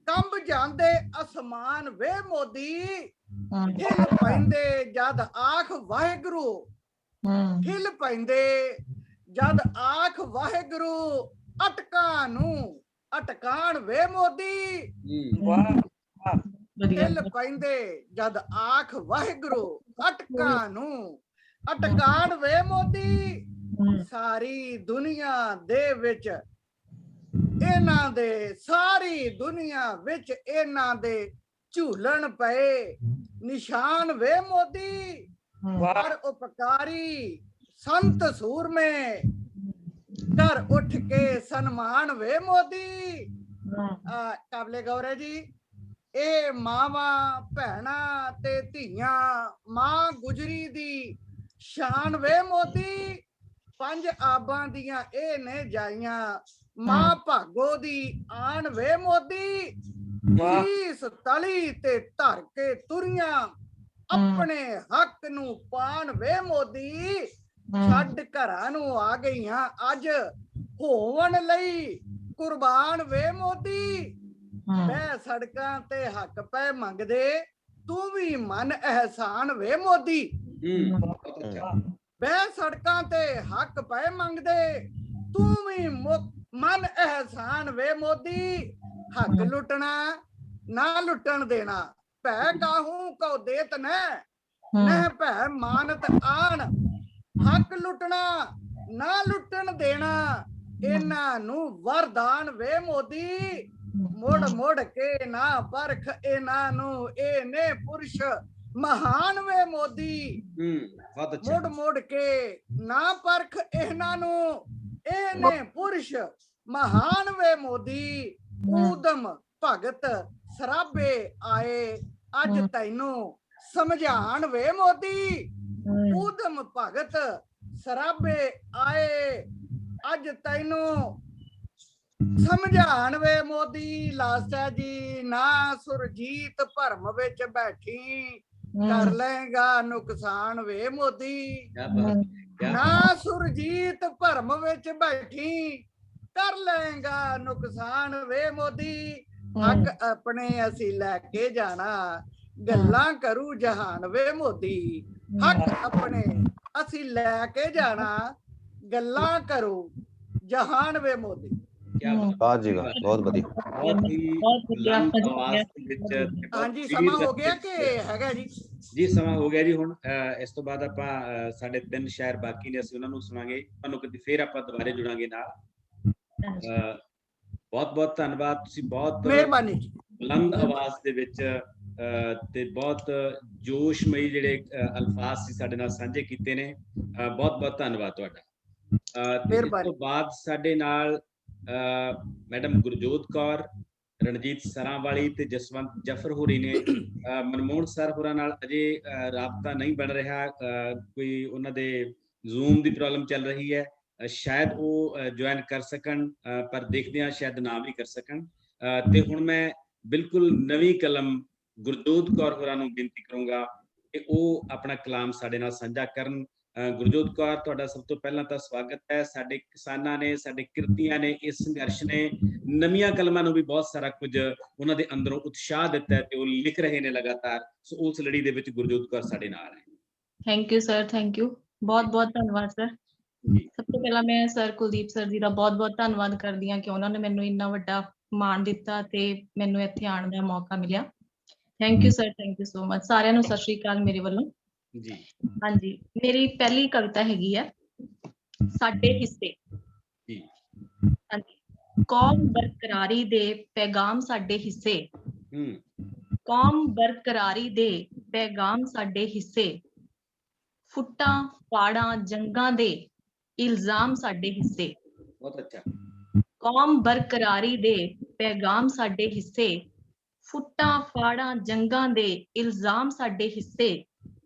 ਕੰਬ ਜਾਂਦੇ ਅਸਮਾਨ ਵੇ ਮੋਦੀ ਹਿਲ ਪੈਂਦੇ ਜਦ ਆਖ ਵਾਹਿਗੁਰੂ ਹਿਲ ਪੈਂਦੇ ਜਦ ਆਖ ਵਾਹਿਗੁਰੂ ਅਟਕਾਂ ਨੂੰ ਅਟਕਾਣ ਵੇ ਮੋਦੀ वाह वाह ਵਧੀਆ ਹਿਲ ਪੈਂਦੇ ਜਦ ਆਖ ਵਾਹਿਗੁਰੂ ਅਟਕਾਂ ਨੂੰ ਅਟਕਾਣ ਵੇ ਮੋਦੀ ਸਾਰੀ ਦੁਨੀਆ ਦੇ ਵਿੱਚ ਇਹਨਾਂ ਦੇ ਸਾਰੀ ਦੁਨੀਆ ਵਿੱਚ ਇਹਨਾਂ ਦੇ ਝੂਲਣ ਪਏ ਨਿਸ਼ਾਨ ਵੇ ਮੋਦੀ ਪਰ ਉਪਕਾਰੀ ਸੰਤ ਸੂਰਮੇ ਕਰ ਉੱਠ ਕੇ ਸਨਮਾਨ ਵੇ ਮੋਦੀ ਕਾਬਲੇ ਗੌਰ ਹੈ ਜੀ ਇਹ ਮਾਵਾਂ ਭੈਣਾਂ ਤੇ ਧੀਆਂ ਮਾਂ ਗੁਜਰੀ ਦੀ ਸ਼ਾਨ ਵੇ ਮੋਦੀ ਪੰਜ ਆਬਾਂ ਦੀਆਂ ਇਹ ਨੇ ਜਾਈਆਂ ਮਾਂ ਭਾਗੋ ਦੀ ਆਣ ਵੇ ਮੋਦੀ ਇਸ ਤਲੀ ਤੇ ਧਰ ਕੇ ਤੁਰੀਆਂ ਆਪਣੇ ਹੱਕ ਨੂੰ ਪਾਣ ਵੇ ਮੋਦੀ ਛੱਡ ਘਰਾਂ ਨੂੰ ਆ ਗਈਆਂ ਅੱਜ ਹੋਵਣ ਲਈ ਕੁਰਬਾਨ ਵੇ ਮੋਦੀ ਮੈਂ ਸੜਕਾਂ ਤੇ ਹੱਕ ਪੈ ਮੰਗਦੇ ਤੂੰ ਵੀ ਮਨ ਅਹਿਸਾਨ ਵੇ ਮੋਦੀ ਮੈਂ ਸੜਕਾਂ ਤੇ ਹੱਕ ਪੈ ਮੰਗਦੇ ਤੂੰ ਵੀ ਮਨ ਅਹਿਸਾਨ ਵੇ ਮੋਦੀ ਹੱਕ ਲੁੱਟਣਾ ਨਾ ਲੁੱਟਣ ਦੇਣਾ ਭੈ ਕਾਹੂ ਕਉ ਦੇਤ ਨਹਿ ਭੈ ਮਾਨਤ ਆਣ ਹੱਕ ਲੁੱਟਣਾ ਨਾ ਲੁੱਟਣ ਦੇਣਾ ਇਹਨਾਂ ਨੂੰ ਵਰਦਾਨ ਵੇ ਮੋਦੀ ਮੁੜ ਮੁੜ ਕੇ ਨਾ ਪਰਖ ਇਹਨਾਂ ਨੂੰ ਇਹ ਨੇ ਪੁਰਸ਼ ਮਹਾਨ ਵੇ ਮੋਦੀ ਬਹੁਤ ਅੱਛਾ ਮੁੜ ਮੁੜ ਕੇ ਨਾ ਪਰਖ ਇਹਨਾਂ ਨੂੰ ਇਹ ਨੇ ਪੁਰਸ਼ ਮਹਾਨ ਵੇ ਮੋਦੀ ਊਦਮ ਭਗਤ ਸਰਾਬੇ ਆਏ ਅੱਜ ਤੈਨੂੰ ਸਮਝਾਣ ਵੇ ਮੋਦੀ ਊਧਮ ਭਗਤ ਸਰਾਬੇ ਆਏ। ਅੱਜ ਤੈਨੂੰ ਸਮਝਾਣ ਵੇ ਮੋਦੀ ਲਾਸਾ ਜੀ, ਨਾ ਸੁਰਜੀਤ ਭਰਮ ਵਿੱਚ ਬੈਠੀ ਕਰ ਲਏਗਾ ਨੁਕਸਾਨ ਵੇ ਮੋਦੀ। ਨਾ ਸੁਰਜੀਤ ਭਰਮ ਵਿੱਚ ਬੈਠੀ ਕਰ ਲਏਗਾ ਨੁਕਸਾਨ ਵੇ ਮੋਦੀ। ਹੱਕ ਆਪਣੇ ਅਸੀਂ ਲੈ ਕੇ ਜਾਣਾ, ਗੱਲਾਂ ਕਰੂ ਜਹਾਨ ਵੇ ਮੋਦੀ। ਹੱਕ ਆਪਣੇ ਅਸੀਂ ਲੈ ਕੇ ਜਾਣਾ, ਗੱਲਾਂ ਕਰੂ ਜਹਾਨ ਵੇ ਮੋਦੀ। ਵਾਹ ਜੀ ਵਾਹ, ਬਹੁਤ ਵਧੀਆ। ਬਹੁਤ ਹੀ ਬੁਲੰਦ ਆਵਾਜ਼ ਦੇ ਵਿੱਚ ਤੇ ਬਹੁਤ ਹਾਂਜੀ, ਸਮਾਂ clear ਹੋ ਗਿਆ ਕਿ ਵਿੱਚ। ਹੈਗਾ ਜੀ? ਜੀ ਸਮਾਂ ਹੋ ਗਿਆ ਜੀ। ਹੁਣ ਇਸ ਤੋਂ ਬਾਅਦ ਆਪਾਂ ਸਾਡੇ 3 ਸ਼ਾਇਰ ਬਾਕੀ ਨੇ, ਅਸੀਂ ਉਹਨਾਂ ਨੂੰ ਸੁਣਾਂਗੇ। ਤੁਹਾਨੂੰ ਕਦੇ ਫੇਰ ਆਪਾਂ ਦੁਬਾਰੇ ਜੁੜਾਂਗੇ ਨਾਲ। ਬਹੁਤ ਬਹੁਤ ਧੰਨਵਾਦ, ਤੁਸੀਂ ਬਹੁਤ ਮਿਹਰਬਾਨੀ ਜੀ। ਬੁਲੰਦ ਆਵਾਜ਼ ਦੇ ਵਿੱਚ ਤੇ ਬਹੁਤ ਜੋਸ਼ਮਈ ਜਿਹੜੇ ਅਲਫਾਜ਼ ਸੀ ਸਾਡੇ ਨਾਲ ਸਾਂਝੇ ਕੀਤੇ ਨੇ। ਬਹੁਤ ਬਹੁਤ ਧੰਨਵਾਦ ਤੁਹਾਡਾ। ਤੇ ਇਸ ਤੋਂ ਬਾਅਦ ਸਾਡੇ ਨਾਲ ਮੈਡਮ ਗੁਰਜੋਤ ਕੌਰ, ਰਣਜੀਤ ਸਰਾਂਵਾਲੀ ਤੇ ਜਸਵੰਤ ਜਫਰ ਹੋਰੀ ਨੇ। ਮਨਮੋਹਨ ਸਰ ਹੋਰਾਂ ਨਾਲ ਅਜੇ ਰਾਬਤਾ ਨਹੀਂ ਬਣ ਰਿਹਾ, ਕੋਈ ਉਹਨਾਂ ਦੇ ਜ਼ੂਮ ਦੀ ਪ੍ਰੋਬਲਮ ਚੱਲ ਰਹੀ ਹੈ। ਸ਼ਾਇਦ ਉਹ ਜੁਆਇਨ ਕਰ ਸਕਣ, ਪਰ ਦੇਖਦੇ ਹਾਂ ਸ਼ਾਇਦ ਨਾ ਵੀ ਕਰ ਸਕਣ। ਤੇ ਹੁਣ ਮੈਂ ਬਿਲਕੁਲ ਨਵੀਂ ਕਲਮ ਗੁਰਜੋਤ ਕੌਰ ਹੋਰਾਂ ਨੂੰ ਬੇਨਤੀ ਕਰੂੰਗਾ ਕਿ ਉਹ ਆਪਣਾ ਕਲਾਮ ਸਾਡੇ ਨਾਲ ਸਾਂਝਾ ਕਰਨ। ਗੁਰਜੋਤ ਕੌਰ, ਤੁਹਾਡਾ ਸਭ ਤੋਂ ਪਹਿਲਾਂ ਤਾਂ ਸਵਾਗਤ ਹੈ। ਸਾਡੇ ਕਿਸਾਨਾਂ ਨੇ, ਸਾਡੇ ਕਿਰਤੀਆਂ ਨੇ, ਇਸ ਸੰਘਰਸ਼ ਨੇ ਨਵੀਆਂ ਕਲਮਾਂ ਨੂੰ ਵੀ ਬਹੁਤ ਸਾਰਾ ਕੁਝ ਉਹਨਾਂ ਦੇ ਅੰਦਰੋਂ ਉਤਸ਼ਾਹ ਦਿੱਤਾ ਹੈ ਤੇ ਉਹ ਲਿਖ ਰਹੇ ਨੇ ਲਗਾਤਾਰ। ਸੋ ਉਸ ਲੜੀ ਦੇ ਵਿੱਚ ਗੁਰਜੋਤ ਕੌਰ ਸਾਡੇ ਨਾਲ ਹੈ। Thank you sir, thank you, ਬਹੁਤ ਬਹੁਤ ਧੰਨਵਾਦ ਸਰ। ਸਭ ਤੋਂ ਪਹਿਲਾਂ ਮੈਂ ਸਰ ਕੁਲਦੀਪ ਸਰ ਜੀ ਦਾ ਬਹੁਤ ਬਹੁਤ ਧੰਨਵਾਦ ਕਰਦੀ ਹਾਂ ਕਿ ਉਹਨਾਂ ਨੇ ਮੈਨੂੰ ਇੰਨਾ ਵੱਡਾ ਮਾਣ ਦਿੱਤਾ ਤੇ ਮੈਨੂੰ ਇੱਥੇ ਆਉਣ ਦਾ ਮੌਕਾ ਮਿਲਿਆ। Thank you sir, thank you so much. ਸਾਰਿਆਂ ਨੂੰ ਸਤਿ ਸ਼੍ਰੀ ਅਕਾਲ ਮੇਰੇ ਵੱਲੋਂ ਜੀ। ਹਾਂਜੀ, ਮੇਰੀ ਪਹਿਲੀ ਕਵਿਤਾ ਹੈਗੀ ਹੈ ਸਾਡੇ ਹਿੱਸੇ। ਜੀ। ਹਾਂਜੀ। ਕੌਮ ਬਰਕਰਾਰੀ ਦੇ ਪੈਗਾਮ ਸਾਡੇ ਹਿੱਸੇ। ਕੌਮ ਬਰਕਰਾਰੀ ਦੇ ਪੈਗਾਮ ਸਾਡੇ ਹਿੱਸੇ। ਫੁੱਟਾਂ ਪਾੜਾਂ ਜੰਗਾਂ ਦੇ ਇਲਜ਼ਾਮ ਸਾਡੇ ਹਿੱਸੇ। ਬਹੁਤ ਅੱਛਾ। ਕੌਮ ਬਰਕਰਾਰੀ ਦੇ ਪੈਗਾਮ ਸਾਡੇ ਹਿੱਸੇ। ਫੁੱਟਾਂ ਫਾੜਾਂ ਜੰਗਾਂ ਦੇ ਇਲਜ਼ਾਮ ਸਾਡੇ ਹਿੱਸੇ।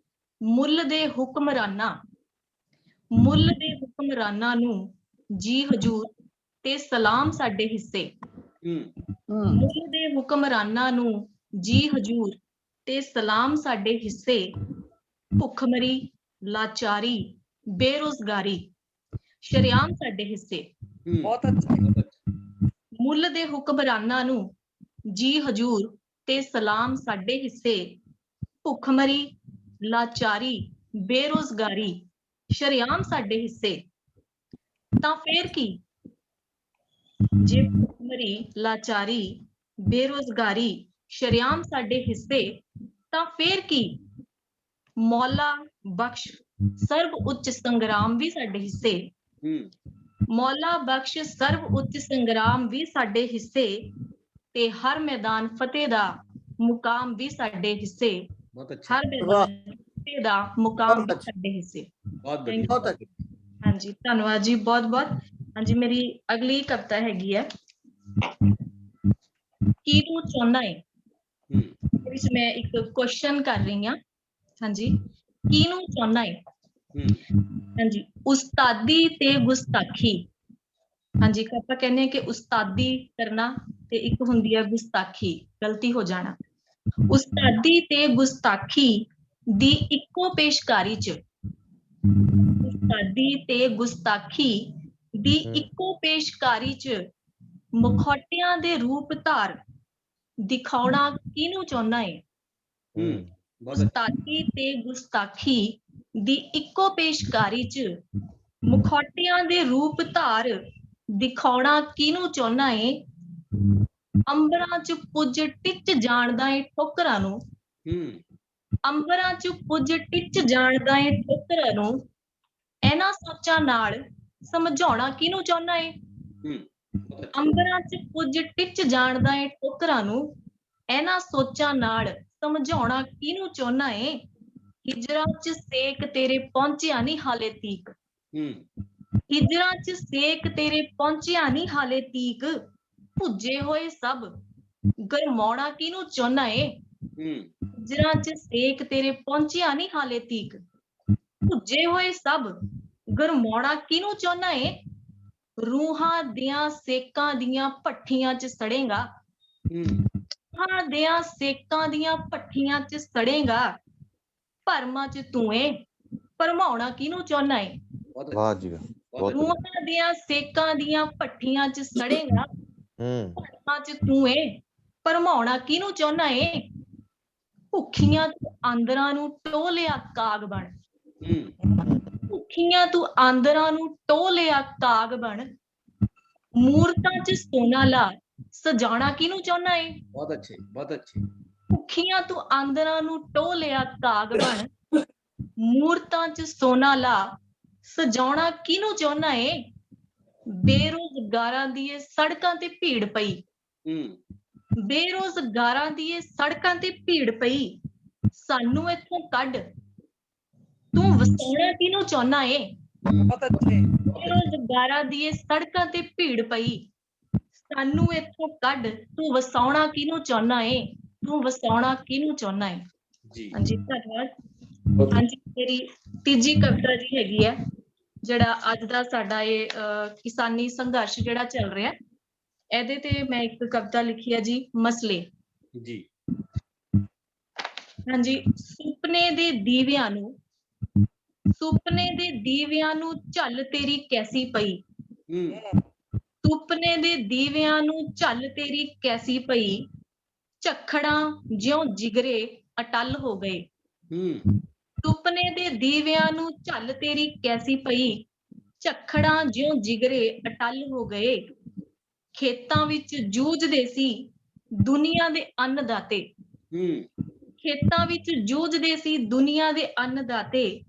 ਮੁੱਲ ਦੇ ਹੁਕਮਰਾਨਾਂ ਨੂੰ ਜੀ ਹਜੂਰ ਤੇ ਸਲਾਮ ਸਾਡੇ ਹਿੱਸੇ। ਮੁੱਲ ਦੇ ਹੁਕਮਰਾਨਾਂ ਨੂੰ ਜੀ ਹਜੂਰ ਤੇ ਸਲਾਮ ਸਾਡੇ ਹਿੱਸੇ। ਭੁੱਖਮਰੀ, ਲਾਚਾਰੀ, ਬੇਰੁਜ਼ਗਾਰੀ ਸ਼ਰੇਆਮ ਸਾਡੇ ਹਿੱਸੇ। ਬਹੁਤ ਅੱਛਾ। ਮੁੱਲ ਦੇ ਹੁਕਮਰਾਨਾਂ ਨੂੰ ਜੀ ਹਜੂਰ ਤੇ ਸਲਾਮ ਸਾਡੇ ਹਿੱਸੇ। ਭੁੱਖਮਰੀ, ਲਾਚਾਰੀ, ਬੇਰੁਜ਼ਗਾਰੀ ਸ਼ਰੇਆਮ ਸਾਡੇ ਹਿੱਸੇ। ਤਾਂ ਫੇਰ ਕੀ ਜੇ ਭੁੱਖਮਰੀ, ਲਾਚਾਰੀ, ਬੇਰੁਜ਼ਗਾਰੀ ਸ਼ਰੇਆਮ ਸਾਡੇ ਹਿੱਸੇ, ਤਾਂ ਫੇਰ ਕੀ ਮੌਲਾ ਬਖਸ਼ ਸਰਬ ਉੱਚ ਸੰਗਰਾਮ ਵੀ ਸਾਡੇ ਹਿੱਸੇ। ਮੌਲਾ ਬਖਸ਼ ਸਰਬ ਉੱਚ ਸੰਗਰਾਮ ਵੀ ਸਾਡੇ ਹਿੱਸੇ ਤੇ ਹਰ ਮੈਦਾਨ ਫਤਿਹ ਦਾ ਮੁਕਾਮ ਵੀ ਸਾਡੇ ਹਿੱਸੇ। ਹਰ ਮੈਦਾਨ ਫਤਿਹ ਦਾ ਮੁਕਾਮ ਵੀ ਸਾਡੇ ਹਿੱਸੇ। ਹਾਂਜੀ, ਧੰਨਵਾਦ ਜੀ, ਬਹੁਤ ਬਹੁਤ। ਹਾਂਜੀ, ਮੇਰੀ ਅਗਲੀ ਕਵਿਤਾ ਹੈਗੀ ਹੈ ਕੀ ਤੂੰ ਚਾਹੁੰਦਾ ਹੈ। ਇਹਦੇ ਵਿੱਚ ਮੈਂ ਇੱਕ ਕੁਐਸਚਨ ਕਰ ਰਹੀ ਹਾਂ। ਹਾਂਜੀ, ਕਿਹਨੂੰ ਚਾਹੁੰਦਾ ਹੈ। ਹਾਂਜੀ, ਉਸਤਾਦੀ ਤੇ ਗੁਸਤਾਖੀ। ਹਾਂਜੀ, ਆਪਾਂ ਕਹਿੰਦੇ ਹਾਂ ਕਿ ਉਸਤਾਦੀ ਕਰਨਾ ਤੇ ਇੱਕ ਹੁੰਦੀ ਹੈ ਗੁਸਤਾਖੀ, ਗਲਤੀ ਹੋ ਜਾਣਾ। ਉਸਤਾਦੀ ਤੇ ਗੁਸਤਾਖੀ ਦੀ ਇੱਕੋ ਪੇਸ਼ਕਾਰੀ 'ਚ, ਉਸਤਾਦੀ ਤੇ ਗੁਸਤਾਖੀ ਦੀ ਇੱਕੋ ਪੇਸ਼ਕਾਰੀ 'ਚ ਮੁਖੌਟਿਆਂ ਦੇ ਰੂਪ ਧਾਰ ਦਿਖਾਉਣਾ ਕਿਹਨੂੰ ਚਾਹੁੰਦਾ ਹੈ। ਉਸਤਾਦੀ ਤੇ ਗੁਸਤਾਖੀ ਦੀ ਇੱਕੋ ਪੇਸ਼ਕਾਰੀ 'ਚ ਮੁਖੌਟਿਆਂ ਦੇ ਰੂਪ ਧਾਰ ਦਿਖਾਉਣਾ ਕਿਹਨੂੰ ਚਾਹੁੰਦਾ ਏ। ਅੰਬਰਾਂ 'ਚ ਪੁੱਜ ਟਿੱਚ ਜਾਣਦਾ ਏ ਠੋਕਰਾਂ ਨੂੰ। ਅੰਬਰਾਂ 'ਚ ਪੁੱਜ ਟਿੱਚ ਜਾਣਦਾ ਏ ਠੋਕਰਾਂ ਨੂੰ। ਇਹਨਾਂ ਸੋਚਾਂ ਨਾਲ ਸਮਝਾਉਣਾ ਕਿਹਨੂੰ ਚਾਹੁੰਦਾ ਏ। ਅੰਬਰਾਂ 'ਚ ਪੁੱਜ ਟਿੱਚ ਜਾਣਦਾ ਏ ਠੋਕਰਾਂ ਨੂੰ। ਇਹਨਾਂ ਸੋਚਾਂ ਨਾਲ ਸਮਝਾਉਣਾ ਕਿਹਨੂੰ ਚਾਹੁੰਦਾ ਏ। ਹਿਜਰਾਂ 'ਚ ਸੇਕ ਤੇਰੇ ਪਹੁੰਚਿਆ ਨੀ ਹਾਲੇ ਤੀਕ। ਹਿਜਰਾਂ 'ਚ ਸੇਕ ਤੇਰੇ ਪਹੁੰਚਿਆ ਨੀ ਹਾਲੇ ਤੀਕ। ਭੁੱਜੇ ਹੋਏ ਸਭ ਗਰਮਾਉਣਾ ਕਿਹਨੂੰ ਚਾਹੁੰਦਾ ਏ। ਜਰਾਂ ਚ ਸੇਕ ਤੇਰੇ ਪਹੁੰਚਿਆ ਨਹੀਂ ਹਾਲੇ ਤੀਕ, ਭੁੱਜੇ ਹੋਏ ਸਭ ਗਰਮਾਉਣਾ ਕਿਹਨੂੰ ਚਾਹੁੰਦਾ ਏ, ਰੂਹਾਂ ਦੀਆਂ ਸੇਕਾਂ ਦੀਆਂ ਭੱਠੀਆਂ ਚ ਸੜੇਗਾ, ਰੂਹਾਂ ਦੀਆਂ ਸੇਕਾਂ ਦੀਆਂ ਭੱਠੀਆਂ ਚ ਸੜੇਗਾ, ਭਰਮਾਂ ਚ ਤੂੰ ਏ ਭਰਮਾਉਣਾ ਕਿਹਨੂੰ ਚਾਹੁੰਦਾ ਏ, ਵਾਹ ਜੀ ਵਾਹ, ਬਹੁਤ ਵਧੀਆ। ਰੂਹਾਂ ਦੀਆਂ ਸੇਕਾਂ ਦੀਆਂ ਭੱਠੀਆਂ ਚ ਸੜੇਗਾ, ਭਰਮਾਂ ਚ ਤੂੰ ਏ ਭਰਮਾਉਣਾ ਕਿਹਨੂੰ ਚਾਹੁੰਦਾ ਏ, ਭੁੱਖੀਆਂ ਤੂੰ ਆਂਦਰਾਂ ਨੂੰ ਟੋਹ ਲਿਆ ਕਾਗ ਬਣ, ਭੁੱਖੀਆਂ ਤੂੰ ਆਂਦਰਾਂ ਨੂੰ ਟੋਹ ਲਿਆ ਕਾਗ ਬਣ, ਮੂਰਤਾਂ ਚ ਸੋਨਾ ਲਾ ਸਜਾਣਾ ਕਿਹਨੂੰ ਚਾਹੁੰਦਾ ਏ, ਬਹੁਤ ਅੱਛੇ, ਬਹੁਤ ਅੱਛੇ। ਭੁੱਖੀਆਂ ਤੂੰ ਆਂਦਰਾਂ ਨੂੰ ਟੋਹ ਲਿਆ ਕਾਗ ਬਣ, ਮੂਰਤਾਂ ਚ ਸੋਨਾ ਲਾ ਸਜਾਉਣਾ ਕਿਹਨੂੰ ਚਾਹੁੰਦਾ ਏ, ਬੇਰੁਜ਼ਗਾਰਾਂ ਦੀ ਇਹ ਸੜਕਾਂ ਤੇ ਭੀੜ ਪਈ, ਬੇਰੁਜ਼ਗਾਰਾਂ ਦੀ ਇਹ ਸੜਕਾਂ ਤੇ ਭੀੜ ਪਈ, ਸਾਨੂੰ ਇੱਥੋਂ ਕੱਢ ਤੂੰ ਵਸਾਉਣਾ ਕਿਹਨੂੰ ਚਾਹੁੰਦਾ ਏ, ਬੇਰੁਜ਼ਗਾਰਾਂ ਦੀ ਇਹ ਸੜਕਾਂ ਤੇ ਭੀੜ ਪਈ, ਸਾਨੂੰ ਇੱਥੋਂ ਕੱਢ ਤੂੰ ਵਸਾਉਣਾ ਕਿਹਨੂੰ ਚਾਹੁੰਦਾ ਏ, ਤੂੰ ਵਸਾਉਣਾ ਕਿਹਨੂੰ ਚਾਹੁੰਦਾ ਏ। ਹਾਂਜੀ ਧੰਨਵਾਦ। ਹਾਂਜੀ ਮੇਰੀ ਤੀਜੀ ਕਵਿਤਾ ਜੀ ਹੈਗੀ ਹੈ, ਜਿਹੜਾ ਅੱਜ ਦਾ ਸਾਡਾ ਇਹ ਕਿਸਾਨੀ ਸੰਘਰਸ਼ ਜਿਹੜਾ ਚੱਲ ਰਿਹਾ, ਇਹਦੇ ਤੇ ਮੈਂ ਇੱਕ ਕਵਿਤਾ ਲਿਖੀ ਹੈ ਜੀ, ਮਸਲੇ ਜੀ। ਹਾਂਜੀ। ਸੁਪਨੇ ਦੇ ਦੀਵਿਆਂ ਨੂੰ, ਸੁਪਨੇ ਦੇ ਦੀਵਿਆਂ ਨੂੰ ਝੱਲ ਤੇਰੀ ਕੈਸੀ ਪਈ, ਸੁਪਨੇ ਦੇ ਦੀਵਿਆਂ ਨੂੰ ਝੱਲ ਤੇਰੀ ਕੈਸੀ ਪਈ, ਝੱਖੜਾਂ ਜਿਉਂ ਜਿਗਰੇ ਅਟੱਲ ਹੋ ਗਏ, ਸੁਪਨੇ ਦੇ ਦੀਵਿਆਂ ਨੂੰ ਝੱਲ ਤੇਰੀ ਕੈਸੀ ਪਈ, ਝੱਖੜਾਂ ਜਿਉਂ ਜਿਗਰੇ ਅਟੱਲ ਹੋ ਗਏ, ਖੇਤਾਂ ਵਿੱਚ ਜੂਝਦੇ ਸੀ ਦੁਨੀਆ ਦੇ ਅੰਨਦਾਤੇ, ਖੇਤਾਂ ਵਿੱਚ ਜੂਝਦੇ ਸੀ ਦੁਨੀਆ ਦੇ ਅੰਨਦਾਤੇ,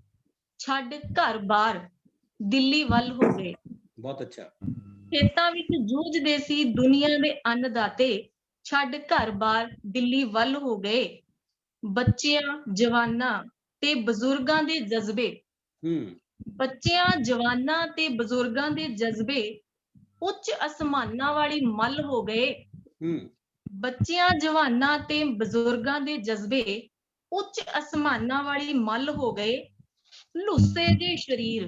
ਛੱਡ ਘਰ-ਬਾਰ ਦਿੱਲੀ ਵੱਲ ਹੋ ਗਏ। ਬਹੁਤ ਅੱਛਾ। ਖੇਤਾਂ ਵਿੱਚ ਜੂਝਦੇ ਸੀ ਦੁਨੀਆ ਦੇ ਅੰਨਦਾਤੇ, ਛੱਡ ਘਰ-ਬਾਰ ਦਿੱਲੀ ਵੱਲ ਹੋ ਗਏ, ਬੱਚਿਆਂ ਜਵਾਨਾਂ ਤੇ ਬਜ਼ੁਰਗਾਂ ਦੇ ਜਜ਼ਬੇ, ਬੱਚਿਆਂ ਜਵਾਨਾਂ ਤੇ ਬਜ਼ੁਰਗਾਂ ਦੇ ਜਜ਼ਬੇ ਉੱਚ ਅਸਮਾਨਾਂ ਵਾਲੀ ਮੱਲ ਹੋ ਗਏ, ਬੱਚਿਆਂ ਜਵਾਨਾਂ ਤੇ ਬਜ਼ੁਰਗਾਂ ਦੇ ਜਜ਼ਬੇ ਉੱਚ ਅਸਮਾਨਾਂ ਵਾਲੀ ਮੱਲ ਹੋ ਗਏ, ਲੁੱਸੇ ਜੇ ਸਰੀਰ,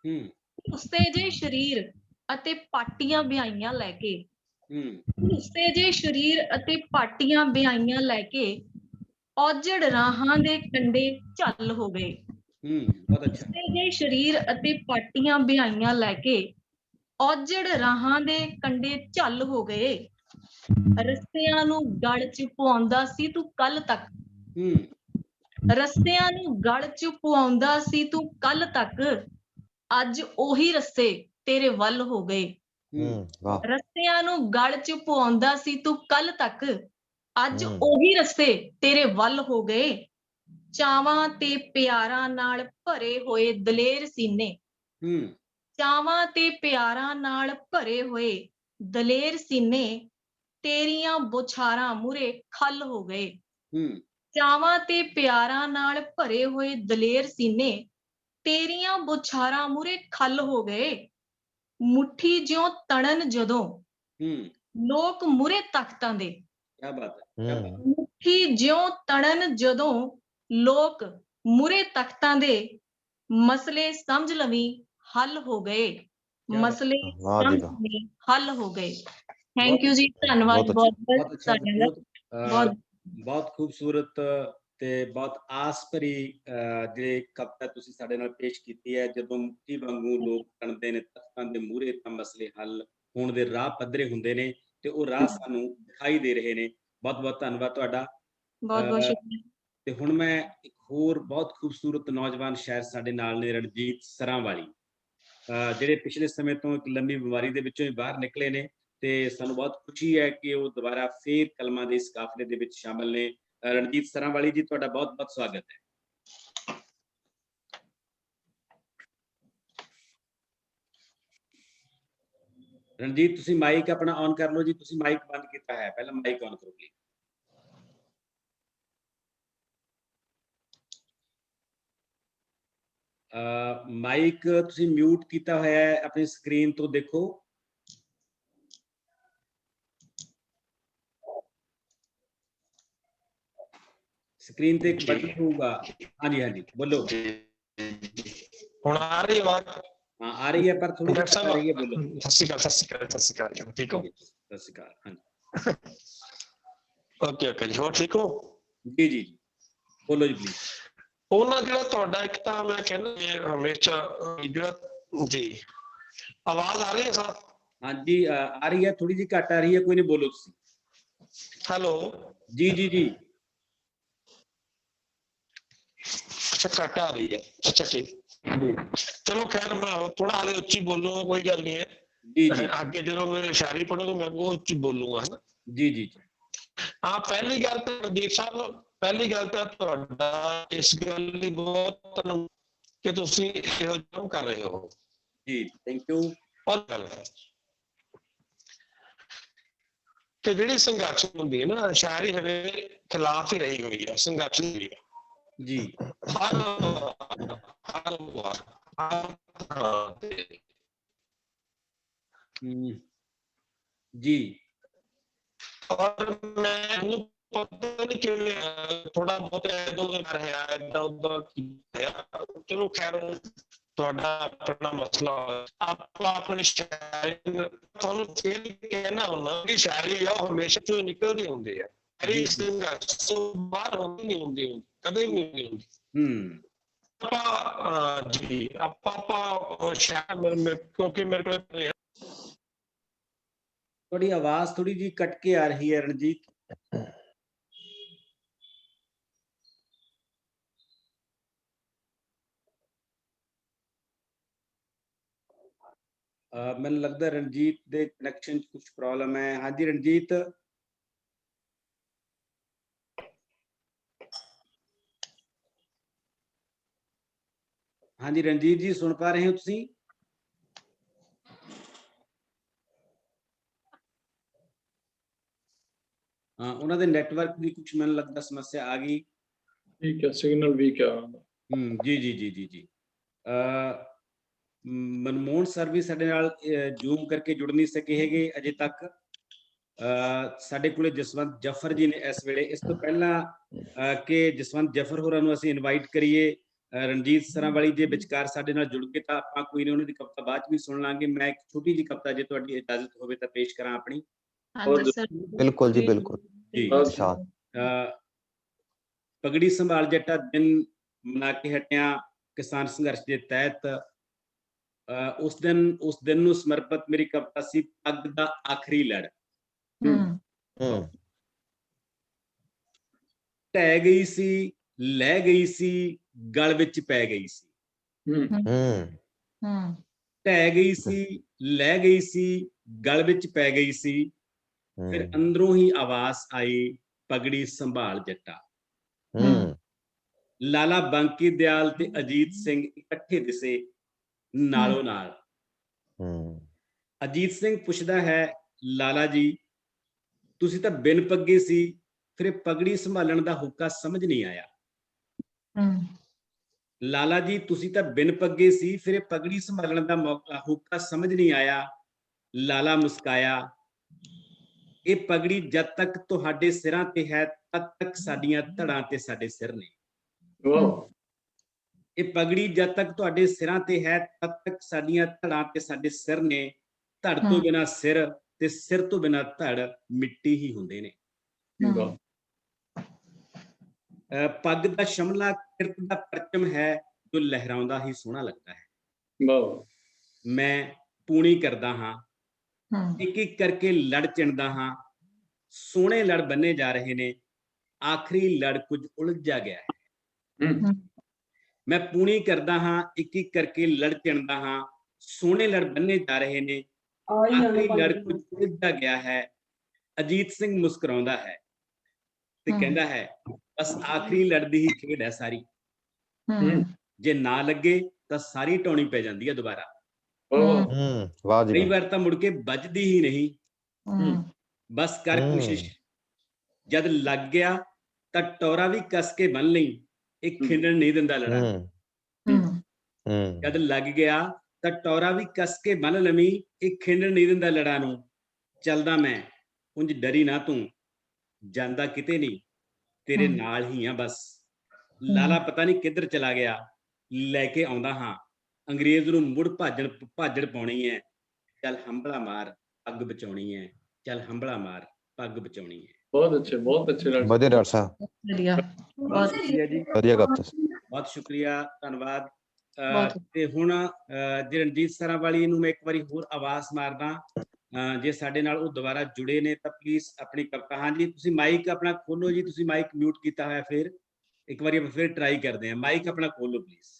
ਲੁੱਸੇ ਜੇ ਸਰੀਰ ਅਤੇ ਪਾਟੀਆਂ ਵਿਆਹੀਆਂ ਲੈ ਕੇ, ਲੁੱਸੇ ਜੇ ਸਰੀਰ ਅਤੇ ਪਾਟੀਆਂ ਵਿਆਹੀਆਂ ਲੈ ਕੇ, ਔਜੜ ਰਾਹਾਂ ਦੇ ਕੰਢੇ ਝੱਲ ਹੋ ਗਏ, ਲੁੱਸੇ ਜੇ ਸਰੀਰ ਅਤੇ ਪਾਟੀਆਂ ਵਿਆਹੀਆਂ ਲੈ ਕੇ, ਔਜੜ ਰਾਹਾਂ ਦੇ ਕੰਢੇ ਝੱਲ ਹੋ ਗਏ, ਰਸਤਿਆਂ ਨੂੰ ਗਲ ਚ ਪਵਾਉਂਦਾ ਸੀ ਤੂੰ ਕੱਲ ਤੱਕ, ਰਸਤਿਆਂ ਨੂੰ ਗਲ ਚ ਪਵਾਉਂਦਾ ਸੀ ਤੂੰ ਕੱਲ ਤੱਕ, ਅੱਜ ਉਹੀ ਰਸਤੇ ਤੇਰੇ ਵੱਲ ਹੋ ਗਏ, ਰਸਤਿਆਂ ਨੂੰ ਗਲ ਚ ਪਵਾਉਂਦਾ ਸੀ ਤੂੰ ਕੱਲ ਤੱਕ, ਅੱਜ ਉਹੀ ਰਸਤੇ ਤੇਰੇ ਵੱਲ ਹੋ ਗਏ, ਚਾਵਾਂ ਤੇ ਪਿਆਰਾਂ ਨਾਲ ਭਰੇ ਹੋਏ ਦਲੇਰ ਸੀਨੇ, ਚਾਵਾਂ ਤੇ ਪਿਆਰਾਂ ਨਾਲ ਭਰੇ ਹੋਏ ਦਲੇਰ ਸੀਨੇ, ਤੇਰੀਆਂ ਬੁਛਾਰਾਂ ਮੂਹਰੇ ਖੱਲ ਹੋ ਗਏ, ਚਾਵਾਂ ਤੇ ਪਿਆਰਾਂ ਨਾਲ ਭਰੇ ਹੋਏ ਦਲੇਰ ਸੀਨੇ, ਤੇਰੀਆਂ ਬੁਛਾਰਾਂ ਮੂਹਰੇ ਖੱਲ ਹੋ ਗਏ, ਮੁੱਠੀ ਜਿਉਂ ਤਣਨ ਜਦੋਂ ਲੋਕ ਮੂਹਰੇ ਤਖਤਾਂ ਦੇ, ਕਿਆ ਬਾਤ ਹੈ, ਮੁੱਠੀ ਜਿਉਂ ਤਣਨ ਜਦੋਂ ਲੋਕ ਮੂਹਰੇ ਤਖਤਾਂ ਦੇ, ਮਸਲੇ ਸਮਝ ਲਵੀਂ ਹੱਲ ਹੋ ਗਏ, ਮਸਲੇ ਸਮਝ ਲਵੀਂ ਹੱਲ ਹੋ ਗਏ। ਥੈਂਕ ਯੂ ਜੀ, ਧੰਨਵਾਦ ਬਹੁਤ ਬਹੁਤ ਸਾਰਿਆਂ ਦਾ। ਬਹੁਤ ਖੂਬਸੂਰਤ ਤੇ ਬਹੁਤ ਆਸ ਭਰੀ ਜਿਹੜੇ ਕਵਿਤਾ ਤੁਸੀਂ ਸਾਡੇ ਨਾਲ ਪੇਸ਼ ਕੀਤੀ ਹੈ। ਜਦੋਂ ਮੁੱਠੀ ਵਾਂਗੂ ਲੋਕ ਤਣਦੇ ਨੇ ਤਖਤਾਂ ਦੇ ਮੂਹਰੇ, ਤਾਂ ਮਸਲੇ ਹੱਲ ਹੋਣ ਦੇ ਰਾਹ ਪੱਧਰੇ ਹੁੰਦੇ ਨੇ, ਤੇ ਉਹ ਰਾਹ ਸਾਨੂੰ ਦਿਖਾਈ ਦੇ ਰਹੇ ਨੇ। ਬਹੁਤ ਬਹੁਤ ਧੰਨਵਾਦ ਤੁਹਾਡਾ। ਬਹੁਤ ਬਹੁਤ ਸ਼ੁਕਰੀਆ। ਤੇ ਹੁਣ ਮੈਂ ਇੱਕ ਹੋਰ ਬਹੁਤ ਖੂਬਸੂਰਤ ਨੌਜਵਾਨ ਸ਼ਾਇਰ ਸਾਡੇ ਨਾਲ ਨੇ, ਰਣਜੀਤ ਸਰਾਂਵਾਲੀ, ਜਿਹੜੇ ਪਿਛਲੇ ਸਮੇਂ ਤੋਂ ਇੱਕ ਲੰਮੀ ਬਿਮਾਰੀ ਦੇ ਵਿੱਚੋਂ ਹੀ ਬਾਹਰ ਨਿਕਲੇ ਨੇ, ਤੇ ਸਾਨੂੰ ਬਹੁਤ ਖੁਸ਼ੀ ਹੈ ਕਿ ਉਹ ਦੁਬਾਰਾ ਫੇਰ ਕਲਮਾਂ ਦੇ ਇਸ ਕਾਫਲੇ ਦੇ ਵਿੱਚ ਸ਼ਾਮਲ ਨੇ। ਰਣਜੀਤ ਸਰਾਂਵਾਲੀ ਜੀ, ਤੁਹਾਡਾ ਬਹੁਤ ਬਹੁਤ ਸਵਾਗਤ ਹੈ। ਰਣਜੀਤ, ਤੁਸੀਂ ਮਾਈਕ ਆਪਣਾ ਔਨ ਕਰ ਲਓ ਜੀ। ਤੁਸੀਂ ਮਾਈਕ ਬੰਦ ਕੀਤਾ ਹੈ, ਪਹਿਲਾਂ ਮਾਈਕ ਔਨ ਕਰੋ ਪਲੀਜ਼। ਮਾਈਕ ਤੁਸੀਂ ਮਿਊਟ ਕੀਤਾ ਹੋਇਆ ਹੈ, ਆਪਣੀ ਸਕਰੀਨ ਤੋਂ ਦੇਖੋ। ਸਕਰੀਨ ਤੇ ਇੱਕ ਬਟਨ ਹੋਊਗਾ। ਹਾਂਜੀ ਹਾਂਜੀ ਬੋਲੋ। ਹੁਣ ਆ ਰਹੀ ਆਵਾਜ਼? ਹਾਂ ਆ ਰਹੀ ਹੈ ਪਰ ਥੋੜੀ ਡਾਕਟਰ ਜਿਹੀ ਆ ਰਹੀ ਹੈ, ਬੋਲੋ। ਸਾਹਿਬ ਸਤਿ ਸ਼੍ਰੀ ਅਕਾਲ, ਸਤਿ ਸ਼੍ਰੀ ਅਕਾਲ, ਸਤਿ ਸ਼੍ਰੀ ਅਕਾਲ, ਠੀਕ ਹੋ? ਸਤਿ ਸ਼੍ਰੀ ਅਕਾਲ। ਹਾਂਜੀ ਓਕੇ ਓਕੇ ਜੀ, ਹੋਰ ਠੀਕ ਹੋ? ਜੀ ਜੀ ਬੋਲੋ ਜੀ ਪਲੀਜ਼। ਉਹਨਾਂ ਜਿਹੜਾ ਤੁਹਾਡਾ ਇੱਕ ਤਾਂ ਮੈਂ ਕਹਿੰਦਾ ਹਮੇਸ਼ਾ ਜਿਹੜਾ ਜੀ ਆਵਾਜ਼ ਆ ਰਹੀ ਹੈ ਸਰ? ਹਾਂਜੀ ਆ ਰਹੀ ਹੈ, ਥੋੜੀ ਜਿਹੀ ਘੱਟ ਆ ਰਹੀ ਹੈ, ਕੋਈ ਨਹੀਂ ਬੋਲੋ ਤੁਸੀਂ। ਹੈਲੋ ਜੀ ਜੀ ਜੀ। ਅੱਛਾ ਘੱਟ ਆ ਰਹੀ ਹੈ, ਅੱਛਾ ਠੀਕ ਚਲੋ ਖੈਰ ਮੈਂ ਥੋੜਾ ਹਾਲੇ ਉੱਚੀ ਬੋਲੂਗਾ, ਕੋਈ ਗੱਲ ਨਹੀਂ ਹੈ ਜੀ ਜੀ ਅੱਗੇ ਜਦੋਂ ਮੈਂ ਸ਼ਾਇਰੀ ਪੜ੍ਹੂਗਾ ਮੈਂ ਉਹ ਉੱਚੀ ਬੋਲੂਗਾ ਹੈ ਨਾ। ਜੀ ਜੀ ਜੀ। ਹਾਂ ਪਹਿਲੀ ਗੱਲ ਤਾਂ ਰਣਜੀਤ ਸਾਹਿਬ, ਪਹਿਲੀ ਗੱਲ ਤਾਂ ਤੁਹਾਡਾ ਇਸ ਗੱਲ ਲਈ ਬਹੁਤ ਕਿ ਤੁਸੀਂ ਇਹੋ ਕੰਮ ਕਰ ਰਹੇ ਹੋ ਜੀ, ਥੈਂਕ ਯੂ। ਔਰ ਗੱਲ ਹੈ ਕਿ ਜਿਹੜੀ ਸੰਘਰਸ਼ ਹੁੰਦੀ ਹੈ ਨਾ, ਸ਼ਾਇਰੀ ਹਰੇ ਖਿਲਾਫ ਹੀ ਰਹੀ ਹੋਈ ਹੈ, ਸੰਘਰਸ਼ ਦੀ ਜੀ ਹਰ ਵਾਰ ਜੀ। ਔਰ ਮੈਨੂੰ ਪਤਾ ਨਹੀਂ ਕਿਵੇਂ ਥੋੜਾ ਬਹੁਤ ਰਿਹਾ ਏਦਾਂ ਉਦਾਂ ਚਲੋ ਖੈਰ ਤੁਹਾਡਾ ਆਪਣਾ ਮਸਲਾ, ਆਪਾਂ ਆਪਣੀ ਸ਼ਾਇਰੀ ਤੁਹਾਨੂੰ ਫਿਰ ਕਹਿਣਾ ਹੁੰਦਾ ਕਿ ਸ਼ਾਇਰੀ ਆ ਉਹ ਹਮੇਸ਼ਾ ਚੋਂ ਨਿਕਲਦੀ ਹੁੰਦੀ ਹੈ, ਸੰਘਰਸ਼ ਤੋਂ ਬਾਹਰ ਹੁੰਦੀ ਨਹੀਂ ਹੁੰਦੀ, ਕਦੇ ਵੀ ਨਹੀਂ ਹੁੰਦੀ। ਆਪਾਂ ਜੀ ਆਪਾਂ ਸ਼ਾਇਦ ਕਿਉਂਕਿ ਮੇਰੇ ਕੋਲ ਤੁਹਾਡੀ ਆਵਾਜ਼ ਥੋੜੀ ਜਿਹੀ ਕੱਟ ਕੇ ਆ ਰਹੀ ਹੈ ਰਣਜੀਤ। ਮੈਨੂੰ ਲੱਗਦਾ ਰਣਜੀਤ ਦੇ ਕਨੈਕਸ਼ਨ 'ਚ ਕੁਝ ਪ੍ਰੋਬਲਮ ਹੈ। ਹਾਂਜੀ ਰਣਜੀਤ। ਹਾਂਜੀ ਰਣਜੀਤ ਜੀ ਸੁਣ ਪਾ ਰਹੇ ਹੋ ਤੁਸੀਂ? ਹਾਂ ਉਹਨਾਂ ਦੇ ਨੈਟਵਰਕ ਦੀ ਕੁਝ ਮੈਨੂੰ ਲੱਗਦਾ ਸਮੱਸਿਆ ਆ ਗਈ। ਠੀਕ ਹੈ, ਸਿਗਨਲ ਵੀਕ ਆ। ਜੀ ਜੀ ਜੀ ਜੀ ਜੀ। ਮਨਮੋਹਨ ਸਰ ਵੀ ਸਾਡੇ ਨਾਲ ਜ਼ੂਮ ਕਰਕੇ ਜੁੜ ਨਹੀਂ ਸਕੇ ਹੈਗੇ ਅਜੇ ਤੱਕ। ਸਾਡੇ ਕੋਲੇ ਜਸਵੰਤ ਜਫਰ ਜੀ ਨੇ ਇਸ ਵੇਲੇ। ਇਸ ਤੋਂ ਪਹਿਲਾਂ ਕਿ ਜਸਵੰਤ ਜਫਰ ਹੋਰਾਂ ਨੂੰ ਅਸੀਂ ਇਨਵਾਈਟ ਕਰੀਏ, ਰਣਜੀਤ ਸਰਾਂ ਵਾਲੀ ਦੇ ਵਿਚਕਾਰ ਸਾਡੇ ਨਾਲ ਜੁੜ ਕੇ, ਤਾਂ ਆਪਾਂ ਕੋਈ ਨਾ ਉਹਨਾਂ ਦੀ ਕਵਿਤਾ ਬਾਅਦ ਚ ਵੀ ਸੁਣ ਲਾਂਗੇ। ਮੈਂ ਇੱਕ ਛੋਟੀ ਜਿਹੀ ਕਵਿਤਾ ਜੇ ਤੁਹਾਡੀ ਇਜਾਜ਼ਤ ਹੋਵੇ ਤਾਂ ਪੇਸ਼ ਕਰਾਂ ਆਪਣੀ। ਬਿਲਕੁਲ ਜੀ ਬਿਲਕੁਲ ਜੀ। ਪਗੜੀ ਸੰਭਾਲ ਜੱਟਾ ਦਿਨ ਮਨਾ ਕੇ ਹਟਿਆ ਕਿਸਾਨ ਸੰਘਰਸ਼ ਦੇ ਤਹਿਤ। ਉਸ ਦਿਨ ਨੂੰ ਸਮਰਪਿਤ ਮੇਰੀ ਕਵਿਤਾ ਸੀ ਪੱਗ ਦਾ ਆਖਰੀ ਲੜ। ਢਹਿ ਗਈ ਸੀ, ਲੈ ਗਈ ਸੀ, ਗਲ ਵਿੱਚ ਪੈ ਗਈ ਸੀ। ਢਹਿ ਗਈ ਸੀ, ਲੈ ਗਈ ਸੀ, ਗਲ ਵਿੱਚ ਪੈ ਗਈ ਸੀ, ਫਿਰ ਅੰਦਰੋਂ ਹੀ ਆਵਾਜ਼ ਆਈ ਪਗੜੀ ਸੰਭਾਲ ਜੱਟਾ। ਲਾਲਾ ਬਾਂਕੀ ਦਿਆਲ ਤੇ ਅਜੀਤ ਸਿੰਘ ਇਕੱਠੇ ਦਿਸੇ ਨਾਲੋਂ ਨਾਲ। ਅਜੀਤ ਸਿੰਘ ਪੁੱਛਦਾ ਹੈ, ਲਾਲਾ ਜੀ ਤੁਸੀਂ ਤਾਂ ਬਿਨ ਪੱਗੇ ਸੀ, ਫਿਰ ਪਗੜੀ ਸੰਭਾਲਣ ਦਾ ਹੁੱਕਾ ਸਮਝ ਨਹੀਂ ਆਇਆ। ਲਾਲਾ ਜੀ ਤੁਸੀਂ ਤਾਂ ਬਿਨ ਪੱਗੇ ਸੀ, ਫਿਰ ਪਗੜੀ ਸੰਭਾਲਣ ਦਾ ਹੁੱਕਾ ਸਮਝ ਨਹੀਂ ਆਇਆ। ਲਾਲਾ ਮੁਸਕਾਇਆ, ਇਹ ਪਗੜੀ ਜਦ ਤੱਕ ਤੁਹਾਡੇ ਸਿਰਾਂ ਤੇ ਹੈ ਤਦ ਤੱਕ ਸਾਡੀਆਂ ਧੜਾਂ ਤੇ ਸਾਡੇ ਸਿਰ ਨੇ। ਇਹ ਪਗੜੀ ਜਦ ਤੱਕ ਤੁਹਾਡੇ ਸਿਰਾਂ ਤੇ ਹੈ ਤਦ ਤੱਕ ਸਾਡੀਆਂ ਧੜਾਂ ਤੇ ਸਾਡੇ ਸਿਰ ਨੇ। ਧੜ ਤੋਂ ਬਿਨਾ ਸਿਰ ਤੇ ਸਿਰ ਤੋਂ ਬਿਨਾ ਧੜ ਮਿੱਟੀ ਹੀ ਹੁੰਦੇ ਨੇ। ਪੱਗ ਦਾ ਸ਼ਮਲਾ ਕਿਰਤ ਦਾ ਪਰਚਮ ਹੈ ਜੋ ਲਹਿਰਾਉਂਦਾ ਹੀ ਸੋਹਣਾ ਲੱਗਦਾ ਹੈ। ਮੈਂ ਪੂਣੀ ਕਰਦਾ ਹਾਂ, ਇੱਕ ਇੱਕ ਕਰਕੇ ਲੜ ਚਿਣਦਾ ਹਾਂ। ਸੋਹਣੇ ਲੜ ਬੰਨੇ ਜਾ ਰਹੇ ਨੇ, ਆਖਰੀ ਲੜ ਕੁਝ ਉਲਝਾ ਗਿਆ ਹੈ। ਮੈਂ ਪੂਣੀ ਕਰਦਾ ਹਾਂ, ਇੱਕ ਇੱਕ ਕਰਕੇ ਲੜ ਚਿਣਦਾ ਹਾਂ। ਸੋਹਣੇ ਲੜ ਬੰਨੇ ਜਾ ਰਹੇ ਨੇ, ਆਖਰੀ ਲੜ ਕੁਝ ਉਲਝਾ ਗਿਆ ਹੈ। ਅਜੀਤ ਸਿੰਘ ਮੁਸਕਰਾਉਂਦਾ ਹੈ ਤੇ ਕਹਿੰਦਾ ਹੈ, ਬਸ ਆਖਰੀ ਲੜ ਦੀ ਹੀ ਖੇਡ ਹੈ ਸਾਰੀ। ਜੇ ਨਾ ਲੱਗੇ ਤਾਂ ਸਾਰੀ ਟਾਉਣੀ ਪੈ ਜਾਂਦੀ ਹੈ ਦੁਬਾਰਾ। ਕਈ ਵਾਰ ਤਾਂ ਮੁੜ ਕੇ ਵੱਜਦੀ ਹੀ ਨਹੀਂ। ਬਸ ਕਰ ਕੋਸ਼ਿਸ਼, ਜਦ ਲੱਗ ਗਿਆ ਤਾਂ ਟੋਰਾ ਵੀ ਕੱਸ ਕੇ ਬੰਨ ਲਈ, ਇਹ ਖਿੰਡਣ ਨਹੀਂ ਦਿੰਦਾ ਲੜਾ। ਜਦ ਲੱਗ ਗਿਆ ਤਾਂ ਟੋਰਾ ਵੀ ਕੱਸ ਕੇ ਬੰਨ ਲਵੀਂ, ਇਹ ਖਿੰਡਣ ਨਹੀਂ ਦਿੰਦਾ ਲੜਾ ਨੂੰ। ਚੱਲਦਾ ਮੈਂ ਉਂਝ ਡਰੀ ਨਾ ਤੂੰ, ਜਾਂਦਾ ਕਿਤੇ ਨਹੀਂ, ਤੇਰੇ ਨਾਲ ਹੀ ਆ ਬਸ, ਲਾਲਾ ਪਤਾ ਨਹੀਂ ਕਿੱਧਰ ਚਲਾ ਗਿਆ, ਲੈ ਕੇ ਆਉਂਦਾ ਹਾਂ ਅੰਗਰੇਜ਼ ਨੂੰ ਮੁੜ ਭਾਜੜ ਪਾਉਣੀ ਹੈ, ਚੱਲ ਹੰਭਲਾ ਮਾਰ ਪੱਗ ਬਚਾਉਣੀ ਹੈ, ਚੱਲ ਹੰਭਲਾ ਮਾਰ ਪੱਗ ਬਚਾਉਣੀ ਹੈ। बहुत अच्छे डॉक्टर ਵਧੀਆ ਡਾਕਟਰ ਸਾਹਿਬ, ਵਧੀਆ, ਬਹੁਤ ਸ਼ੁਕਰੀਆ ਜੀ, ਵਧੀਆ ਕਪਤਾਨ ਸਾਹਿਬ। ਬਹੁਤ ਸ਼ੁਕਰੀਆ, ਧੰਨਵਾਦ। ਤੇ ਹੁਣ ਜੇ ਰਣਜੀਤ ਸਰਾਂਵਾਲੀ ਨੂੰ ਮੈਂ ਇੱਕ ਵਾਰੀ ਹੋਰ ਆਵਾਜ਼ ਮਾਰਦਾ, ਜੇ ਸਾਡੇ ਨਾਲ ਉਹ ਦੁਬਾਰਾ ਜੁੜੇ ਨੇ ਤਾਂ ਪਲੀਜ਼ ਆਪਣੀ ਕਵਿਤਾ। ਹਾਂਜੀ, ਤੁਸੀਂ ਮਾਈਕ ਆਪਣਾ ਖੋਲੋ ਜੀ, ਤੁਸੀਂ ਮਾਈਕ ਮਿਊਟ ਕੀਤਾ ਹੋਇਆ। ਫਿਰ ਇੱਕ ਵਾਰੀ ਆਪਾਂ ਫਿਰ ਟਰਾਈ ਕਰਦੇ ਹਾਂ, ਮਾਈਕ ਆਪਣਾ ਖੋਲੋ ਪਲੀਜ਼।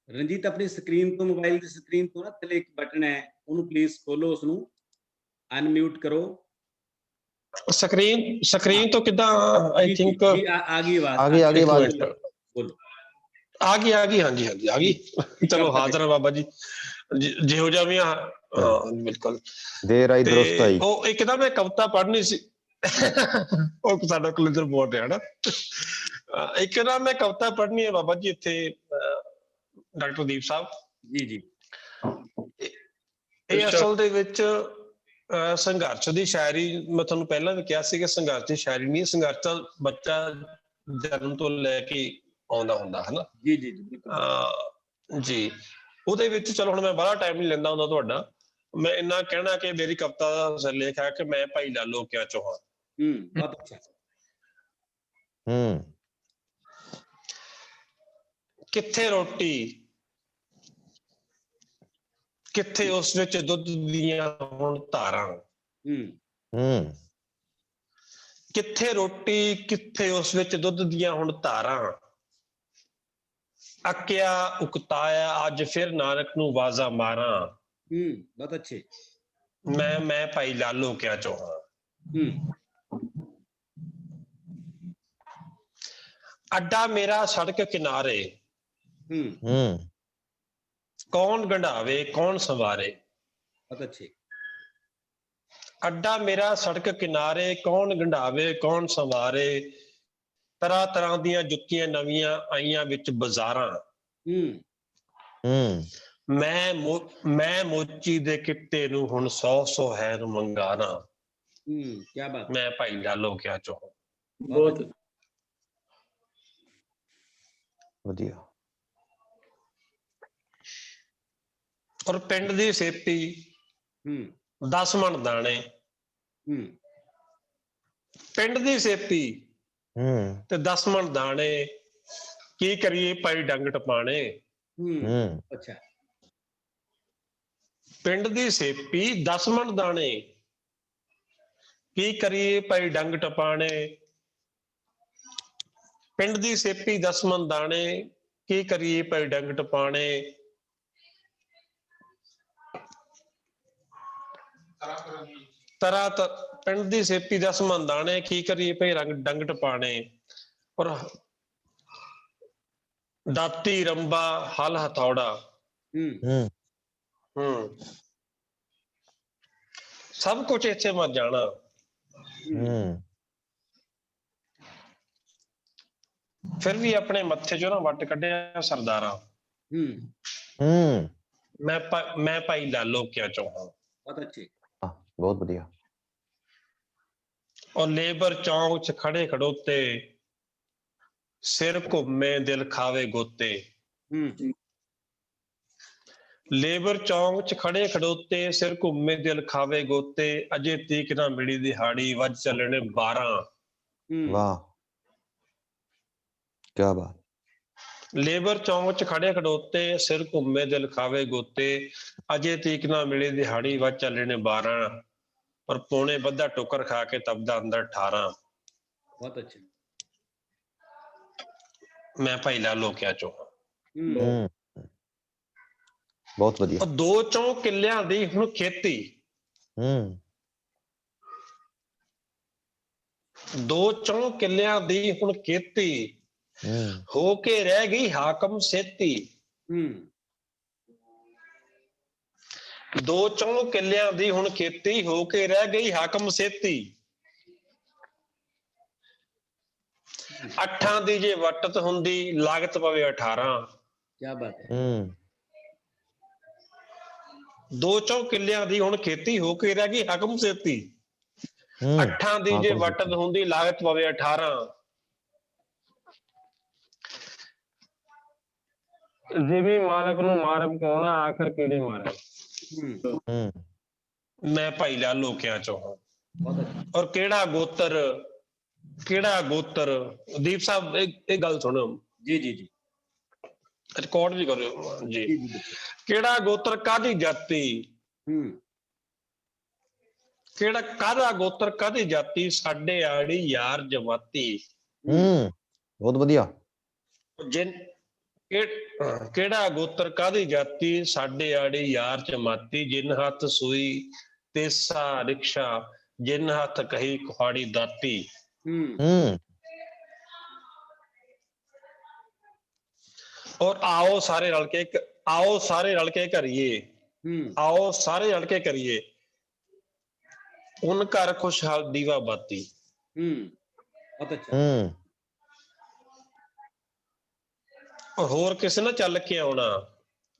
ਰਣਜੀਤ ਆਪਣੀ ਸਕਰੀਨ ਤੋਂ, ਮੋਬਾਈਲ ਦੀ ਸਕਰੀਨ ਤੋਂ ਨਾ ਥੱਲੇ ਇੱਕ ਬਟਨ ਹੈ, ਉਹਨੂੰ ਪਲੀਜ਼ ਖੋਲੋ, ਉਸਨੂੰ ਅਨਮਿਊਟ ਕਰੋ। ਸਕਰੀਨ ਤੋਂ ਕਿੱਦਾਂ? ਆਈ ਥਿੰਕ ਆ ਗਈ ਆਵਾਜ਼, ਆ ਗਈ ਆਵਾਜ਼, ਬੋਲੋ। ਆ ਗਈ ਹਾਂਜੀ ਹਾਂਜੀ ਆ ਗਈ। ਚਲੋ ਹਾਜ਼ਰ ਬਾਬਾ ਜੀ, ਜਿਹੋ ਜਿਹਾ ਵੀ ਆ। ਬਿਲਕੁਲ ਦੇਰ ਆਈ ਦਰੁਸਤ ਆਈ। ਉਹ ਇੱਕ ਤਾਂ ਮੈਂ ਕਵਿਤਾ ਪੜ੍ਹਨੀ ਸੀ, ਉਹ ਸਾਡਾ ਕਲਚਰ ਬੋਲ ਰਿਹਾ ਨਾ। ਇੱਕ ਨਾ ਮੈਂ ਕਵਿਤਾ ਪੜ੍ਹਨੀ ਹੈ ਬਾਬਾ ਜੀ ਇੱਥੇ, ਡਾਕਟਰ ਦੀਪ ਸਾਹਿਬ ਜੀ ਜੀ। ਇਹ ਅਸਲ ਦੇ ਵਿੱਚ ਸੰਘਰਸ਼ ਦੀ ਸ਼ਾਇਰੀ, ਮੈਂ ਤੁਹਾਨੂੰ ਪਹਿਲਾਂ ਵੀ ਕਿਹਾ ਸੀ ਕਿ ਸੰਘਰਸ਼ ਦੀ ਸ਼ਾਇਰੀ ਨਹੀਂ, ਸੰਘਰਸ਼ ਤਾਂ ਬੱਚਾ ਜਨਮ ਤੋਂ ਲੈ ਕੇ ਆਉਂਦਾ ਹੁੰਦਾ ਹੈ ਨਾ। ਜੀ ਜੀ ਜੀ, ਉਹਦੇ ਵਿੱਚ ਚਲੋ ਹੁਣ ਮੈਂ ਬੜਾ ਟਾਈਮ ਨਹੀਂ ਲੈਂਦਾ ਹੁੰਦਾ ਤੁਹਾਡਾ, ਮੈਂ ਇੰਨਾ ਕਹਿਣਾ ਕਿ ਮੇਰੀ ਕਵਿਤਾ ਦਾ ਲੇਖ ਹੈ ਕਿ ਮੈਂ ਭਾਈ ਲਾਲੋ ਕਿਆ ਚੌਹਾਨ। ਬਹੁਤ ਅੱਛਾ। ਕਿੱਥੇ ਰੋਟੀ, ਕਿੱਥੇ ਉਸ ਵਿੱਚ ਦੁੱਧ ਦੀਆਂ ਹੁਣ ਧਾਰਾਂ। ਕਿੱਥੇ ਰੋਟੀ, ਕਿੱਥੇ ਉਸ ਵਿੱਚ ਦੁੱਧ ਦੀਆਂ ਹੁਣ ਧਾਰਾਂ। ਅੱਕਿਆ ਉਕਤਾਇਆ ਅੱਜ ਫਿਰ ਨਾਨਕ ਨੂੰ ਆਵਾਜ਼ਾਂ ਮਾਰਾਂ। ਬਹੁਤ ਅੱਛੇ। ਮੈਂ ਭਾਈ ਲਾਲੋ ਕਿਆ ਚੌਹਾਨ। ਅੱਡਾ ਮੇਰਾ ਸੜਕ ਕਿਨਾਰੇ, ਕੌਣ ਗੰਢਾਵੇ ਕੌਣ ਸੰਵਾਰੇ। ਬਹੁਤ ਅੱਛੇ। ਅੱਡਾ ਮੇਰਾ ਸੜਕ ਕਿਨਾਰੇ, ਕੌਣ ਗੰਢਾਵੇ ਕੌਣ ਸੰਵਾਰੇ। ਤਰ੍ਹਾਂ ਤਰ੍ਹਾਂ ਦੀਆਂ ਜੁੱਤੀਆਂ ਨਵੀਆਂ ਆਈਆਂ ਵਿੱਚ ਬਾਜ਼ਾਰਾਂ। ਮੈਂ ਮੋਚੀ ਦੇ ਕਿੱਤੇ ਨੂੰ ਹੁਣ 100 ਹੈ ਨੂੰ ਮੰਗਾਣਾ। ਕੀ ਬਾਤ। ਮੈਂ ਭਾਈ ਲਾਲੋ ਕਿਆ ਚੌਹਾਨ। बहुत ਵਧੀਆ। ਔਰ ਪਿੰਡ ਦੀ ਸੇਪੀ 10 ਮਣ ਦਾਣੇ। ਪਿੰਡ ਦੀ ਸੇਪੀ ਤੇ 10 ਮਣ ਦਾਣੇ, ਕੀ ਕਰੀਏ ਭਾਈ ਡੰਗ ਟਪਾਣੇ। ਅੱਛਾ। ਪਿੰਡ ਦੀ ਸੇਪੀ 10 ਮਣ ਦਾਣੇ, ਕੀ ਕਰੀਏ ਭਾਈ ਡੰਗ ਟਪਾਣੇ। ਪਿੰਡ ਦੀ ਸੇਪੀ 10 ਮਣ ਦਾਣੇ, ਕੀ ਕਰੀਏ ਭਾਈ ਡੰਗ ਟਪਾਣੇ। ਪਿੰਡ ਦੀ ਸੇਪੀ 10 ਮਣ ਦਾਣੇ, ਕੀ ਕਰੀਏ ਭਾਈ ਡੰਗ ਟਪਾਣੇ। ਔਰ ਦਾਤੀ ਰੰਬਾ ਹਲ ਹਥੌੜਾ, ਸਭ ਕੁਝ ਇੱਥੇ ਮਰ ਜਾਣਾ। ਫਿਰ ਵੀ ਆਪਣੇ ਮੱਥੇ ਚੋਂ ਨਾ ਵੱਟ ਕੱਢਿਆ ਸਰਦਾਰਾਂ। ਮੈਂ ਭਾਈ ਲਾਲੋ ਕਿਆ ਚੌਹਾਨ। ਬਹੁਤ ਅੱਛੇ। ਬਹੁਤ ਵਧੀਆ। ਔਰ ਲੇਬਰ ਚੌਂਕ 'ਚ ਖੜੇ ਖੜੋਤੇ, ਸਿਰ ਘੁੰਮੇ ਦਿਲ ਖਾਵੇ ਗੋਤੇ। ਲੇਬਰ ਚੌਂਕ 'ਚ ਖੜੇ ਖੜੋਤੇ, ਸਿਰ ਘੁੰਮੇ ਦਿਲ ਖਾਵੇ ਗੋਤੇ। ਅਜੇ ਤੀਕ ਨਾ ਮਿਲੀ ਦਿਹਾੜੀ, ਵੱਜ ਚੱਲਣੇ 12। ਵਾਹ, ਕਿਆ ਬਾਤ। ਲੇਬਰ ਚੌਂਕ 'ਚ ਖੜੇ ਖੜੋਤੇ, ਸਿਰ ਘੁੰਮੇ ਦਿਲ ਖਾਵੇ ਗੋਤੇ। ਅਜੇ ਤੀਕ ਨਾ ਮਿਲੀ ਦਿਹਾੜੀ, ਵੱਜ ਚੱਲਣੇ 12। ਪਰ ਪੌਣੇ ਬੱਧਾ ਟੋਕਰ ਖਾ ਕੇ ਤਪਦਾ ਅੰਦਰ 18। ਬਹੁਤ ਅੱਛਾ। ਮੈਂ ਭਾਈ ਲਾਲੋ ਕਿਆ ਚੌਹਾਨ। ਬਹੁਤ ਵਧੀਆ। 2 ਕਿੱਲਿਆਂ ਦੀ ਹੁਣ ਖੇਤੀ, 2 ਕਿੱਲਿਆਂ ਦੀ ਹੁਣ ਖੇਤੀ। ਹੋ ਕੇ ਰਹਿ ਗਈ ਹਾਕਮ ਸੇਤੀ। 2 ਕਿੱਲਿਆਂ ਦੀ ਹੁਣ ਖੇਤੀ, ਹੋ ਕੇ ਰਹਿ ਗਈ ਹਾਕਮ ਸੇਤੀ। 8 ਦੀ ਜੇ ਵੱਟਤ ਹੁੰਦੀ, ਲਾਗਤ ਪਵੇ 18। ਕੀ ਬਾਤ ਹੈ। 2 ਕਿੱਲਿਆਂ ਦੀ ਹੁਣ ਖੇਤੀ, ਹੋ ਕੇ ਰਹਿ ਗਈ ਹਾਕਮ ਸੇਤੀ। ਅੱਠਾਂ ਦੀ ਜੇ ਵਟਨ ਹੁੰਦੀ ਲਾਗਤ ਪਵੇ 18 ਜਿਵੇਂ ਮਾਲਕ ਨੂੰ ਮਾਰ ਪਕਾਉਣਾ ਆਖਰ ਕਿਹੜੇ ਮਾਰੇ ਮੈਂ ਭਾਈ ਲਾਲੋ ਕਿਆ ਚੋਂ ਔਰ ਕਿਹੜਾ ਗੋਤਰ ਦੀਪ ਸਾਹਿਬ ਇਹ ਗੱਲ ਸੁਣੋ ਜੀ ਜੀ ਜੀ ਰਿਕਾਰਡ ਵੀ ਕਰਿਓ ਜੀ ਕਿਹੜਾ ਗੋਤਰ ਕਾਹਦੀ ਜਾਤੀ ਕਾਹਦਾ ਗੋਤਰ ਕਾਹਦੀ ਜਾਤੀ ਸਾਡੇ ਆੜੀ ਯਾਰ ਜਮਾਤੀ ਬਹੁਤ ਵਧੀਆ ਕਿਹੜਾ ਗੋਤਰ ਕਾਹਦੀ ਜਾਤੀ ਸਾਡੇ ਆੜੀ ਯਾਰ ਜਮਾਤੀ ਜਿਨ ਹੱਥ ਸੂਈ ਤੇਸਾ ਰਿਕਸ਼ਾ ਜਿਨ ਹੱਥ ਕਹੀ ਕੁਹਾੜੀ ਦਾਤੀ ਔਰ ਆਓ ਸਾਰੇ ਰਲ ਕੇ ਕਰੀਏ ਉਨ ਘਰ ਖੁਸ਼ਹਾਲ ਦੀਵਾ ਬਾਤੀ ਬਹੁਤ ਅੱਛਾ ਹੋਰ ਕਿਸੇ ਨਾਲ ਚੱਲ ਕੇ ਆਉਣਾ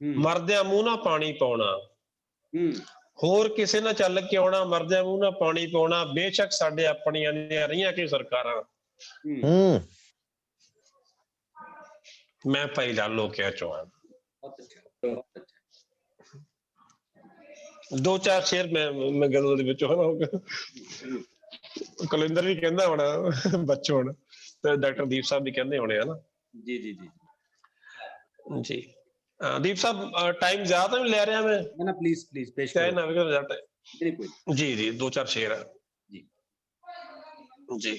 ਮਰਦਿਆਂ ਮੂੰਹ ਨਾਲ ਪਾਣੀ ਪਾਉਣਾ ਹੋਰ ਕਿਸੇ ਨਾਲ ਚੱਲ ਕੇ ਆਉਣਾ ਮਰਦਿਆਂ ਮੂੰਹ ਨਾਲ ਪਾਣੀ ਪਾਉਣਾ ਬੇਸ਼ੱਕ ਸਾਡੇ ਆਪਣੀਆਂ ਦੀਆਂ ਰਹੀਆਂ ਕਿ ਸਰਕਾਰਾਂ ਮੈਂ ਭਾਈ ਲਾਲੋ ਕਿਆ ਚੌਹਾਨ ਦੋ ਚਾਰ ਸ਼ੇਰ ਮੈਂ ਗੱਲ ਦੇ ਵਿੱਚ ਕੁਲਿੰਦਰ ਵੀ ਕਹਿੰਦਾ ਹੋਣਾ ਬੱਚੋਂ ਤੇ ਡਾਕਟਰ ਦੀਪ ਸਾਹਿਬ ਵੀ ਕਹਿੰਦੇ ਹੋਣੇ ਹਨਾ ਜੀ ਜੀ ਜੀ ਜੀ ਦੀਪ ਸਾਹਿਬ ਟਾਈਮ ਜ਼ਿਆਦਾ ਨਹੀਂ ਲੈ ਰਿਹਾ ਮੈਂ ਨਾ ਪਲੀਜ਼ ਪੇਸ਼ ਕਰੋ ਜੀ ਜੀ ਦੋ ਚਾਰ ਸ਼ੇਰ ਜੀ ਜੀ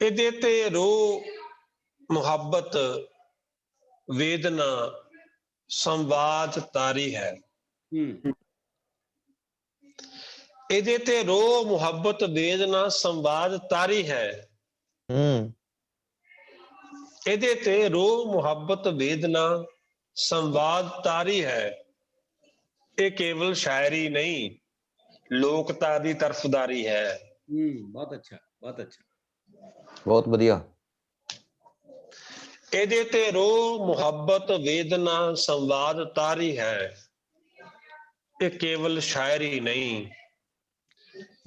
ਇਹਦੇ ਤੇ ਰੋ ਮੁਹੱਬਤ ਵੇਦਨਾ ਸੰਵਾਦ ਤਾਰੀ ਹੈ ਇਹਦੇ ਤੇ ਰੋ ਮੁਹੱਬਤ ਵੇਦਨਾ ਸੰਵਾਦ ਤਾਰੀ ਹੈ ਇਹਦੇ ਤੇ ਰੋ ਮੁਹੱਬਤ ਵੇਦਨਾ ਸੰਵਾਦ ਤਾਰੀ ਹੈ ਇਹ ਕੇਵਲ ਸ਼ਾਇਰੀ ਨਹੀਂ ਲੋਕਤਾ ਦੀ ਤਰਫਦਾਰੀ ਹੈ ਬਹੁਤ ਅੱਛਾ ਬਹੁਤ ਵਧੀਆ ਇਹਦੇ ਤੇ ਰੋ ਮੁਹੱਬਤ ਵੇਦਨਾ ਸੰਵਾਦ ਤਾਰੀ ਹੈ ਇਹ ਕੇਵਲ ਸ਼ਾਇਰੀ ਨਹੀਂ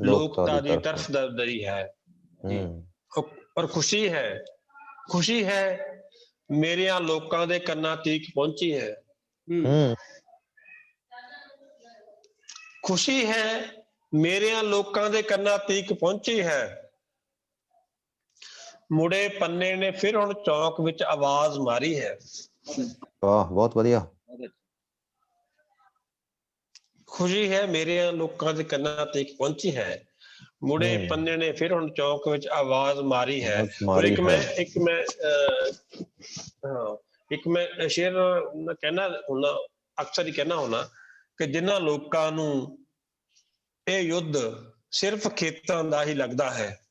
ਲੋਕਤਾ ਦੀ ਤਰਫਦਾਰੀ ਹੈ ਔਰ ਖੁਸ਼ੀ ਹੈ ਮੇਰਿਆਂ ਲੋਕਾਂ ਦੇ ਕੰਨਾਂ ਤੀਕ ਪਹੁੰਚੀ ਹੈ ਖੁਸ਼ੀ ਹੈ ਮੇਰਿਆਂ ਲੋਕਾਂ ਦੇ ਕੰਨਾਂ ਤੀਕ ਪਹੁੰਚੀ ਹੈ ਮੁੜੇ ਪੰਨੇ ਨੇ ਫਿਰ ਹੁਣ ਚੌਕ ਵਿੱਚ ਆਵਾਜ਼ ਮਾਰੀ ਹੈ ਵਾਹ ਬਹੁਤ ਵਧੀਆ ਖੁਸ਼ੀ ਹੈ ਮੇਰਿਆਂ ਲੋਕਾਂ ਦੇ ਕੰਨਾਂ ਤੀਕ ਪਹੁੰਚੀ ਹੈ ਮੁੜੇ ਪੰਨੇ ਨੇ ਫਿਰ ਹੁਣ ਚੌਕ ਵਿੱਚ ਆਵਾਜ਼ ਮਾਰੀ ਹੈ ਇੱਕ ਮੈਂ ਸ਼ੇਰ ਕਹਿਣਾ ਹੁੰਦਾ ਅਕਸਰ ਹੀ ਕਹਿਣਾ ਹੁੰਦਾ ਕਿ ਜਿਨ੍ਹਾਂ ਲੋਕਾਂ ਨੂੰ ਇਹ ਯੁੱਧ ਸਿਰਫ ਖੇਤਾਂ ਦਾ ਹੀ ਲੱਗਦਾ ਹੈ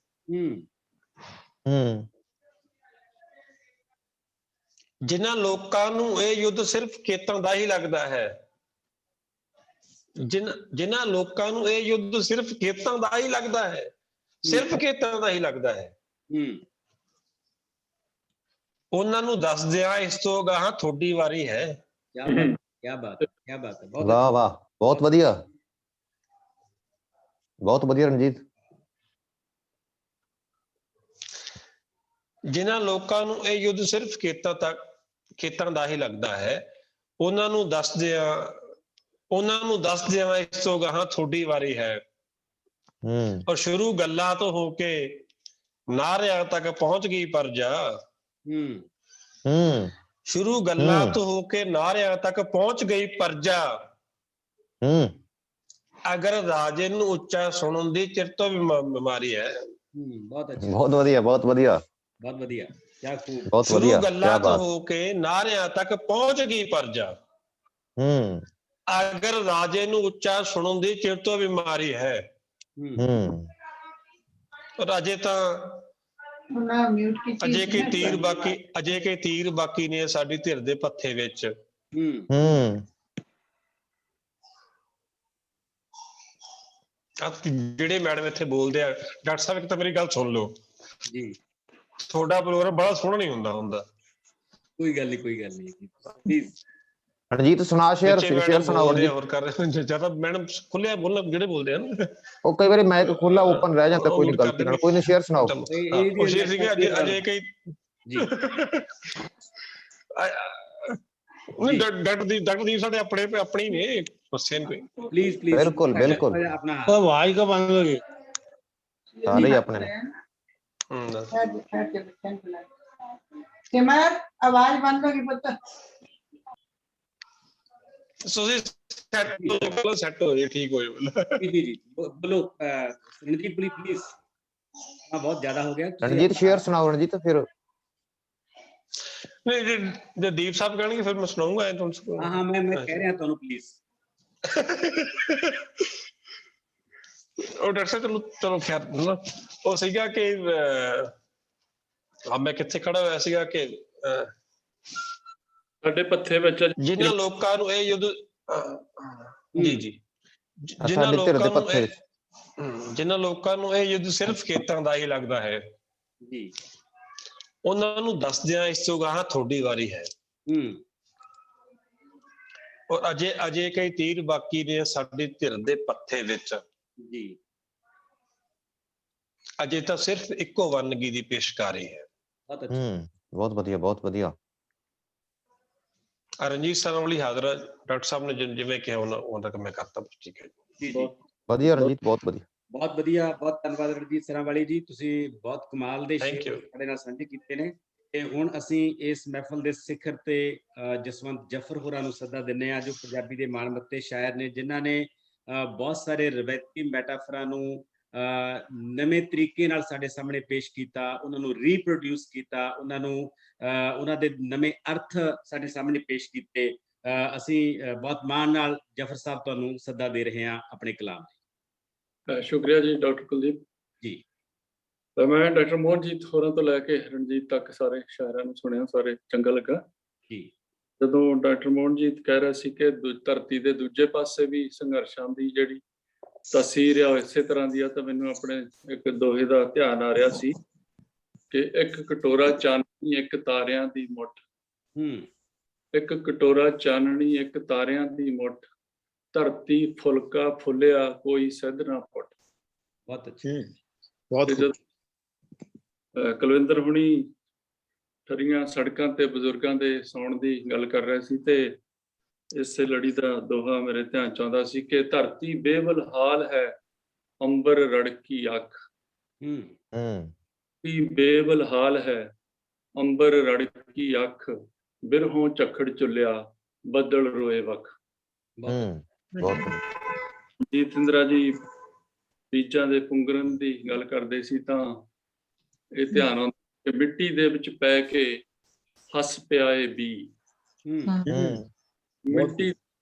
ਜਿਨ੍ਹਾਂ ਲੋਕਾਂ ਨੂੰ ਇਹ ਯੁੱਧ ਸਿਰਫ ਖੇਤਾਂ ਦਾ ਹੀ ਲੱਗਦਾ ਹੈ ਜਿਨ੍ਹਾਂ ਲੋਕਾਂ ਨੂੰ ਇਹ ਯੁੱਧ ਸਿਰਫ ਖੇਤਾਂ ਦਾ ਹੀ ਲੱਗਦਾ ਹੈ ਉਹਨਾਂ ਨੂੰ ਦੱਸ ਦਿਆਂ ਇਸ ਤੋਂ ਅਗਾਂਹ ਤੁਹਾਡੀ ਵਾਰੀ ਹੈ ਕੀ ਬਾਤ ਹੈ ਵਾਹ ਵਾਹ ਬਹੁਤ ਵਧੀਆ ਰਣਜੀਤ ਜਿਨ੍ਹਾਂ ਲੋਕਾਂ ਨੂੰ ਇਹ ਯੁੱਧ ਸਿਰਫ ਖੇਤਾਂ ਦਾ ਹੀ ਲੱਗਦਾ ਹੈ ਉਹਨਾਂ ਨੂੰ ਦੱਸ ਦਿਆਂ ਇਸ ਤੋਂ ਗਾਹਾਂ ਤੁਹਾਡੀ ਵਾਰੀ ਹੈ ਔਰ ਸ਼ੁਰੂ ਗੱਲਾਂ ਤੋਂ ਹੋ ਕੇ ਨਾਰਿਆਂ ਤੱਕ ਪਹੁੰਚ ਗਈ ਪਰਜਾ ਸ਼ੁਰੂ ਗੱਲਾਂ ਤੋਂ ਹੋ ਕੇ ਨਾਰਿਆਂ ਤੱਕ ਪਹੁੰਚ ਗਈ ਪਰਜਾ ਅਗਰ ਰਾਜੇ ਨੂੰ ਉੱਚਾ ਸੁਣਨ ਦੀ ਚਿਰ ਤੋਂ ਵੀ ਬਿਮਾਰੀ ਹੈ ਬਹੁਤ ਵਧੀਆ ਸ਼ੁਰੂ ਗੱਲਾਂ ਤੋਂ ਹੋ ਕੇ ਨਾਰਿਆਂ ਤੱਕ ਪਹੁੰਚ ਗਈ ਪਰਜਾ ਅਗਰ ਰਾਜੇ ਨੂੰ ਉੱਚਾ ਸੁਣਨ ਦੀ ਚਿਰ ਤੋਂ ਬਿਮਾਰੀ ਹੈ ਰਾਜੇ ਤਾਂ ਅਜੇ ਕੇ ਤੀਰ ਬਾਕੀ ਨੇ ਸਾਡੀ ਧਿਰ ਦੇ ਪੱਥੇ ਵਿੱਚ ਜਿਹੜੇ ਮੈਡਮ ਇੱਥੇ ਬੋਲਦੇ ਆ ਡਾਕਟਰ ਸਾਹਿਬ ਇੱਕ ਤਾਂ ਮੇਰੀ ਗੱਲ ਸੁਣ ਲਓ ਜੀ ਤੁਹਾਡਾ ਪ੍ਰੋਗਰਾਮ ਬੜਾ ਸੋਹਣਾ ਨਹੀਂ ਹੁੰਦਾ ਕੋਈ ਗੱਲ ਨਹੀਂ ਪਲੀਜ਼ ਰਣਜੀਤ ਸੁਣਾ ਸ਼ੇਅਰ ਸੁਣਾਓ ਰਣਜੀਤ। ਹੋਰ ਕਰ ਰਹੇ ਜਿਆਦਾ ਮੈਡਮ ਖੁੱਲਿਆ ਬੋਲਣ ਜਿਹੜੇ ਬੋਲਦੇ ਆ ਨਾ, ਉਹ ਕਈ ਵਾਰੀ ਮਾਈਕ ਖੁੱਲਾ ਓਪਨ ਰਹਿ ਜਾਂਦਾ, ਕੋਈ ਨਹੀਂ ਗਲਤੀ ਨਾਲ, ਕੋਈ ਨਹੀਂ ਸ਼ੇਅਰ ਸੁਣਾਓ। ਉਹ ਸ਼ੇਅਰ ਸੀਗੇ ਅਜੇ ਕਈ ਜੀ ਡਾਕਟਰ ਦੀਪ ਸਾਡੇ ਆਪਣੇ ਹੀ ਨੇ, ਗੁੱਸੇ ਕੋਈ ਪਲੀਜ਼ ਬਿਲਕੁਲ ਬਿਲकुल ਆਪਣਾ ਆਵਾਜ਼ ਕਾ ਬੰਦ ਹੋ ਗਈ, ਸਾਰੇ ਹੀ ਆਪਣੇ ਨੇ। ਸਿਮਰ ਆਵਾਜ਼ ਬੰਦ ਹੋ ਗਈ ਪੁੱਤ। ਸੈੱਟ ਹੋ ਜੇ, ਠੀਕ ਹੋ ਜਾਏ। ਜੀ ਬੋਲੋ ਰਣਜੀਤ ਪਲੀਜ਼। ਹਾਂ ਬਹੁਤ ਜ਼ਿਆਦਾ ਹੋ ਗਿਆ ਰਣਜੀਤ ਸ਼ੇਅਰ ਸੁਣਾਓ ਰਣਜੀਤ। ਫਿਰ ਨਹੀਂ ਜੇ ਦੀਪ ਸਾਹਿਬ ਕਹਿਣਗੇ ਫਿਰ ਮੈਂ ਸੁਣਾਉਂਗਾ ਤੁਹਾਨੂੰ। ਹਾਂ ਮੈਂ ਕਹਿ ਰਿਹਾ ਤੁਹਾਨੂੰ ਪਲੀਜ਼। ਉਹ ਡਾਕਟਰ ਸਾਹਿਬ ਚਲੋ ਖੈਰ ਨਾ, ਉਹ ਸੀਗਾ ਕਿ ਮੈਂ ਕਿੱਥੇ ਖੜਾ ਹੋਇਆ ਸੀਗਾ ਕਿ ਸਾਡੇ ਪੱਥੇ ਵਿੱਚ ਜਿਨ੍ਹਾਂ ਲੋਕਾਂ ਨੂੰ ਇਹ ਯੁੱਧ ਜੀ ਜਿਨ੍ਹਾਂ ਲੋਕਾਂ ਨੂੰ ਇਹ ਯੁੱਧ ਸਿਰਫ ਖੇਤਾਂ ਦਾ ਹੀ ਲੱਗਦਾ ਹੈ ਜੀ, ਉਹਨਾਂ ਨੂੰ ਦੱਸਦਿਆਂ ਇਸ ਤੋਂ ਗਾਹਾਂ ਤੁਹਾਡੀ ਵਾਰੀ ਹੈ। ਔਰ ਅਜੇ ਕਈ ਤੀਰ ਬਾਕੀ ਨੇ ਸਾਡੀ ਧਿਰ ਦੇ ਪੱਥੇ ਵਿੱਚ ਜੀ। ਅਜੇ ਤਾਂ ਸਿਰਫ ਇੱਕੋ ਵੰਨਗੀ ਦੀ ਪੇਸ਼ਕਾਰੀ ਹੈ। ਬਹੁਤ ਵਧੀਆ ਬਹੁਤ ਵਧੀਆ। ਰਣਜੀਤ ਸਰ ਵਾਲੀ ਹਾਜ਼ਰ ਡਾਕਟਰ ਸਾਹਿਬ ਨੇ ਜਿਵੇਂ ਕਿਹਾ ਉਹਨਾਂ ਤੱਕ ਮੈਂ ਕਰਤਾ। ਠੀਕ ਹੈ ਜੀ ਵਧੀਆ ਰਣਜੀਤ, ਬਹੁਤ ਵਧੀਆ ਬਹੁਤ ਵਧੀਆ। ਬਹੁਤ ਧੰਨਵਾਦ ਰਣਜੀਤ ਸਰਾਂਵਾਲੀ ਜੀ, ਤੁਸੀਂ ਬਹੁਤ ਕਮਾਲ ਦੇ ਸ਼ੇਅਰ ਸਾਡੇ ਨਾਲ ਸਾਂਝੇ ਕੀਤੇ ਨੇ। ਤੇ ਹੁਣ ਅਸੀਂ ਇਸ ਮਹਿਫਲ ਦੇ ਸਿਖਰ ਤੇ ਜਸਵੰਤ ਜਫਰ ਹੋਰਾਂ ਨੂੰ ਸੱਦਾ ਦਿੰਦੇ ਹਾਂ, ਜੋ ਪੰਜਾਬੀ ਦੇ ਮਾਣਮੱਤੇ ਸ਼ਾਇਰ ਨੇ, ਜਿਨ੍ਹਾਂ ਨੇ ਬਹੁਤ ਸਾਰੇ ਰਵਾਇਤੀ ਮੈਟਾਫਰਾਂ ਨੂੰ ਨਵੇਂ ਤਰੀਕੇ ਨਾਲ ਸਾਡੇ ਸਾਹਮਣੇ ਪੇਸ਼ ਕੀਤਾ, ਉਹਨਾਂ ਨੂੰ ਰੀਪਰੋਡਿਊਸ ਕੀਤਾ, ਉਹਨਾਂ ਦੇ ਨਵੇਂ ਅਰਥ ਸਾਡੇ ਸਾਹਮਣੇ ਪੇਸ਼ ਕੀਤੇ। ਅਸੀਂ ਬਹੁਤ ਮਾਣ ਨਾਲ ਜਫਰ ਸਾਹਿਬ ਤੁਹਾਨੂੰ ਸੱਦਾ ਦੇ ਰਹੇ ਹਾਂ ਆਪਣੇ ਕਲਾਮ ਲਈ। ਸ਼ੁਕਰੀਆ ਜੀ ਡਾਕਟਰ ਕੁਲਦੀਪ ਜੀ। ਮੈਂ ਡਾਕਟਰ ਮੋਹਨਜੀਤ ਹੋਰਾਂ ਤੋਂ ਲੈ ਕੇ ਰਣਜੀਤ ਤੱਕ ਸਾਰੇ ਸ਼ਾਇਰਾਂ ਨੂੰ ਸੁਣਿਆ, ਸਾਰੇ ਚੰਗਾ ਲੱਗਾ ਜੀ। ਜਦੋਂ ਡਾਕਟਰ ਮੋਹਨਜੀਤ ਕਹਿ ਰਿਹਾ ਸੀ ਕਿ ਧਰਤੀ ਦੇ ਦੂਜੇ ਪਾਸੇ ਵੀ ਸੰਘਰਸ਼ਾਂ ਦੀ ਜਿਹੜੀ ਤਸਵੀਰ ਆ ਇਸੇ ਤਰ੍ਹਾਂ ਦੀ ਆ, ਤਾਂ ਮੈਨੂੰ ਆਪਣੇ ਇੱਕ ਦੋਹੇ ਦਾ ਧਿਆਨ ਆ ਰਿਹਾ ਸੀ ਕਿ ਇੱਕ ਕਟੋਰਾ ਚਾਨਣੀ ਇੱਕ ਤਾਰਿਆਂ ਦੀ ਮੁੱਠ, ਇੱਕ ਕਟੋਰਾ ਚਾਨਣੀ ਇੱਕ ਤਾਰਿਆਂ ਦੀ ਮੁੱਠ, ਧਰਤੀ ਫੁਲਕਾ ਫੁੱਲਿਆ ਕੋਈ ਸਿੱਧ ਨਾ ਪੁੱਟ। ਬਹੁਤ ਅੱਛਾ। ਕੁਲਵਿੰਦਰ ਹੁਣੀ ਠਰੀਆਂ ਸੜਕਾਂ ਤੇ ਬਜ਼ੁਰਗਾਂ ਦੇ ਸੌਣ ਦੀ ਗੱਲ ਕਰ ਰਹੇ ਸੀ, ਤੇ ਇਸੇ ਲੜੀ ਦਾ ਦੋਹਾ ਮੇਰੇ ਧਿਆਨ ਚ ਆਉਂਦਾ ਸੀ ਕਿ ਧਰਤੀ ਬੇਵਲ ਹਾਲ ਹੈ ਅੰਬਰ ਰੜਕੀ ਅੱਖ। ਬੇਵਲ ਹਾਲ ਹੈ ਅੰਬਰ ਰੜਕੀ ਅੱਖ, ਬਿਰਹੋਂ ਝੱਖੜ ਚੁੱਲਿਆ ਬੱਦਲ ਰੋਏ ਵਖ। ਜੀਤ ਇੰਦਰਾ ਜੀ ਬੀਜਾਂ ਦੇ ਪੁੰਗਰਨ ਦੀ ਗੱਲ ਕਰਦੇ ਸੀ, ਤਾਂ ਇਹ ਧਿਆਨ ਆਉਂਦਾ ਕਿ ਮਿੱਟੀ ਦੇ ਵਿੱਚ ਪੈ ਕੇ ਹੱਸ ਪਿਆਏ ਬੀ। ਮਿੱਟੀ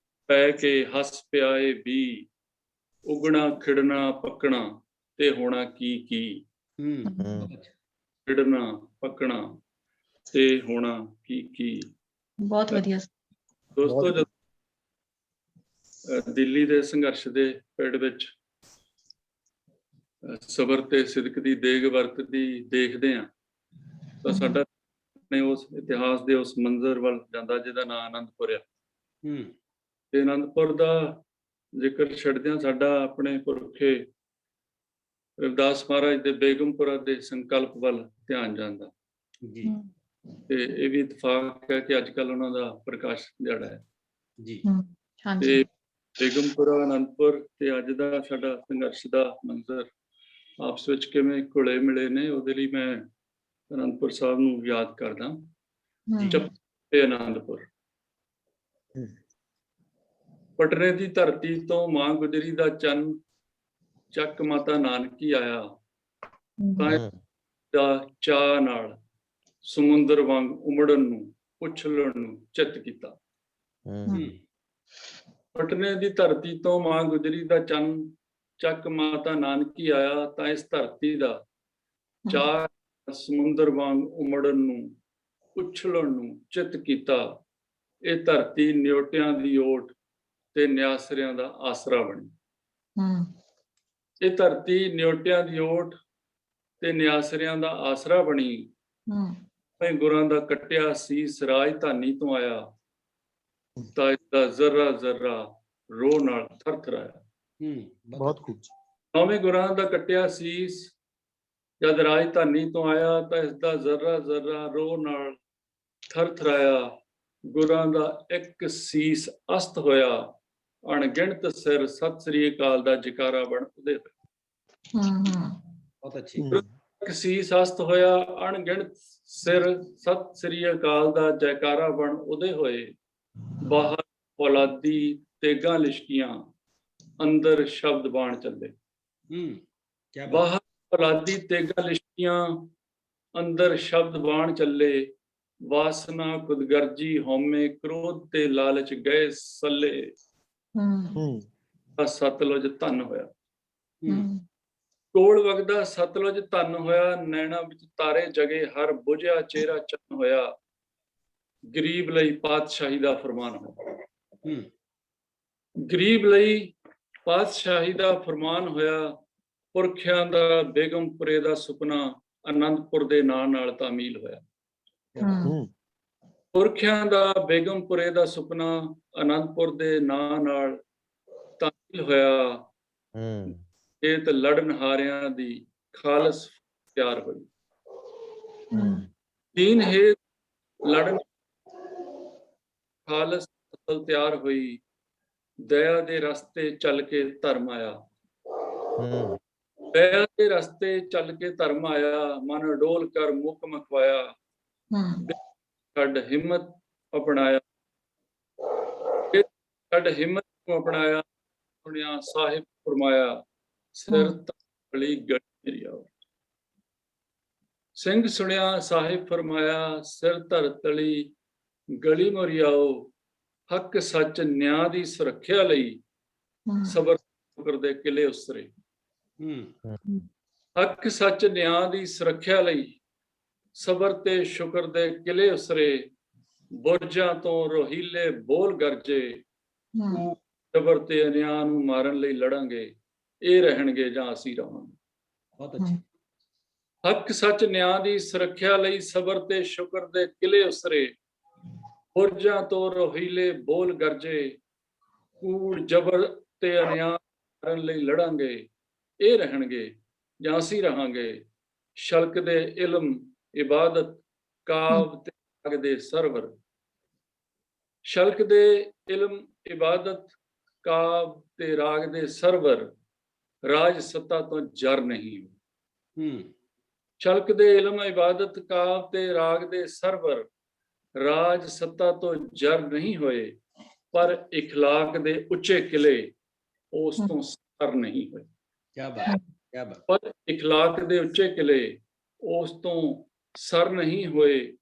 ਪੈ ਕੇ ਹੱਸ ਪਿਆਏ ਬੀ, ਉਗਣਾ ਖਿੜਨਾ ਪੱਕਣਾ ਤੇ ਹੋਣਾ ਕੀ ਕੀ। ਖਿੜਨਾ ਪੱਕਣਾ ਤੇ ਹੋਣਾ ਕੀ ਕੀ। ਬਹੁਤ ਵਧੀਆ ਦੋਸਤੋ, ਜਦੋਂ ਦਿੱਲੀ ਦੇ ਸੰਘਰਸ਼ ਦੇ ਪਿੜ ਵਿੱਚ ਸਬਰ ਤੇ ਸਿਦਕ ਦੀ ਦੇਗ ਵਰਤਦੀ ਦੇਖਦੇ ਹਾਂ, ਤਾਂ ਸਾਡਾ ਉਸ ਇਤਿਹਾਸ ਦੇ ਉਸ ਮੰਜ਼ਰ ਵੱਲ ਜਾਂਦਾ ਜਿਹਦਾ ਨਾਂ ਆਨੰਦਪੁਰ ਆ। ਤੇ ਆਨੰਦਪੁਰ ਦਾ ਜ਼ਿਕਰ ਛੱਡਦਿਆਂ ਸਾਡਾ ਆਪਣੇ ਪੁਰਖੇ ਰਵਿਦਾਸ ਮਹਾਰਾਜ ਦੇ ਬੇਗਮਪੁਰਾ ਦੇ ਸੰਕਲਪ ਵੱਲ ਧਿਆਨ ਜਾਂਦਾ ਜੀ। ਤੇ ਇਹ ਵੀ ਇਤਫਾਕ ਹੈ ਕਿ ਅੱਜ ਕੱਲ੍ਹ ਉਹਨਾਂ ਦਾ ਪ੍ਰਕਾਸ਼ ਦਿਹਾੜਾ ਹੈ ਜੀ। ਤੇ ਬੇਗਮਪੁਰਾ, ਆਨੰਦਪੁਰ ਤੇ ਅੱਜ ਦਾ ਸਾਡਾ ਸੰਘਰਸ਼ ਦਾ ਮੰਜ਼ਰ ਆਪਸ ਵਿੱਚ ਕਿਵੇਂ ਘੁਲੇ ਮਿਲੇ ਨੇ, ਉਹਦੇ ਲਈ ਮੈਂ ਆਨੰਦਪੁਰ ਸਾਹਿਬ ਨੂੰ ਯਾਦ ਕਰਦਾ। ਚੱਪੇ ਆਨੰਦਪੁਰ, ਪਟਨੇ ਦੀ ਧਰਤੀ ਤੋਂ ਮਾਂ ਗੁਜਰੀ ਦਾ ਚੰਨ, ਚੱਕ ਮਾਤਾ ਨਾਨਕੀ ਆਇਆ, ਦਾ ਚਾਅ ਨਾਲ ਸਮੁੰਦਰ ਵਾਂਗ ਉਮੜਨ ਨੂੰ ਉਛਲਣ ਨੂੰ ਚਿੱਤ ਕੀਤਾ। ਪਟਨੇ ਦੀ ਧਰਤੀ ਤੋਂ ਮਾਂ ਗੁਜਰੀ ਦਾ ਚੰਨ, ਚੱਕ ਮਾਤਾ ਨਾਨਕੀ ਆਇਆ, ਤਾਂ ਇਸ ਧਰਤੀ ਦਾ ਚਾਅ ਸਮੁੰਦਰ ਵਾਂਗ ਉਮੜਨ ਨੂੰ ਉਛਲਣ ਨੂੰ ਚਿੱਤ ਕੀਤਾ। ਇਹ ਧਰਤੀ ਨਿਓਟਿਆਂ ਦੀ ਓਟ ਤੇ ਨਿਆਸਰਿਆਂ ਦਾ ਆਸਰਾ ਬਣੀ। ਇਹ ਧਰਤੀ ਨਿਓਟਿਆਂ ਦੀ ਓਟ ਤੇ ਨਿਆਸਰਿਆਂ ਦਾ ਆਸਰਾ ਬਣੀ। ਗੁਰਾਂ ਦਾ ਕੱਟਿਆ ਸੀਸ ਰਾਜਧਾਨੀ ਤੋਂ ਆਇਆ, ਤਾਂ ਇਸਦਾ ਜ਼ਰਾ ਜ਼ਰਾ ਰੋਹ ਨਾਲ ਥਰਥਰਾਇਆ। ਬਹੁਤ ਖੂਬ। ਨੌਵੇਂ ਗੁਰਾਂ ਦਾ ਕੱਟਿਆ ਸੀਸ ਜਦ ਰਾਜਧਾਨੀ ਤੋਂ ਆਇਆ ਤਾਂ ਇਸਦਾ ਜ਼ਰਾ ਜ਼ਰਾ ਰੋਹ ਨਾਲ ਥਰਥਰਾਇਆ। ਗੁਰਾਂ ਦਾ ਇੱਕ ਸੀਸ ਅਸਤ ਹੋਇਆ, ਅਣਗਿਣਤ ਸਿਰ ਸਤਿ ਸ੍ਰੀ ਅਕਾਲ ਦਾ ਜਕਾਰਾ ਬਣ ਉਹਦੇ ਹੋਏ। ਬਹੁਤ ਅੱਛੀ। ਇੱਕ ਸੀਸ ਅਸਤ ਹੋਇਆ, ਅਣਗਿਣਤ ਸਿਰ ਸਤਿ ਸ੍ਰੀ ਅਕਾਲ ਦਾ ਜੈਕਾਰਾ ਬਣ ਉਹਦੇ ਹੋਏ। ਬਾਹਰ ਔਲਾਦੀ ਤੇਗਾਂ ਲਿਸ਼ਕੀਆਂ, ਅੰਦਰ ਸ਼ਬਦ ਬਾਣ ਚੱਲੇ। ਬਾਹਰ ਔਲਾਦੀ ਤੇਗਾਂ ਲਿਸ਼ਕੀਆਂ, ਅੰਦਰ ਸ਼ਬਦ ਬਾਣ ਚੱਲੇ। ਵਾਸਨਾ ਖੁਦਗਰਜੀ ਹਉਮੈ ਕ੍ਰੋਧ ਤੇ ਲਾਲਚ ਗਏ ਸੱਲੇ। ਸਤਲੁਜ ਧਨ ਹੋਇਆ। ਕੋਲ ਵਗਦਾ ਸਤਲੁਜ ਧਨ ਹੋਇਆ, ਨੈਣਾ ਵਿੱਚ ਤਾਰੇ ਜਗੇ ਹਰ ਬੁਝਿਆ ਚਿਹਰਾ ਚੰਨ ਹੋਇਆ। ਗਰੀਬ ਲਈ ਪਾਤਸ਼ਾਹੀ ਦਾ ਫਰਮਾਨ ਹੋਇਆ। ਗਰੀਬ ਲਈ ਪਾਤਸ਼ਾਹੀ ਦਾ ਫਰਮਾਨ ਹੋਇਆ। ਪੁਰਖਿਆਂ ਦਾ ਬੇਗਮਪੁਰੇ ਦਾ ਸੁਪਨਾ ਆਨੰਦਪੁਰ ਦੇ ਨਾਂ ਨਾਲ ਤਾਮੀਲ ਹੋਇਆ। ਪੁਰਖਿਆਂ ਦਾ ਬੇਗਮਪੁਰੇ ਦਾ ਸੁਪਨਾ ਆਨੰਦਪੁਰ ਦੇ ਨਾਂ ਨਾਲ ਤਾਮੀਲ ਹੋਇਆ। ਇਹ ਤਾਂ ਲੜਨਹਾਰਿਆਂ ਦੀ ਖਾਲਸ ਤਿਆਰ ਹੋਈ। ਦੀਨ ਹੈ ਲੜਨ ਖਾਲਸ ਫਸਲ ਤਿਆਰ ਹੋਈ। ਦਇਆ ਦੇ ਰਸਤੇ ਚੱਲ ਕੇ ਧਰਮ ਆਇਆ। ਦਇਆ ਦੇ ਰਸਤੇ ਚੱਲ ਕੇ ਧਰਮ ਆਇਆ। ਮਨ ਡੋਲ ਕਰ ਮੁੱਖ ਮਖਵਾਇਆ। ਛੱਡ ਹਿੰਮਤ ਅਪਣਾਇਆ। ਛੱਡ ਹਿੰਮਤ ਨੂੰ ਅਪਣਾਇਆ। ਸੁਣਿਆ ਸਾਹਿਬ ਫਰਮਾਇਆ, ਸਿਰ ਤਲੀ ਗਲੀ ਮੇਰੀ ਆਓ। ਸਿੰਘ ਸੁਣਿਆ ਸਾਹਿਬ ਫਰਮਾਇਆ, ਸਿਰ ਧਰ ਤਲੀ ਗਲੀ ਮੇਰੀ ਆਓ। ਹੱਕ ਸੱਚ ਨਿਆਂ ਦੀ ਸੁਰੱਖਿਆ ਲਈ ਸਬਰ ਸ਼ੁਕਰ ਦੇ ਕਿਲੇ ਉਸਰੇ। ਹੱਕ ਸੱਚ ਨਿਆਂ ਦੀ ਸੁਰੱਖਿਆ ਲਈ ਸਬਰ ਤੇ ਸ਼ੁਕਰ ਦੇ ਕਿਲੇ ਉਸਰੇ। ਬੁਰਜਾਂ ਤੋਂ ਰੋਹੀਲੇ ਬੋਲ ਗਰਜੇ। ਸਬਰ ਤੇ ਅਨਿਆਂ ਨੂੰ ਮਾਰਨ ਲਈ ਲੜਾਂਗੇ, ਇਹ ਰਹਿਣਗੇ ਜਾਂ ਅਸੀਂ ਰਹਾਂਗੇ। ਬਹੁਤ ਅੱਛਾ। ਹੱਕ ਸੱਚ ਨਿਆਂ ਦੀ ਸੁਰੱਖਿਆ ਲਈ ਸਬਰ ਤੇ ਸ਼ੁਕਰ ਦੇ ਕਿਲੇ ਉਸਰੇ। ਬੁਰਜਾਂ ਤੋਂ ਰੋਹੀਲੇ ਬੋਲ ਗਰਜੇ। ਕੂੜ ਜਬਰ ਤੇ ਅਨਿਆਂ ਮਾਰਨ ਲਈ ਲੜਾਂਗੇ, ਇਹ ਰਹਿਣਗੇ ਜਾਂ ਅਸੀਂ ਰਹਾਂਗੇ। ਸ਼ਲਕ ਦੇ ਇਲਮ ਇਬਾਦਤ ਕਾਵ ਤੇ ਰਾਗ ਦੇ ਸਰਵਰ। ਸ਼ਲਕ ਦੇ ਇਲਮ ਇਬਾਦਤ ਕਾਵ ਤੇ ਰਾਗ ਦੇ ਸਰਵਰ। ਰਾਜ ਸੱਤਾ ਤੋਂ ਜਰ ਨਹੀਂ। ਸ਼ਲਕ ਦੇ ਇਲਮ ਇਬਾਦਤ ਕਾਵ ਤੇ ਰਾਗ ਦੇ ਸਰਵਰ। ਰਾਜ ਸੱਤਾ ਤੋਂ ਜਰ ਨਹੀਂ ਹੋਏ, ਪਰ ਇਖਲਾਕ ਦੇ ਉੱਚੇ ਕਿਲੇ ਉਸ ਤੋਂ ਸਰ ਨਹੀਂ ਹੋਏ। ਕਿਆ ਬਾਤ, ਕਿਆ ਬਾਤ। ਪਰ ਇਖਲਾਕ ਦੇ ਉੱਚੇ ਕਿਲੇ ਉਸ ਤੋਂ ਸਰ ਨਹੀਂ ਹੋਏ।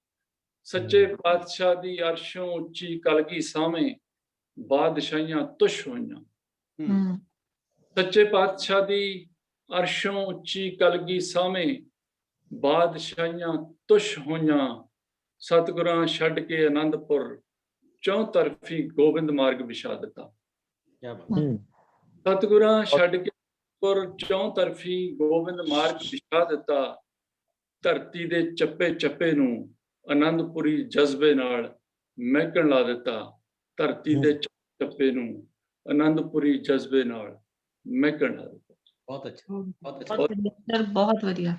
ਸੱਚੇ ਪਾਤਸ਼ਾਹ ਦੀ ਅਰਸ਼ੋਂ ਉੱਚੀ ਕਲਗੀ ਸਾਵੇਂ ਬਾਦਸ਼ਾਹੀਆਂ ਤੁਸ਼ ਹੋਈਆਂ। ਸੱਚੇ ਪਾਤਸ਼ਾਹ ਦੀ ਅਰਸ਼ੋਂ ਉੱਚੀ ਕਲਗੀ ਸਾਵੇਂ ਬਾਦਸ਼ਾਹੀਆਂ ਤੁਸ਼ ਹੋਈਆਂ। ਸਤਿਗੁਰਾਂ ਛੱਡ ਕੇ ਆਨੰਦਪੁਰ ਚੌਤਰਫੀ ਗੋਬਿੰਦ ਮਾਰਗ ਵਿਛਾ ਦਿੱਤਾ। ਕਿਆ ਬਾਤ। ਸਤਿਗੁਰਾਂ ਛੱਡ ਕੇ ਚੌਤਰਫੀ ਗੋਬਿੰਦ ਮਾਰਗ ਵਿਛਾ ਦਿੱਤਾ। ਧਰਤੀ ਦੇ ਚੱਪੇ ਚੱਪੇ ਨੂੰ ਆਨੰਦਪੁਰੀ ਜਜ਼ਬੇ ਨਾਲ ਮਹਿਕਣ ਲਾ ਦਿੱਤਾ। ਧਰਤੀ ਦੇ ਚੱਪੇ ਨੂੰ ਆਨੰਦਪੁਰੀ ਜਜ਼ਬੇ ਨਾਲ ਮਹਿਕਣ ਲਾ ਦਿੱਤਾ। ਬਹੁਤ ਅੱਛਾ, ਬਹੁਤ ਅੱਛਾ। ਬਹੁਤ ਵਧੀਆ, ਬਹੁਤ ਵਧੀਆ।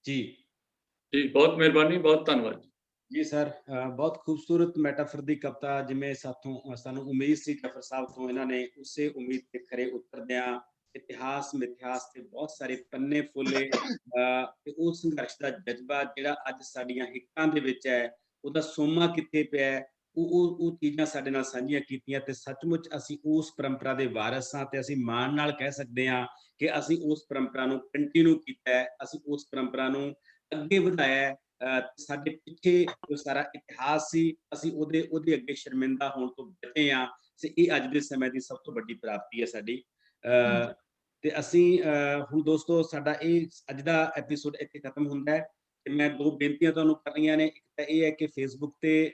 ਜੀ ਜੀ, ਬਹੁਤ ਮਿਹਰਬਾਨੀ, ਬਹੁਤ ਧੰਨਵਾਦ ਜੀ ਸਰ। ਬਹੁਤ ਖੂਬਸੂਰਤ ਮੈਟਾਫਰ ਦੀ ਕਵਿਤਾ, ਜਿਵੇਂ ਸਾਨੂੰ ਉਮੀਦ ਸੀ ਜਾਫਰ ਸਾਹਿਬ ਤੋਂ, ਇਹਨਾਂ ਨੇ ਉਸੇ ਉਮੀਦ ਤੇ ਖਰੇ ਉਤਰਦਿਆਂ ਇਤਿਹਾਸ ਮਿਥਿਹਾਸ ਤੇ ਬਹੁਤ ਸਾਰੇ ਪੰਨੇ ਫੁੱਲੇ। ਤੇ ਉਹ ਸੰਘਰਸ਼ ਦਾ ਜਜ਼ਬਾ ਜਿਹੜਾ ਅੱਜ ਸਾਡੀਆਂ ਹਿੱਕਾਂ ਦੇ ਵਿੱਚ ਹੈ, ਉਹਦਾ ਸੋਮਾ ਕਿੱਥੇ ਪਿਆ, ਉਹ ਚੀਜ਼ਾਂ ਸਾਡੇ ਨਾਲ ਸਾਂਝੀਆਂ ਕੀਤੀਆਂ। ਤੇ ਸੱਚਮੁੱਚ ਅਸੀਂ ਉਸ ਪਰੰਪਰਾ ਦੇ ਵਾਰਸ ਹਾਂ ਤੇ ਅਸੀਂ ਮਾਣ ਨਾਲ ਕਹਿ ਸਕਦੇ ਹਾਂ ਕਿ ਅਸੀਂ ਉਸ ਪਰੰਪਰਾ ਨੂੰ ਕੰਟੀਨਿਊ ਕੀਤਾ ਹੈ, ਅਸੀਂ ਉਸ ਪਰੰਪਰਾ ਨੂੰ ਅੱਗੇ ਵਧਾਇਆ। ਸਾਡੇ ਪਿੱਛੇ ਜੋ ਸਾਰਾ ਇਤਿਹਾਸ ਸੀ, ਅਸੀਂ ਉਹਦੇ ਅੱਗੇ ਸ਼ਰਮਿੰਦਾ ਹੋਣ ਤੋਂ ਬਚੇ ਹਾਂ। ਤੇ ਇਹ ਅੱਜ ਦੇ ਸਮੇਂ ਦੀ ਸਭ ਤੋਂ ਵੱਡੀ ਪ੍ਰਾਪਤੀ ਹੈ ਸਾਡੀ। ਤੇ ਅਸੀਂ ਹੁਣ ਦੋਸਤੋ, ਸਾਡਾ ਇਹ ਅੱਜ ਦਾ ਐਪੀਸੋਡ ਇੱਥੇ ਖਤਮ ਹੁੰਦਾ ਹੈ। ਤੇ ਮੈਂ ਦੋ ਬੇਨਤੀਆਂ ਤੁਹਾਨੂੰ ਕਰਨੀਆਂ ਨੇ। ਇੱਕ ਤਾਂ ਇਹ ਹੈ ਕਿ ਫੇਸਬੁੱਕ ਤੇ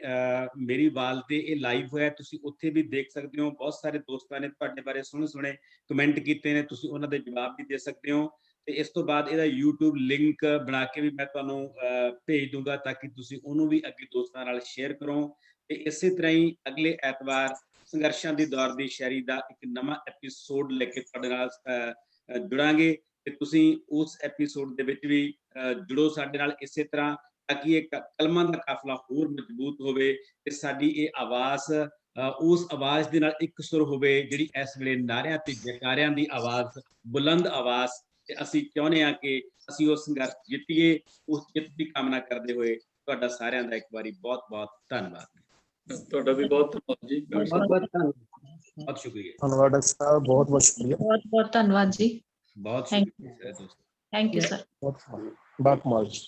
ਮੇਰੀ ਵਾਲ ਤੇ ਇਹ ਲਾਈਵ ਹੋਇਆ, ਤੁਸੀਂ ਉੱਥੇ ਵੀ ਦੇਖ ਸਕਦੇ ਹੋ। ਬਹੁਤ ਸਾਰੇ ਦੋਸਤਾਂ ਨੇ ਤੁਹਾਡੇ ਬਾਰੇ ਸੋਹਣੇ ਸੋਹਣੇ ਕਮੈਂਟ ਕੀਤੇ ਨੇ, ਤੁਸੀਂ ਉਹਨਾਂ ਦੇ ਜਵਾਬ ਵੀ ਦੇ ਸਕਦੇ ਹੋ। ਤੇ ਇਸ ਤੋਂ ਬਾਅਦ ਇਹਦਾ YouTube ਲਿੰਕ ਬਣਾ ਕੇ ਵੀ ਮੈਂ ਤੁਹਾਨੂੰ ਭੇਜ ਦੂੰਗਾ ਤਾਂ ਕਿ ਤੁਸੀਂ ਉਹਨੂੰ ਵੀ ਅੱਗੇ ਦੋਸਤਾਂ ਨਾਲ ਸ਼ੇਅਰ ਕਰੋ। ਤੇ ਇਸੇ ਤਰ੍ਹਾਂ ਹੀ ਅਗਲੇ ਐਤਵਾਰ ਸੰਘਰਸ਼ਾਂ ਦੀ ਦੌਰ ਦੀ ਸ਼ਾਇਰੀ ਦਾ ਇੱਕ ਨਵਾਂ ਐਪੀਸੋਡ ਲੈ ਕੇ ਤੁਹਾਡੇ ਨਾਲ ਜੁੜਾਂਗੇ ਤੇ ਤੁਸੀਂ ਉਸ ਐਪੀਸੋਡ ਦੇ ਵਿੱਚ ਵੀ ਜੁੜੋ ਸਾਡੇ ਨਾਲ ਇਸੇ ਤਰ੍ਹਾਂ, ਤਾਂ ਕਿ ਇਹ ਕਲਮਾਂ ਦਾ ਕਾਫਲਾ ਹੋਰ ਮਜ਼ਬੂਤ ਹੋਵੇ ਤੇ ਸਾਡੀ ਇਹ ਆਵਾਜ਼ ਉਸ ਆਵਾਜ਼ ਦੇ ਨਾਲ ਇੱਕ ਸੁਰ ਹੋਵੇ ਜਿਹੜੀ ਇਸ ਵੇਲੇ ਨਾਰਿਆਂ ਤੇ ਜੈਕਾਰਿਆਂ ਦੀ ਆਵਾਜ਼, ਬੁਲੰਦ ਆਵਾਜ਼। ਤੇ ਅਸੀਂ ਚਾਹੁੰਦੇ ਹਾਂ ਕਿ ਅਸੀਂ ਉਹ ਸੰਘਰਸ਼ ਜਿੱਤੀਏ। ਉਸ ਜਿੱਤ ਦੀ ਕਾਮਨਾ ਕਰਦੇ ਹੋਏ ਤੁਹਾਡਾ ਸਾਰਿਆਂ ਦਾ ਇੱਕ ਵਾਰੀ ਬਹੁਤ ਬਹੁਤ ਧੰਨਵਾਦ। ਤੁਹਾਡਾ ਵੀ ਬਹੁਤ ਧੰਨਵਾਦ ਜੀ। ਬਹੁਤ ਸ਼ੁਕਰੀਆ। ਧੰਨਵਾਦ ਡਾਕਟਰ ਸਾਹਿਬ, ਬਹੁਤ ਬਹੁਤ ਸ਼ੁਕਰੀਆ। ਬਹੁਤ ਬਹੁਤ ਧੰਨਵਾਦ ਜੀ। ਬਹੁਤ ਸ਼ੁਕਰੀਆ ਦੋਸਤੋ। Thank you sir. ਬਹੁਤ ਕਮਾਲ ਜੀ।